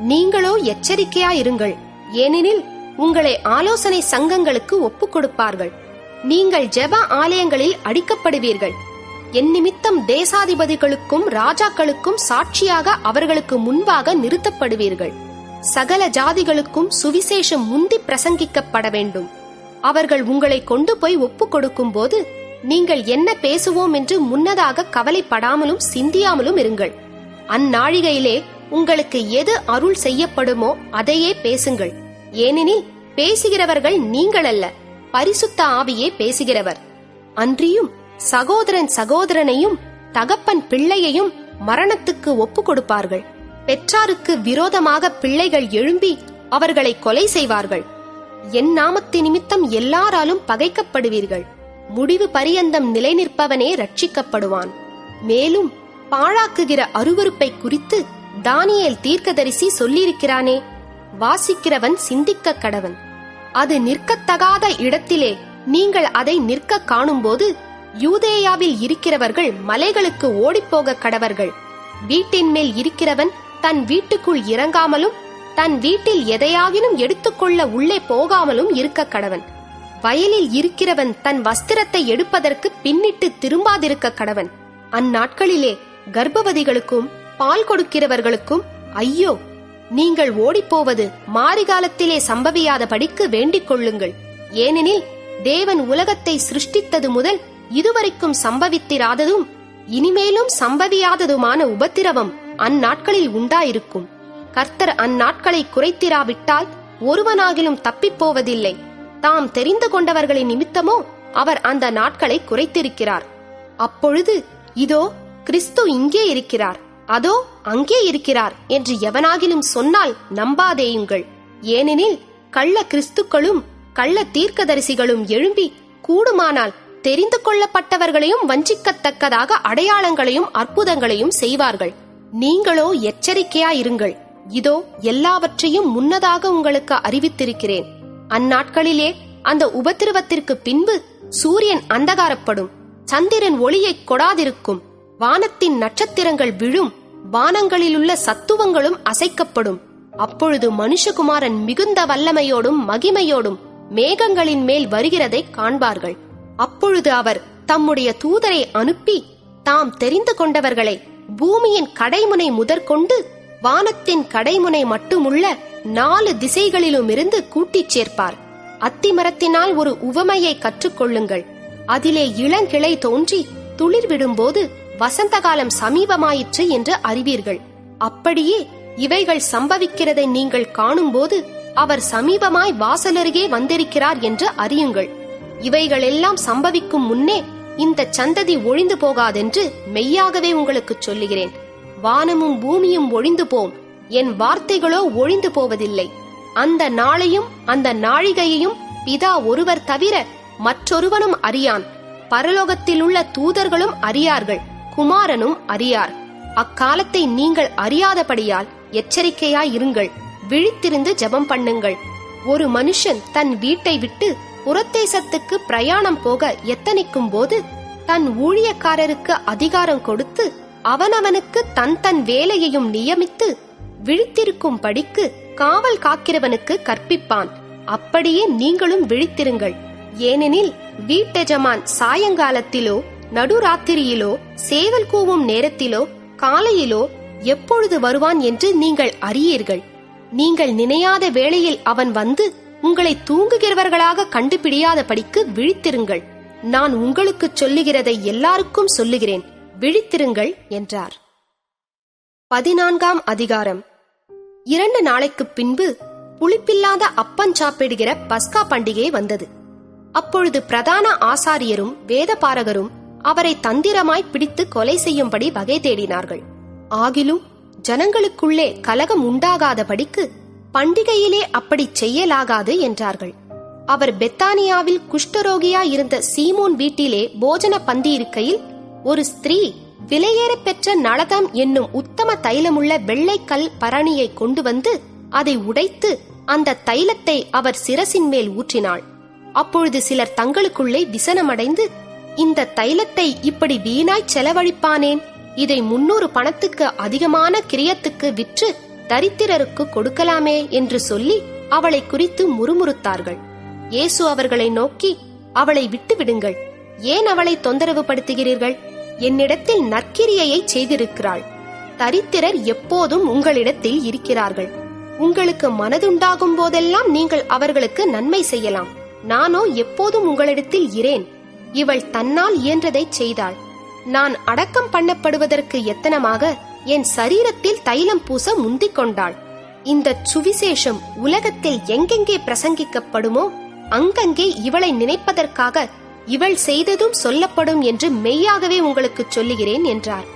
S1: நீங்களோ எச்சரிக்கையாயிருங்கள், ஏனெனில் உங்களை ஆலோசனை சங்கங்களுக்கு ஒப்புக் கொடுப்பார்கள். நீங்கள் ஜெப ஆலயங்களில் அடிக்கப்படுவீர்கள். என் நிமித்தம் தேசாதிபதிகளுக்கும் ராஜாக்களுக்கும் சாட்சியாக அவர்களுக்கு முன்பாக நிறுத்தப்படுவீர்கள். சகல ஜாதிகளுக்கும் சுவிசேஷம் முந்தி பிரசங்கிக்கப்பட வேண்டும். அவர்கள் உங்களை கொண்டு போய் ஒப்புக் கொடுக்கும் போது நீங்கள் என்ன பேசுவோம் என்று முன்னதாக கவலைப்படாமலும் சிந்தியாமலும் இருங்கள். அந்நாழிகையிலே உங்களுக்கு எது அருள் செய்யப்படுமோ அதையே பேசுங்கள். ஏனெனில் பேசுகிறவர்கள் நீங்கள் அல்ல, பரிசுத்த ஆவியே பேசுகிறவர். அன்றியும் சகோதரன் சகோதரனையும் தகப்பன் பிள்ளையையும் மரணத்துக்கு ஒப்பு கொடுப்பார்கள். பெற்றாருக்கு விரோதமாக பிள்ளைகள் எழும்பி அவர்களை கொலை செய்வார்கள். என் நாமத்து நிமித்தம் எல்லாராலும் பகைக்கப்படுவீர்கள். முடிவு பரியந்தம் நிலை நிற்பவனே ரட்சிக்கப்படுவான். மேலும் பாழாக்குகிற அருவருப்பை குறித்து தானியேல் தீர்க்கதரிசி சொல்லியிருக்கிறானே, வாசிக்கிறவன் சிந்திக்க கடவன். அது நிற்கத்தகாத இடத்திலே நீங்கள் அதை நிற்க காணும்போது யூதேயாவில் இருக்கிறவர்கள் மலைகளுக்கு ஓடிப்போக கடவர்கள். வீட்டின் மேல் இருக்கிறவன் தன் வீட்டுக்குள் இறங்காமலும் தன் வீட்டில் எதையாகினும் எடுத்துக்கொள்ள உள்ளே போகாமலும் இருக்க கடவன். வயலில் இருக்கிறவன் தன் வஸ்திரத்தை எடுப்பதற்கு பின்னிட்டு திரும்பாதிருக்க கடவன். அந்நாட்களிலே கர்ப்பவதிகளுக்கும் பால் கொடுக்கிறவர்களுக்கும் ஐயோ! நீங்கள் ஓடிப்போவது மாரிகாலத்திலே சம்பவியாதபடிக்கு வேண்டிக் கொள்ளுங்கள். ஏனெனில் தேவன் உலகத்தை சிருஷ்டித்தது முதல் இதுவரைக்கும் சம்பவித்திராததும் இனிமேலும் சம்பவியாததுமான உபத்திரவம் அந்நாட்களில் உண்டாயிருக்கும். கர்த்தர் அந்நாட்களை குறைத்திராவிட்டால் ஒருவனாகிலும் தப்பிப்போவதில்லை. தாம் தெரிந்து கொண்டவர்களின் நிமித்தமோ அவர் அந்த நாட்களை குறைத்திருக்கிறார். அப்பொழுது இதோ கிறிஸ்து இங்கே இருக்கிறார், அதோ அங்கே இருக்கிறார் என்று எவனாகிலும் சொன்னால் நம்பாதேயுங்கள். ஏனெனில் கள்ள கிறிஸ்துக்களும் கள்ள தீர்க்கதரிசிகளும் எழும்பி கூடுமானால் தெரிந்து கொள்ளப்பட்டவர்களையும் வஞ்சிக்கத்தக்கதாக அடையாளங்களையும் அற்புதங்களையும் செய்வார்கள். நீங்களோ எச்சரிக்கையாயிருங்கள். இதோ எல்லாவற்றையும் முன்னதாக உங்களுக்கு அறிவித்திருக்கிறேன். அந்நாட்களிலே அந்த உபத்திரவத்திற்கு பின்பு சூரியன் அந்தகாரப்படும், சந்திரன் ஒளியை கொடாதிருக்கும், வானத்தின் நட்சத்திரங்கள் விழும், வானங்களிலுள்ள சத்துவங்களும் அசைக்கப்படும். அப்பொழுது மனுஷகுமாரன் மிகுந்த வல்லமையோடும் மகிமையோடும் மேகங்களின் மேல் வருகிறதை காண்பார்கள். அப்பொழுது அவர் தம்முடைய தூதரை அனுப்பி தாம் தெரிந்து கொண்டவர்களை பூமியின் கடைமுனை முதற்கொண்டு வானத்தின் கடைமுனை மட்டுமுள்ள 4 திசைகளிலுமிருந்து கூட்டிச் சேர்ப்பார். அத்திமரத்தினால் ஒரு உவமையை கற்றுக்கொள்ளுங்கள். அதிலே இளங்கிளை தோன்றி துளிர் விடும்போது வசந்த காலம் சமீபமாயிற்று என்று அறிவீர்கள். அப்படியே இவைகள் சம்பவிக்கிறதை நீங்கள் காணும்போது அவர் சமீபமாய் வாசலருகே வந்திருக்கிறார் என்று அறியுங்கள். இவைகளெல்லாம் சம்பவிக்கும் முன்னே இந்த சந்ததி ஒழிந்து போகாதென்று மெய்யாகவே உங்களுக்கு சொல்லுகிறேன். வானமும் பூமியும் ஒழிந்து போம், என் வார்த்தைகளோ ஒழிந்து போவதில்லை. அந்த நாளையும் அந்த நாழிகையையும் பிதா ஒருவர் தவிர மற்றொருவனும் அறியான். பரலோகத்தில் உள்ள தூதர்களும் அறியார்கள், குமாரனும் அறியார். அக்காலத்தை நீங்கள் அறியாதபடியால் எச்சரிக்கையாயிருங்கள், விழித்திருந்து ஜெபம் பண்ணுங்கள். ஒரு மனுஷன் தன் வீட்டை விட்டு புறத்தேசத்துக்கு பிரயாணம் போக எத்தனிக்கும் போது தன் ஊழியக்காரருக்கு அதிகாரம் கொடுத்து அவனவனுக்கு தன் தன் வேலையையும் நியமித்து விழித்திருக்கும் படிக்கு காவல் காக்கிறவனுக்கு கற்பிப்பான். அப்படியே நீங்களும் விழித்திருங்கள். ஏனெனில் வீட்டெஜமான் சாயங்காலத்திலோ நடுராத்திரியிலோ சேவல் கூவும் நேரத்திலோ காலையிலோ எப்பொழுது வருவான் என்று நீங்கள் அறியீர்கள். நீங்கள் நினையாத வேளையில் அவன் வந்து உங்களை தூங்குகிறவர்களாக கண்டுபிடியாதபடிக்கு விழித்திருங்கள். நான் உங்களுக்கு சொல்லுகிறதை எல்லாருக்கும் சொல்லுகிறேன், விழித்திருங்கள் என்றார். 14ஆம் அதிகாரம். 2 நாளைக்கு பின்பு புளிப்பில்லாத அப்பம் சாப்பிடுகிற பஸ்கா பண்டிகை வந்தது. அப்பொழுது பிரதான ஆசாரியரும் வேதபாரகரும் அவரை தந்திரமாய் பிடித்து கொலை செய்யும்படி வகை தேடினார்கள். ஆகிலும் ஜனங்களுக்குள்ளே கலகம் உண்டாகாதபடிக்கு பண்டிகையிலே அப்படி செய்யலாகாது என்றார்கள். அவர் பெத்தானியாவில் குஷ்டரோகியாயிருந்த சீமோன் வீட்டிலே போஜன பந்தி இருக்கையில் ஒரு ஸ்திரீ விலையேற பெற்ற நளதம் என்னும் உத்தம தைலமுள்ள வெள்ளைக்கல் பரணியை கொண்டு வந்து அதை உடைத்து அந்த தைலத்தை அவர் சிரசின் மேல் ஊற்றினாள். அப்பொழுது சிலர் தங்களுக்குள்ளே விசனமடைந்து, இந்த தைலத்தை இப்படி வீணாய் செலவழிப்பானேன், இதை 300 பணத்துக்கு அதிகமான கிரியத்துக்கு விற்று தரித்திரருக்கு கொடுக்கலாமே என்று சொல்லி அவளை குறித்து முறுமுறுத்தார்கள். இயேசு அவர்களை நோக்கி, அவளை விட்டுவிடுங்கள், ஏன் அவளை தொந்தரவு படுத்துகிறீர்கள்? என்னிடத்தில் நற்கிரியையை செய்திருக்கிறாள். தரித்திரர் எப்போதும் உங்களிடத்தில் இருக்கிறார்கள். உங்களுக்கு மனதுண்டாகும் போதெல்லாம் நீங்கள் அவர்களுக்கு நன்மை செய்யலாம். நானோ எப்போதும் உங்களிடத்தில் இரேன். இவள் தன்னால் இயன்றதை செய்தாள். நான் அடக்கம் பண்ணப்படுவதற்கு எத்தனமாக என் சரீரத்தில் தைலம் பூச முந்திக் கொண்டாள். இந்த சுவிசேஷம் உலகத்தில் எங்கெங்கே பிரசங்கிக்கப்படுமோ அங்கங்கே இவளை நினைப்பதற்காக இவள் செய்ததும் சொல்லப்படும் என்று மெய்யாகவே உங்களுக்கு சொல்லுகிறேன் என்றார்.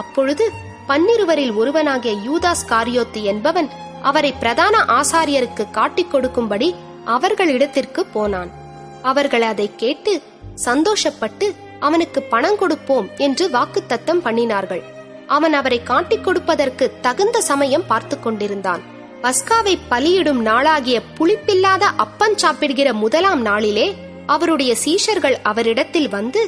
S1: அப்பொழுது 12 ஒருவனாகிய யூதாஸ் காரியோத்து என்பவன் அவரை பிரதான ஆசாரியருக்கு காட்டிக் கொடுக்கும்படி அவர்களிடத்திற்கு போனான். அவர்கள் அதை கேட்டு சந்தோஷப்பட்டு அவனுக்கு பணம் கொடுப்போம் என்று வாக்குத்தத்தம் பண்ணினார்கள். அவன் அவரை காட்டிக் கொடுப்பதற்கு தகுந்த சமயம் பார்த்து கொண்டிருந்தான். பஸ்காவை பலியிடும் நாளாகிய புளிப்பில்லாத அப்பம் சாப்பிடுகிற முதலாம் நாளிலே அவருடைய சீஷர்கள் அவரிடத்தில் வந்து,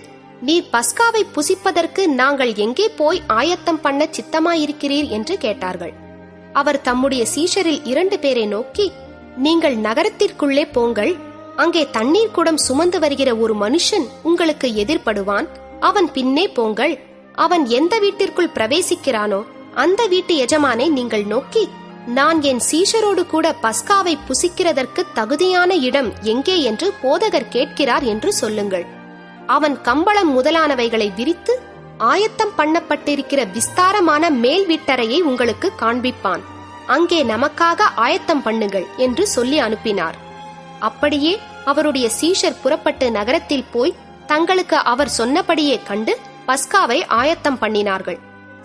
S1: நீர் பஸ்காவை புசிப்பதற்கு நாங்கள் எங்கே போய் ஆயத்தம் பண்ண சித்தமாயிருக்கிறீர் என்று கேட்டார்கள். அவர் தம்முடைய சீஷரில் 2 பேரை நோக்கி, நீங்கள் நகரத்திற்குள்ளே போங்கள், அங்கே தண்ணீர் குடம் சுமந்து வருகிற ஒரு மனுஷன் உங்களுக்கு எதிர்படுவான், அவன் பின்னே போங்கள். அவன் எந்த வீட்டிற்குள் பிரவேசிக்கிறானோ அந்த வீட்டு எஜமானை நீங்கள் நோக்கி, நான் என் சீஷரோடு கூட பஸ்காவை புசிக்கிறதற்கு தகுதியான இடம் எங்கே என்று போதகர் கேட்கிறார் என்று சொல்லுங்கள். அவன் கம்பளம் முதலானவைகளை விரித்து ஆயத்தம் பண்ணப்பட்டிருக்கிற விஸ்தாரமான மேல் வீட்டறையை உங்களுக்கு காண்பிப்பான். அங்கே நமக்காக ஆயத்தம் பண்ணுங்கள் என்று சொல்லி அனுப்பினார். அப்படியே அவருடைய சீஷர் புறப்பட்டு நகரத்தில் போய் தங்களுக்கு அவர் சொன்னபடியே கண்டு பஸ்காவை ஆயத்தம் பண்ணினார்கள்.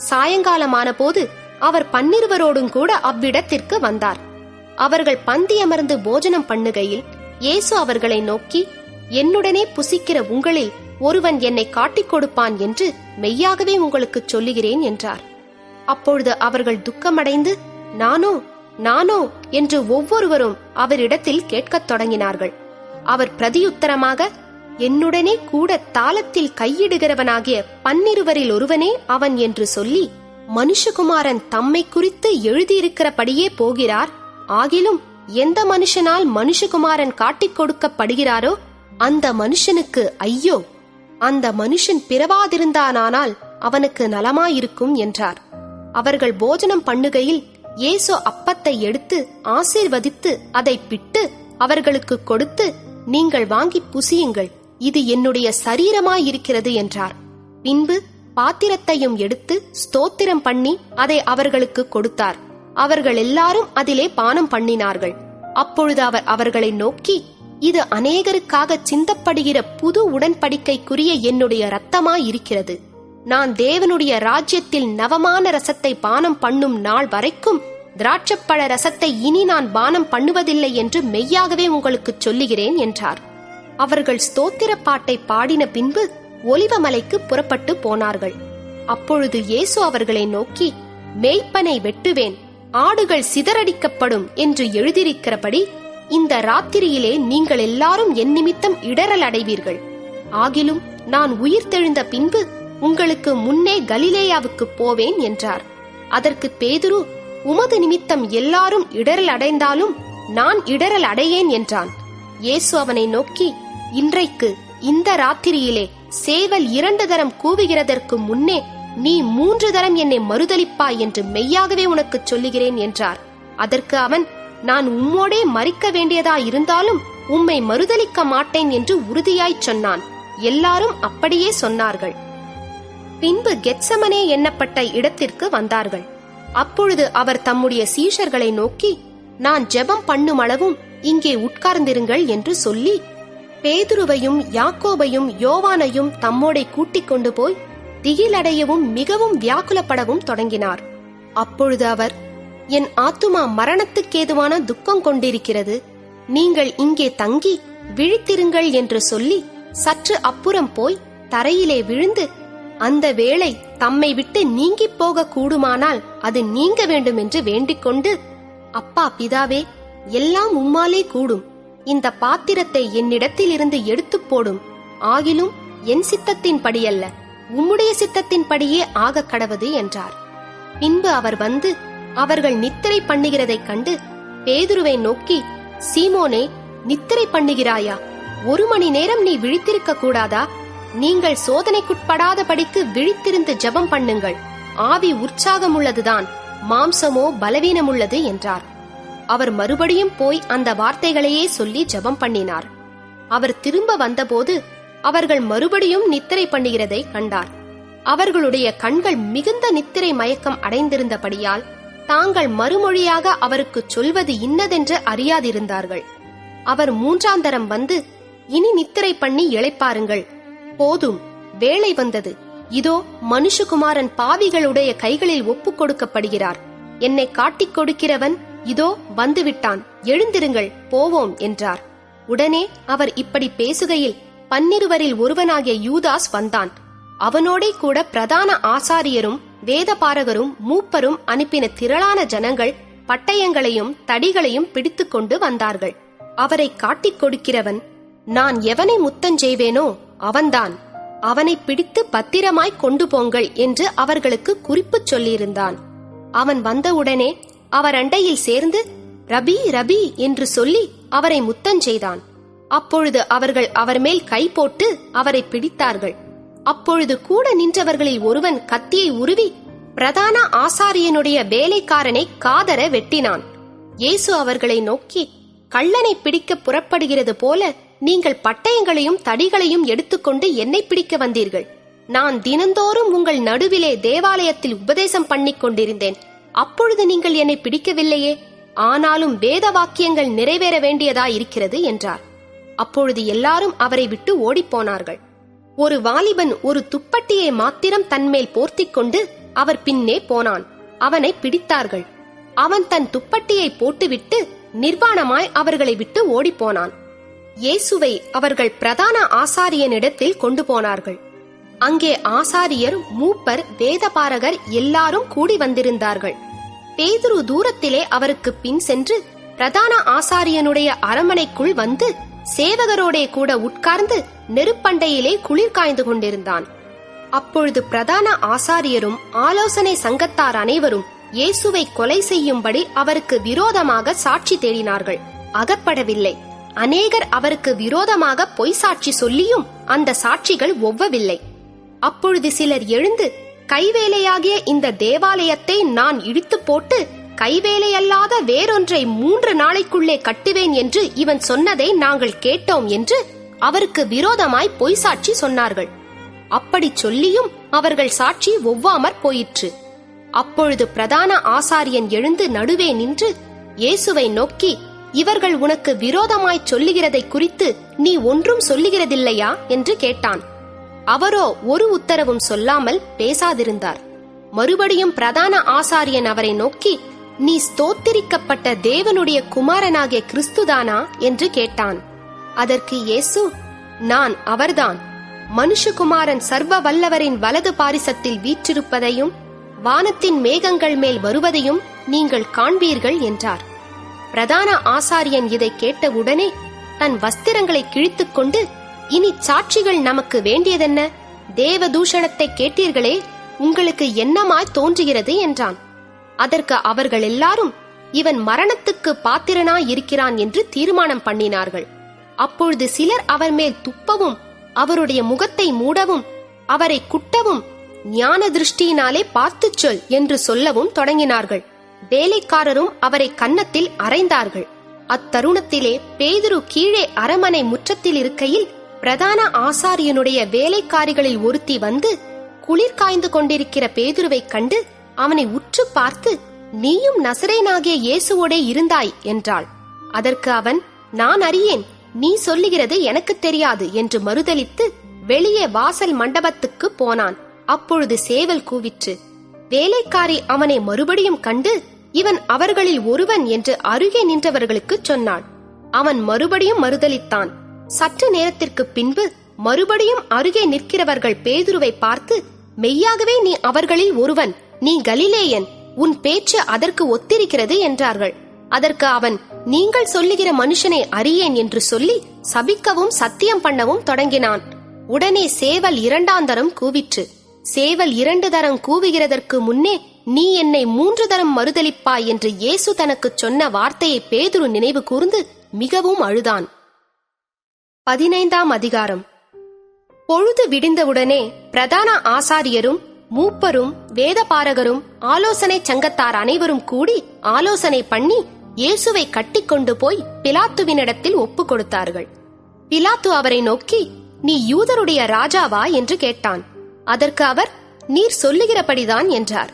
S1: சாயங்காலமான போது அவர் 12 கூட அவ்விடத்திற்கு வந்தார். அவர்கள் பந்தியமர்ந்து போஜனம் பண்ணுகையில் இயேசு அவர்களை நோக்கி, என்னுடனே புசிக்கிற உங்களில் ஒருவன் என்னை காட்டிக் கொடுப்பான் என்று மெய்யாகவே உங்களுக்கு சொல்லுகிறேன் என்றார். அப்பொழுது அவர்கள் துக்கமடைந்து, நானோ நானோ என்று ஒவ்வொருவரும் அவரிடத்தில் கேட்கத் தொடங்கினார்கள். அவர் பிரதியுத்தரமாக, என்னுடனே கூட தாளத்தில் கையிடுகிறவனாகிய 12 ஒருவனே அவன் என்று சொல்லி, மனுஷகுமாரன் தம்மை குறித்து எழுதியிருக்கிறபடியே போகிறார். ஆகிலும் எந்த மனுஷனால் மனுஷகுமாரன் காட்டிக் கொடுக்கப்படுகிறாரோ அந்த மனுஷனுக்கு ஐயோ! அந்த மனுஷன் பிறவாதிருந்தானால் அவனுக்கு நலமாயிருக்கும் என்றார். அவர்கள் போஜனம் பண்ணுகையில் இயேசு அப்பத்தை எடுத்து ஆசீர்வதித்து அதை பிட்டு அவர்களுக்கு கொடுத்து, நீங்கள் வாங்கி புசியுங்கள், இது என்னுடைய சரீரமாயிருக்கிறது என்றார். பின்பு பாத்திரத்தையும் எடுத்து ஸ்தோத்திரம் பண்ணி அதை அவர்களுக்கு கொடுத்தார். அவர்கள் எல்லாரும் அதிலே பானம் பண்ணினார்கள். அப்பொழுது அவர் அவர்களை நோக்கி, இது அநேகருக்காக சிந்தப்படுகிற புது உடன்படிக்கைக்குரிய என்னுடைய இரத்தமாயிருக்கிறது. நான் தேவனுடைய ராஜ்யத்தில் நவமான ரசத்தை பானம் பண்ணும் நாள் வரைக்கும் திராட்சப்பழ ரசத்தை இனி நான் பானம் பண்ணுவதில்லை என்று மெய்யாகவே உங்களுக்கு சொல்லுகிறேன் என்றார். அவர்கள் ஸ்தோத்திர பாட்டை பாடின பின்பு ஒலிவமலைக்கு புறப்பட்டு போனார்கள். அப்பொழுது இயேசு அவர்களை நோக்கி, மேய்ப்பனை வெட்டுவேன், ஆடுகள் சிதறடிக்கப்படும் என்று எழுதியிருக்கிறபடி இந்த ராத்திரியிலே நீங்கள் எல்லாரும் என் நிமித்தம் இடறல் அடைவீர்கள். ஆகிலும் நான் உயிர்த்தெழுந்த பின்பு உங்களுக்கு முன்னே கலிலேயாவுக்கு போவேன் என்றார். அதற்கு பேதுரு, உமது நிமித்தம் எல்லாரும் இடறல் அடைந்தாலும் நான் இடறல் அடையேன் என்றான். இயேசு அவனை நோக்கி, இன்றைக்கு இந்த ராத்திரியிலே சேவல் 2 தரம் கூவுகிறதற்கு முன்னே நீ 3 தரம் என்னை மறுதலிப்பாய் என்று மெய்யாகவே உனக்கு சொல்லுகிறேன் என்றார். அதற்கு அவன், நான் உம்மோடே மரிக்க வேண்டியதாயிருந்தாலும் உம்மை மறுதலிக்க மாட்டேன் என்று உறுதியாய் சொன்னான். எல்லாரும் அப்படியே சொன்னார்கள். பின்பு கெத்சமனே எண்ணப்பட்ட இடத்திற்கு வந்தார்கள். அப்பொழுது அவர் தம்முடைய சீஷர்களை நோக்கி, நான் ஜெபம் பண்ணும் அளவும் இங்கே உட்கார்ந்திருங்கள் என்று சொல்லி பேதுருவையும் யாக்கோபையும் யோவானையும் தம்மோடே கூட்டிக் கொண்டு போய் திகிலடையவும் மிகவும் வியாக்குலப்படவும் தொடங்கினார். அப்பொழுது அவர், என் ஆத்துமா மரணத்துக்கேதுவான துக்கம் கொண்டிருக்கிறது, நீங்கள் இங்கே தங்கி விழித்திருங்கள் என்று சொல்லி சற்று அப்புறம் போய் தரையிலே விழுந்து, அந்த வேளை தம்மை விட்டு நீங்கி போக கூடுமானால் அது நீங்க வேண்டும் என்று வேண்டிக் கொண்டு, அப்பா பிதாவே, எல்லாம் உம்மாலே கூடும், இந்த பாத்திரத்தை என்னிடத்தில் இருந்து எடுத்து போடும், ஆகிலும் என் சித்தத்தின்படியல்ல உம்முடைய சித்தத்தின்படியே ஆகக் கடவது என்றார். பின்பு அவர் வந்து அவர்கள் நித்திரை பண்ணுகிறதைக் கண்டு பேதுருவை நோக்கி, சீமோனே, நித்திரை பண்ணுகிறாயா? 1 மணி நேரம் நீ விழித்திருக்க கூடாதா? நீங்கள் சோதனைக்குட்படாதபடிக்கு விழித்திருந்து ஜெபம் பண்ணுங்கள். ஆவி உற்சாகமுள்ளதுதான், மாம்சமோ பலவீனமுள்ளது என்றார். அவர் மறுபடியும் போய் அந்த வார்த்தைகளையே சொல்லி ஜெபம் பண்ணினார். அவர் திரும்ப வந்தபோது அவர்கள் மறுபடியும் நித்திரை பண்ணுகிறதை கண்டார். அவர்களுடைய கண்கள் மிகுந்த நித்திரை மயக்கம் அடைந்திருந்தபடியால் தாங்கள் மறுமொழியாக அவருக்கு சொல்வது இன்னதென்று அறியாதிருந்தார்கள். அவர் 3ஆம் தரம் வந்து, இனி நித்திரை பண்ணி இளைப்பாருங்கள், போதும், வேளை வந்தது. இதோ மனுஷகுமாரன் பாவிகளுடைய கைகளில் ஒப்புக் கொடுக்கப்படுகிறார். என்னை காட்டிக் கொடுக்கிறவன் இதோ வந்துவிட்டான், எழுந்திருங்கள், போவோம் என்றார். உடனே அவர் இப்படி பேசுகையில் 12 ஒருவனாகிய யூதாஸ் வந்தான். அவனோடே கூட பிரதான ஆசாரியரும் வேதபாரகரும் மூப்பரும் அனுப்பின திரளான ஜனங்கள் பட்டயங்களையும் தடிகளையும் பிடித்துக் கொண்டு வந்தார்கள். அவரை காட்டிக் கொடுக்கிறவன், நான் எவனை முத்தஞ்செய்வேனோ அவன்தான், அவனை பிடித்து பத்திரமாய் கொண்டு போங்கள் என்று அவர்களுக்கு குறிப்பு சொல்லியிருந்தான். அவன் வந்தவுடனே அவர் அண்டையில் சேர்ந்து, ரபி ரபி என்று சொல்லி அவரை முத்தஞ்செய்தான். அப்பொழுது அவர்கள் அவர் மேல் கை போட்டு அவரை பிடித்தார்கள். அப்பொழுது கூட நின்றவர்களில் ஒருவன் கத்தியை உருவி பிரதான ஆசாரியனுடைய வேலைக்காரனை காதர வெட்டினான். இயேசு அவர்களை நோக்கி, கள்ளனை பிடிக்க புறப்படுகிறது போல நீங்கள் பட்டயங்களையும் தடிகளையும் எடுத்துக்கொண்டு என்னை பிடிக்க வந்தீர்கள். நான் தினந்தோறும் உங்கள் நடுவிலே தேவாலயத்தில் உபதேசம் பண்ணிக் கொண்டிருந்தேன். அப்பொழுது நீங்கள் என்னை பிடிக்கவில்லையே. ஆனாலும் வேத வாக்கியங்கள் நிறைவேற வேண்டியதாயிருக்கிறது என்றார். அப்பொழுது எல்லாரும் அவரை விட்டு ஓடிப்போனார்கள். ஒரு வாலிபன் ஒரு துப்பட்டியை மாத்திரம் தன்மேல் போர்த்திக் கொண்டு அவர் பின்னே போனான். அவனை பிடித்தார்கள். அவன் தன் துப்பட்டியை போட்டுவிட்டு நிர்வாணமாய் அவர்களை விட்டு ஓடிப்போனான். இயேசுவை அவர்கள் பிரதான ஆசாரியனிடத்தில் கொண்டு போனார்கள். அங்கே ஆசாரியர், மூப்பர், வேதபாரகர் எல்லாரும் கூடி வந்திருந்தார்கள். பேதுரு தூரத்திலே அவருக்கு பின் சென்று பிரதான ஆசாரியனுடைய அரமனைக்குள் வந்து சேவகரோடே கூட உட்கார்ந்து நெருப்பண்டையிலே குளிர் காய்ந்து கொண்டிருந்தான். அப்பொழுது பிரதான ஆசாரியரும் ஆலோசனை சங்கத்தார் அனைவரும் இயேசுவை கொலை செய்யும்படி அவருக்கு விரோதமாக சாட்சி தேடினார்கள். அகப்படவில்லை. அநேகர் அவருக்கு விரோதமாக பொய் சாட்சி சொல்லியும் அந்த சாட்சிகள் ஒவ்வவில்லை. அப்பொழுது சிலர் எழுந்து, கைவேலையாகிய இந்த தேவாலயத்தை நான் இடித்து போட்டு கைவேலையல்லாத வேறொன்றை 3 நாளைக்குள்ளே கட்டுவேன் என்று இவன் சொன்னதை நாங்கள் கேட்டோம் என்று அவருக்கு விரோதமாய் பொய் சாட்சி சொன்னார்கள். அப்படி சொல்லியும் அவர்கள் சாட்சி ஒவ்வாமற் போயிற்று. அப்பொழுது பிரதான ஆசாரியன் எழுந்து நடுவே நின்று இயேசுவை நோக்கி, இவர்கள் உனக்கு விரோதமாய் சொல்லுகிறதை குறித்து நீ ஒன்றும் சொல்லுகிறதில்லையா என்று கேட்டான். அவரோ ஒரு உத்தரவும் சொல்லாமல் பேசாதிருந்தார். மறுபடியும் பிரதான ஆசாரியன் அவரை நோக்கி, நீ ஸ்தோத்திரிக்கப்பட்ட தேவனுடைய குமாரனாகிய கிறிஸ்துதானா என்று கேட்டான். அதற்கு இயேசு, நான் அவர்தான். மனுஷகுமாரன் சர்வ வல்லவரின் வலது பாரிசத்தில் வீற்றிருப்பதையும் வானத்தின் மேகங்கள் மேல் வருவதையும் நீங்கள் காண்பீர்கள் என்றார். பிரதான ஆசாரியன் இதை கேட்டவுடனே தன் வஸ்திரங்களை கிழித்துக் கொண்டு, இனி சாட்சிகள் நமக்கு வேண்டியதென்ன? தேவதூஷணத்தை கேட்டீர்களே, உங்களுக்கு என்னமாய் தோன்றுகிறது என்றான். அதற்கு அவர்கள் எல்லாரும், இவன் மரணத்துக்கு பாத்திரனாய் இருக்கிறான் என்று தீர்மானம் பண்ணினார்கள். அப்பொழுது சிலர் அவர் மேல் துப்பவும் அவருடைய முகத்தை மூடவும் அவரை குட்டவும் ஞான திருஷ்டியினாலே பார்த்துச் சொல் என்று சொல்லவும் தொடங்கினார்கள். வேலைக்காரரும் அவரை கன்னத்தில் அறைந்தார்கள். அத்தருணத்திலே பேதுரு கீழே அரமனை முற்றத்தில் இருக்கையில் பிரதான ஆசாரியனுடைய வேலைக்காரிகளில் ஒருத்தி வந்து குளிர் காய்ந்து கொண்டிருக்கிற பேதுருவை கண்டு அவனை உற்று பார்த்து, நீயும் நசரேனாகிய இயேசுவோடே இருந்தாய் என்றாள். அதற்கு அவன், நான் அறியேன், நீ சொல்லுகிறது எனக்கு தெரியாது என்று மறுதலித்து வெளியே வாசல் மண்டபத்துக்கு போனான். அப்பொழுது சேவல் கூவிற்று. வேலைக்காரி அவனை மறுபடியும் கண்டு, இவன் அவர்களில் ஒருவன் என்று அருகே நின்றவர்களுக்கு சொன்னாள். அவன் மறுபடியும் மறுதலித்தான். சற்று நேரத்திற்கு பின்பு மறுபடியும் அருகே நிற்கிறவர்கள் பேதுருவை பார்த்து, மெய்யாகவே நீ அவர்களில் ஒருவன், நீ கலிலேயன், உன் பேச்சு அதற்கு ஒத்திருக்கிறது என்றார்கள். அதற்கு அவன், நீங்கள் சொல்லுகிற மனுஷனை அறியேன் என்று சொல்லி சபிக்கவும் சத்தியம் பண்ணவும் தொடங்கினான். உடனே சேவல் 2ஆம் தரம் கூவிற்று. சேவல் 2 தரம் கூவுகிறதற்கு முன்னே நீ என்னை 3 தரம் மறுதலிப்பாய் என்று இயேசு தனக்குச் சொன்ன வார்த்தையை பேதுரு நினைவு கூர்ந்து மிகவும் அழுதான். 15ஆம் அதிகாரம். பொழுது விடிந்தவுடனே பிரதான ஆசாரியரும் மூப்பரும் வேதபாரகரும் ஆலோசனை சங்கத்தார் அனைவரும் கூடி ஆலோசனை பண்ணி இயேசுவை கட்டிக்கொண்டு போய் பிலாத்துவினிடத்தில் ஒப்பு கொடுத்தார்கள். பிலாத்து அவரை நோக்கி, நீ யூதருடைய ராஜாவா என்று கேட்டான். அதற்கு அவர், நீர் சொல்லுகிறபடிதான் என்றார்.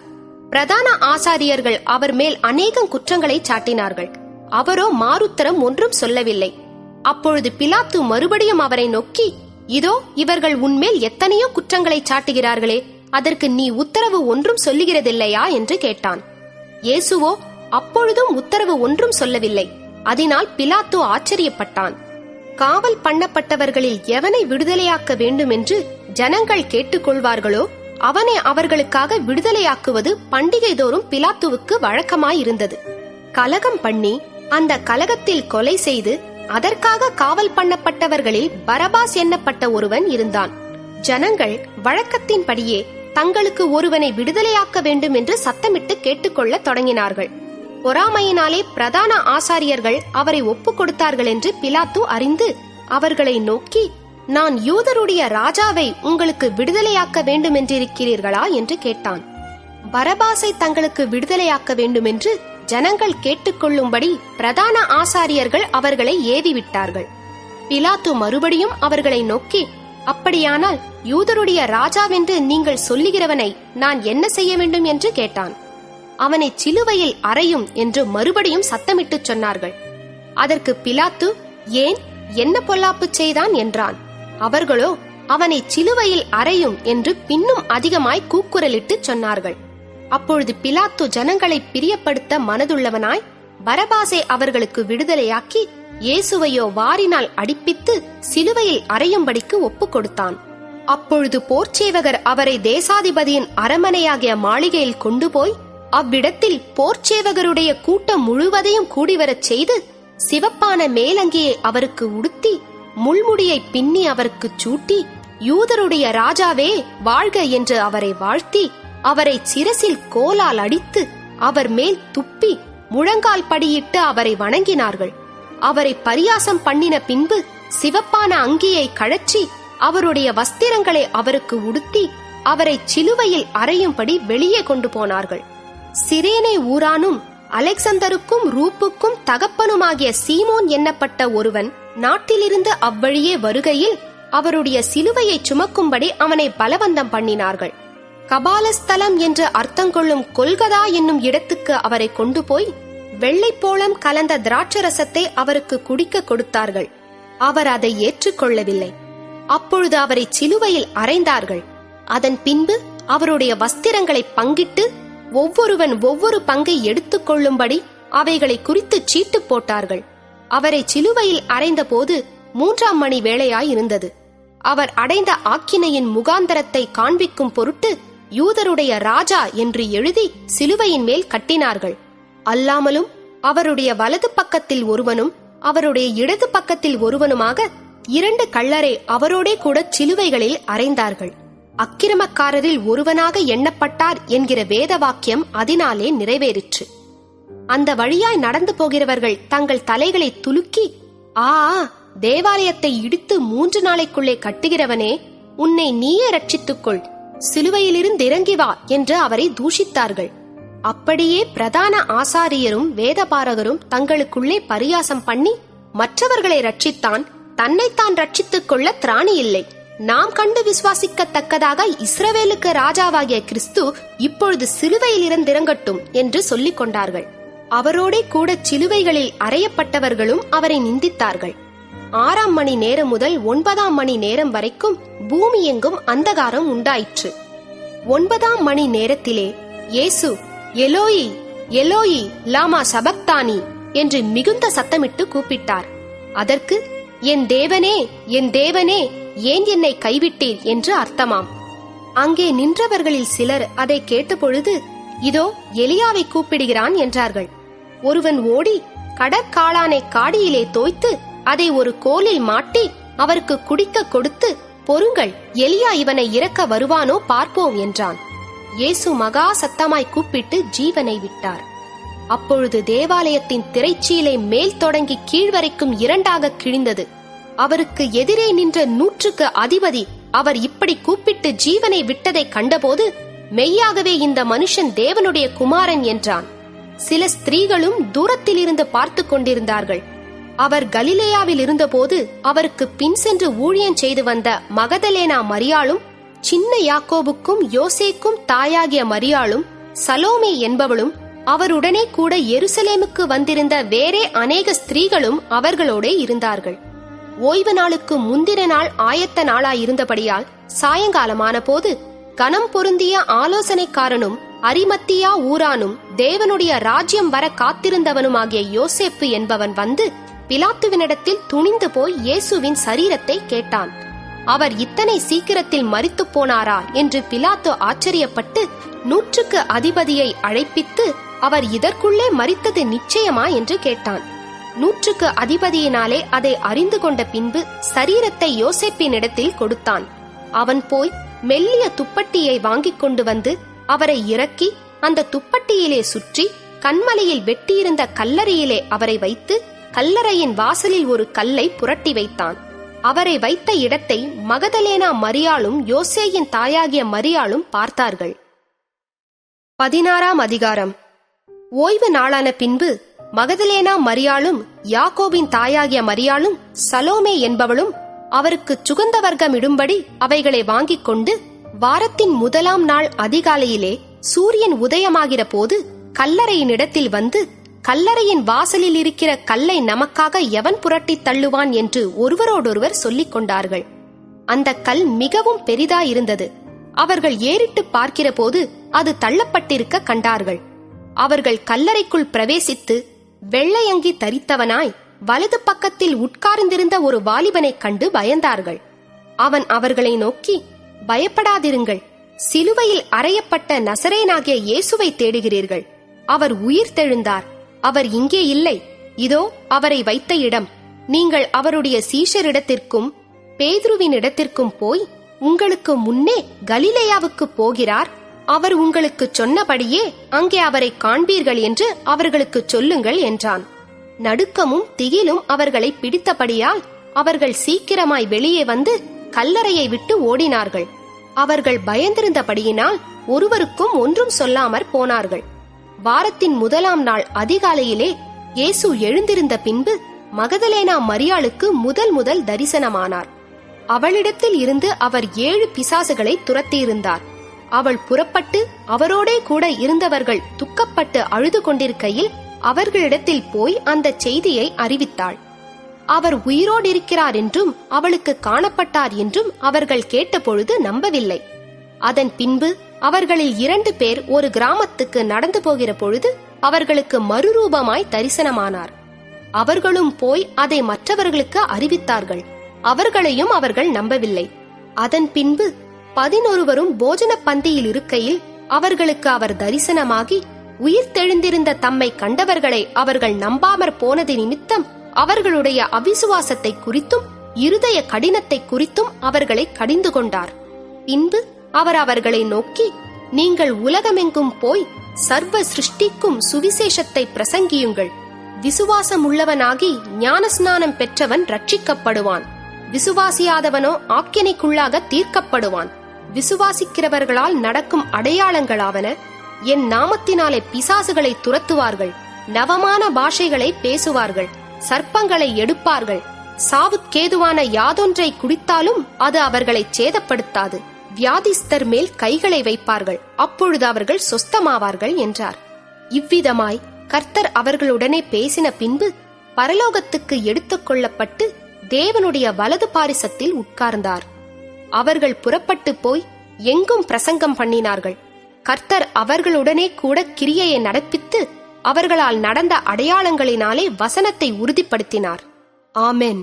S1: பிரதான ஆசாரியர்கள் அவர் மேல் அநேகம் குற்றங்களை சாட்டினார்கள். அவரோ மாறுத்தரம் ஒன்றும் சொல்லவில்லை. அப்பொழுது பிலாத்து மறுபடியும் அவரை நோக்கி, இதோ இவர்கள் உன்மேல் எத்தனையோ குற்றங்களை சாட்டுகிறார்களே, அதற்கு நீ உத்தரவு ஒன்றும் சொல்லுகிறதில்லையா என்று கேட்டான். இயேசுவோ அப்பொழுதும் உத்தரவு ஒன்றும் சொல்லவில்லை. அதனால் பிலாத்து ஆச்சரியப்பட்டான். காவல் பண்ணப்பட்டவர்களில் எவனை விடுதலையாக்க வேண்டும் என்று ஜனங்கள் கேட்டுக்கொள்வார்களோ அவனை அவர்களுக்காக விடுதலையாக்குவது பண்டிகை தோறும் பிலாத்துவுக்கு வழக்கமாயிருந்தது. கலகம் பண்ணி அந்த கலகத்தில் கொலை செய்து அதற்காக காவல் பண்ணப்பட்டவர்களில் பரபாஸ் எண்ணப்பட்ட ஒருவன் இருந்தான். ஜனங்கள் வழக்கத்தின்படியே தங்களுக்கு ஒருவனை விடுதலையாக்க வேண்டும் என்று சத்தமிட்டு கேட்டுக்கொள்ள தொடங்கினார்கள். பொறாமையினாலே பிரதான ஆசாரியர்கள் அவரை ஒப்புக் கொடுத்தார்கள் என்று பிலாத்து அறிந்து அவர்களை நோக்கி, நான் யூதருடைய ராஜாவை உங்களுக்கு விடுதலையாக்க வேண்டும் என்றிருக்கிறீர்களா என்று கேட்டான். பரபாசை தங்களுக்கு விடுதலையாக்க வேண்டும் என்று ஜனங்கள் கேட்டுக்கொள்ளும்படி பிரதான ஆசாரியர்கள் அவர்களை ஏவிவிட்டார்கள். பிலாத்து மறுபடியும் அவர்களை நோக்கி, அப்படியானால் யூதருடைய ராஜாவென்று நீங்கள் சொல்லுகிறவனை நான் என்ன செய்ய வேண்டும் என்று கேட்டான். அவனை சிலுவையில் அறையும் என்று மறுபடியும் சத்தமிட்டு சொன்னார்கள். அதற்கு பிலாத்து, ஏன், என்ன பொல்லாப்பு செய்தான் என்றான். அவர்களோ, அவனை சிலுவையில் அறையும் என்று பின்னும் அதிகமாய் கூக்குரலிட்டு சொன்னார்கள். அப்பொழுது பிலாத்து ஜனங்களை பிரியப்படுத்த மனதுள்ளவனாய் பரபாசை அவர்களுக்கு விடுதலையாக்கி இயேசுவையோ வாரினால் அடிப்பித்து சிலுவையில் அறையும்படிக்கு ஒப்புக் கொடுத்தான். அப்பொழுது போர்ச்சேவகர் அவரை தேசாதிபதியின் அரமனையாகிய மாளிகையில் கொண்டு போய் அவ்விடத்தில் போர்ச்சேவகருடைய கூட்டம் முழுவதையும் கூடிவரச் செய்து சிவப்பான மேலங்கியை அவருக்கு உடுத்தி முள்முடியை பின்னி அவருக்கு சூட்டி, யூதருடைய ராஜாவே வாழ்க என்று அவரை வாழ்த்தி அவரை சிரசில் கோலால் அடித்து அவர் மேல் துப்பி முழங்கால் படியிட்டு அவரை வணங்கினார்கள். அவரை பரியாசம் பண்ணின பின்பு சிவப்பான அங்கியை கழற்றி அவருடைய வஸ்திரங்களை அவருக்கு உடுத்தி அவரை சிலுவையில் அறையும்படி வெளியே கொண்டு போனார்கள். சிரேனே ஊரானும் அலெக்சந்தருக்கும் ரூப்புக்கும் தகப்பனுமாகிய சீமோன் எண்ணப்பட்ட ஒருவன் நாட்டிலிருந்து அவ்வழியே வருகையில் அவருடைய சிலுவையை சுமக்கும்படி அவனை பலவந்தம் பண்ணினார்கள். கபாலஸ்தலம் என்று அர்த்தங்கொள்ளும் கொல்கதா என்னும் இடத்துக்கு அவரை கொண்டு போய் வெள்ளைப்போளம் கலந்த திராட்சரசத்தை அவருக்கு குடிக்க கொடுத்தார்கள். அவர் அதை ஏற்றுக்கொள்ளவில்லை. அப்பொழுது அவரை சிலுவையில் அறைந்தார்கள். அதன் பின்பு அவருடைய வஸ்திரங்களை பங்கிட்டு ஒவ்வொருவன் ஒவ்வொரு பங்கை எடுத்துக் கொள்ளும்படி அவைகளை குறித்து சீட்டு போட்டார்கள். அவரை சிலுவையில் அறைந்த போது 3ஆம் மணி வேளையாயிருந்தது. அவர் அடைந்த ஆக்கினையின் முகாந்தரத்தை காண்பிக்கும் பொருட்டு யூதருடைய ராஜா என்று எழுதி சிலுவையின் மேல் கட்டினார்கள். அல்லாமலும் அவருடைய வலது பக்கத்தில் ஒருவனும் அவருடைய இடது பக்கத்தில் ஒருவனுமாக 2 கள்ளரை அவரோடே கூட சிலுவைகளில் அறைந்தார்கள். அக்கிரமக்காரரில் ஒருவனாக எண்ணப்பட்டார் என்கிற வேத வாக்கியம் அதனாலே நிறைவேறிற்று. அந்த வழியாய் நடந்து போகிறவர்கள் தங்கள் தலைகளை துலுக்கி, ஆ, தேவாலயத்தை இடித்து 3 நாளைக்குள்ளே கட்டுகிறவனே, உன்னை நீயே ரட்சித்துக்கொள், சிலுவையிலிருந்து இறங்கி வா என்று அவரை தூஷித்தார்கள். அப்படியே பிரதான ஆசாரியரும் வேதபாரகரும் தங்களுக்குள்ளே பரியாசம் பண்ணி, மற்றவர்களை ரட்சித்தான், தன்னைத்தான் ரட்சித்துக் கொள்ள திராணி இல்லை. நாம் கண்டு விசுவாசிக்கத்தக்கதாக இஸ்ரவேலுக்கு ராஜாவாகிய கிறிஸ்து இப்பொழுது சிலுவையில் இறந்திறங்கட்டும் என்று சொல்லிக் கொண்டார்கள். அவரோடே கூட சிலுவைகளில் அறையப்பட்டவர்களும் அவரை நிந்தித்தார்கள். 6ஆம் மணி நேரம் முதல் 9ஆம் மணி நேரம் வரைக்கும் பூமி எங்கும் அந்தகாரம் உண்டாயிற்று. 9ஆம் மணி நேரத்திலே இயேசு, எலோயி எலோயி லாமா சபக்தானி என்று மிகுந்த சத்தமிட்டு கூப்பிட்டார். அதற்கு, என் தேவனே, என் தேவனே, ஏன் என்னை கைவிட்டீர் என்று அர்த்தமாம். அங்கே நின்றவர்களில் சிலர் அதை கேட்டபொழுது, இதோ எலியாவை கூப்பிடுகிறான் என்றார்கள். ஒருவன் ஓடி கடற்காளானை காடியிலே தோய்த்து அதை ஒரு கோலில் மாட்டி அவருக்கு குடிக்க கொடுத்து, பொறுங்கள், எலியா இவனை இறக்க வருவானோ பார்ப்போம் என்றான். இயேசு மகா சத்தமாய் கூப்பிட்டு ஜீவனை விட்டார். அப்பொழுது தேவாலயத்தின் திரைச்சீலை மேல் தொடங்கி கீழ்வரைக்கும் இரண்டாக கிழிந்தது. அவருக்கு எதிரே நின்ற 100க்கு அதிபதி அவர் இப்படி கூப்பிட்டு ஜீவனை விட்டதை கண்டபோது, மெய்யாகவே இந்த மனுஷன் தேவனுடைய குமாரன் என்றான். சில ஸ்திரீகளும் தூரத்தில் இருந்து பார்த்து கொண்டிருந்தார்கள். அவர் கலிலேயாவில் இருந்தபோது அவருக்கு பின் சென்று ஊழியம் செய்து வந்த மகதலேனா மரியாளும், சின்ன யாக்கோபுக்கும் யோசேக்கும் தாயாகிய மரியாளும், சலோமே என்பவளும், அவருடனே கூட எருசலேமுக்கு வந்திருந்த வேறே அநேக ஸ்திரீகளும் அவர்களோடே இருந்தார்கள். ஓய்வு நாளுக்கு முந்தின நாள் ஆயத்த நாளாயிருந்தபடியால் சாயங்காலமான போது கனம் பொருந்திய ஆலோசனைக்காரனும் அரிமத்தியா ஊரானும் தேவனுடைய ராஜ்யம் வர காத்திருந்தவனுமாகிய யோசேப்பு என்பவன் வந்து பிலாத்துவினிடத்தில் துணிந்து போய் இயேசுவின் சரீரத்தை கேட்டான். அவர் இத்தனை சீக்கிரத்தில் மரித்து போனாரா என்று பிலாத்து ஆச்சரியப்பட்டு 100க்கு அதிபதியை அழைப்பித்து, அவர் இதற்குள்ளே மரித்தது நிச்சயமா என்று கேட்டான். 100க்கு அதிபதியினாலே அதை அறிந்து கொண்ட பின்பு சரீரத்தை யோசேப்பினிடத்தில் கொடுத்தான். அவன் போய் மெல்லிய துப்பட்டியை வாங்கிக் கொண்டு வந்து அவரை இறக்கி அந்த துப்பட்டியிலே சுற்றி கன்மலையில் வெட்டியிருந்த கல்லறையிலே அவரை வைத்து கல்லறையின் வாசலில் ஒரு கல்லை புரட்டி வைத்தான். அவரை வைத்த இடத்தை மகதலேனா மரியாளும் யோசேயின் தாயாகிய மரியாளும் பார்த்தார்கள். 16ஆம் அதிகாரம். ஓய்வு நாளான பின்பு மகதலேனா மரியாளும் யாக்கோபின் தாயாகிய மரியாளும் சலோமே என்பவளும் அவருக்கு சுகந்த வர்க்கம் இடும்படி அவைகளை வாங்கிக் கொண்டு வாரத்தின் முதலாம் நாள் அதிகாலையிலே சூரியன் உதயமாகிற போது கல்லறையினிடத்தில் வந்து, கல்லறையின் வாசலில் இருக்கிற கல்லை நமக்காக எவன் புரட்டி தள்ளுவான் என்று ஒருவரோடொருவர் சொல்லிக் கொண்டார்கள். அந்த கல் மிகவும் பெரிதாயிருந்தது. அவர்கள் ஏறிட்டு பார்க்கிற போது அது தள்ளப்பட்டிருக்க கண்டார்கள். அவர்கள் கல்லறைக்குள் பிரவேசித்து வெள்ளையங்கி தரித்தவனாய் வலது பக்கத்தில் உட்கார்ந்திருந்த ஒரு வாலிபனைக் கண்டு பயந்தார்கள். அவன் அவர்களை நோக்கி, பயப்படாதிருங்கள், சிலுவையில் அறையப்பட்ட நசரேனாகிய இயேசுவை தேடுகிறீர்கள். அவர் உயிர்த்தெழுந்தார். அவர் இங்கே இல்லை. இதோ அவரை வைத்த இடம். நீங்கள் அவருடைய சீஷரிடத்திற்கும் பேதுருவின் இடத்திற்கும் போய், உங்களுக்கு முன்னே கலிலேயாவுக்கு போகிறார், அவர் உங்களுக்கு சொன்னபடியே அங்கே அவரை காண்பீர்கள் என்று அவர்களுக்கு சொல்லுங்கள் என்றான். நடுக்கமும் திகிலும் அவர்களை பிடித்தபடியால் அவர்கள் சீக்கிரமாய் வெளியே வந்து கல்லறையை விட்டு ஓடினார்கள். அவர்கள் பயந்திருந்தபடியினால் ஒருவருக்கும் ஒன்றும் சொல்லாமற் போனார்கள். வாரத்தின் முதலாம் நாள் அதிகாலையிலே இயேசு எழுந்திருந்த பின்பு மகதலேனா மரியாளுக்கு முதல் தரிசனமானார். அவளிடத்தில் இருந்து அவர் 7 பிசாசுகளை துரத்தியிருந்தார். அவள் புறப்பட்டு அவரோடே கூட இருந்தவர்கள் துக்கப்பட்டு அழுது கொண்டிருக்கையில் அவர்களிடத்தில் போய் அந்த செய்தியை அறிவித்தாள். அவர் உயிரோடு இருக்கிறார் என்றும் அவளுக்கு காணப்பட்டார் என்றும் அவர்கள் கேட்டபொழுது நம்பவில்லை. அதன் பின்பு அவர்களில் 2 பேர் ஒரு கிராமத்துக்கு நடந்து போகிற பொழுது அவர்களுக்கு மறுரூபமாய் தரிசனமானார். அவர்களும் போய் அதை மற்றவர்களுக்கு அறிவித்தார்கள். அவர்களையும் அவர்கள் நம்பவில்லை. அதன் பின்பு 11 போஜன பந்தியில் இருக்கையில் அவர்களுக்கு அவர் தரிசனமாகி, உயிர்த்தெழுந்திருந்த தம்மை கண்டவர்களை அவர்கள் நம்பாமற் போனது நிமித்தம் அவர்களுடைய அவிசுவாசத்தை குறித்தும் இருதய கடினத்தை குறித்தும் அவர்களை கடிந்து கொண்டார். பின்பு அவர் அவர்களை நோக்கி, நீங்கள் உலகமெங்கும் போய் சர்வ சிருஷ்டிக்கும் சுவிசேஷத்தை பிரசங்கியுங்கள். விசுவாசம் உள்ளவனாகி ஞானஸ்நானம் பெற்றவன் ரட்சிக்கப்படுவான். விசுவாசியாதவனோ ஆக்கினைக்குள்ளாக தீர்க்கப்படுவான். விசுவாசிக்கிறவர்களால் நடக்கும் அடையாளங்களாவன, என் நாமத்தினாலே பிசாசுகளை துரத்துவார்கள், நவமான பாஷைகளை பேசுவார்கள், சர்ப்பங்களை எடுப்பார்கள், சாவுக்கேதுவான யாதொன்றை குடித்தாலும் அது அவர்களை சேதப்படுத்தாது, வியாதிஸ்தர் மேல் கைகளை வைப்பார்கள், அப்பொழுது அவர்கள் சொஸ்தமாவார்கள் என்றார். இவ்விதமாய் கர்த்தர் அவர்களுடனே பேசின பின்பு பரலோகத்துக்கு எடுத்துக் கொள்ளப்பட்டு தேவனுடைய வலது பாரிசத்தில் உட்கார்ந்தார். அவர்கள் புறப்பட்டு போய் எங்கும் பிரசங்கம் பண்ணினார்கள். கர்த்தர் அவர்களுடனே கூட கிரியையை நடப்பித்து அவர்களால் நடந்த அடையாளங்களினாலே வசனத்தை உறுதிப்படுத்தினார். ஆமென்.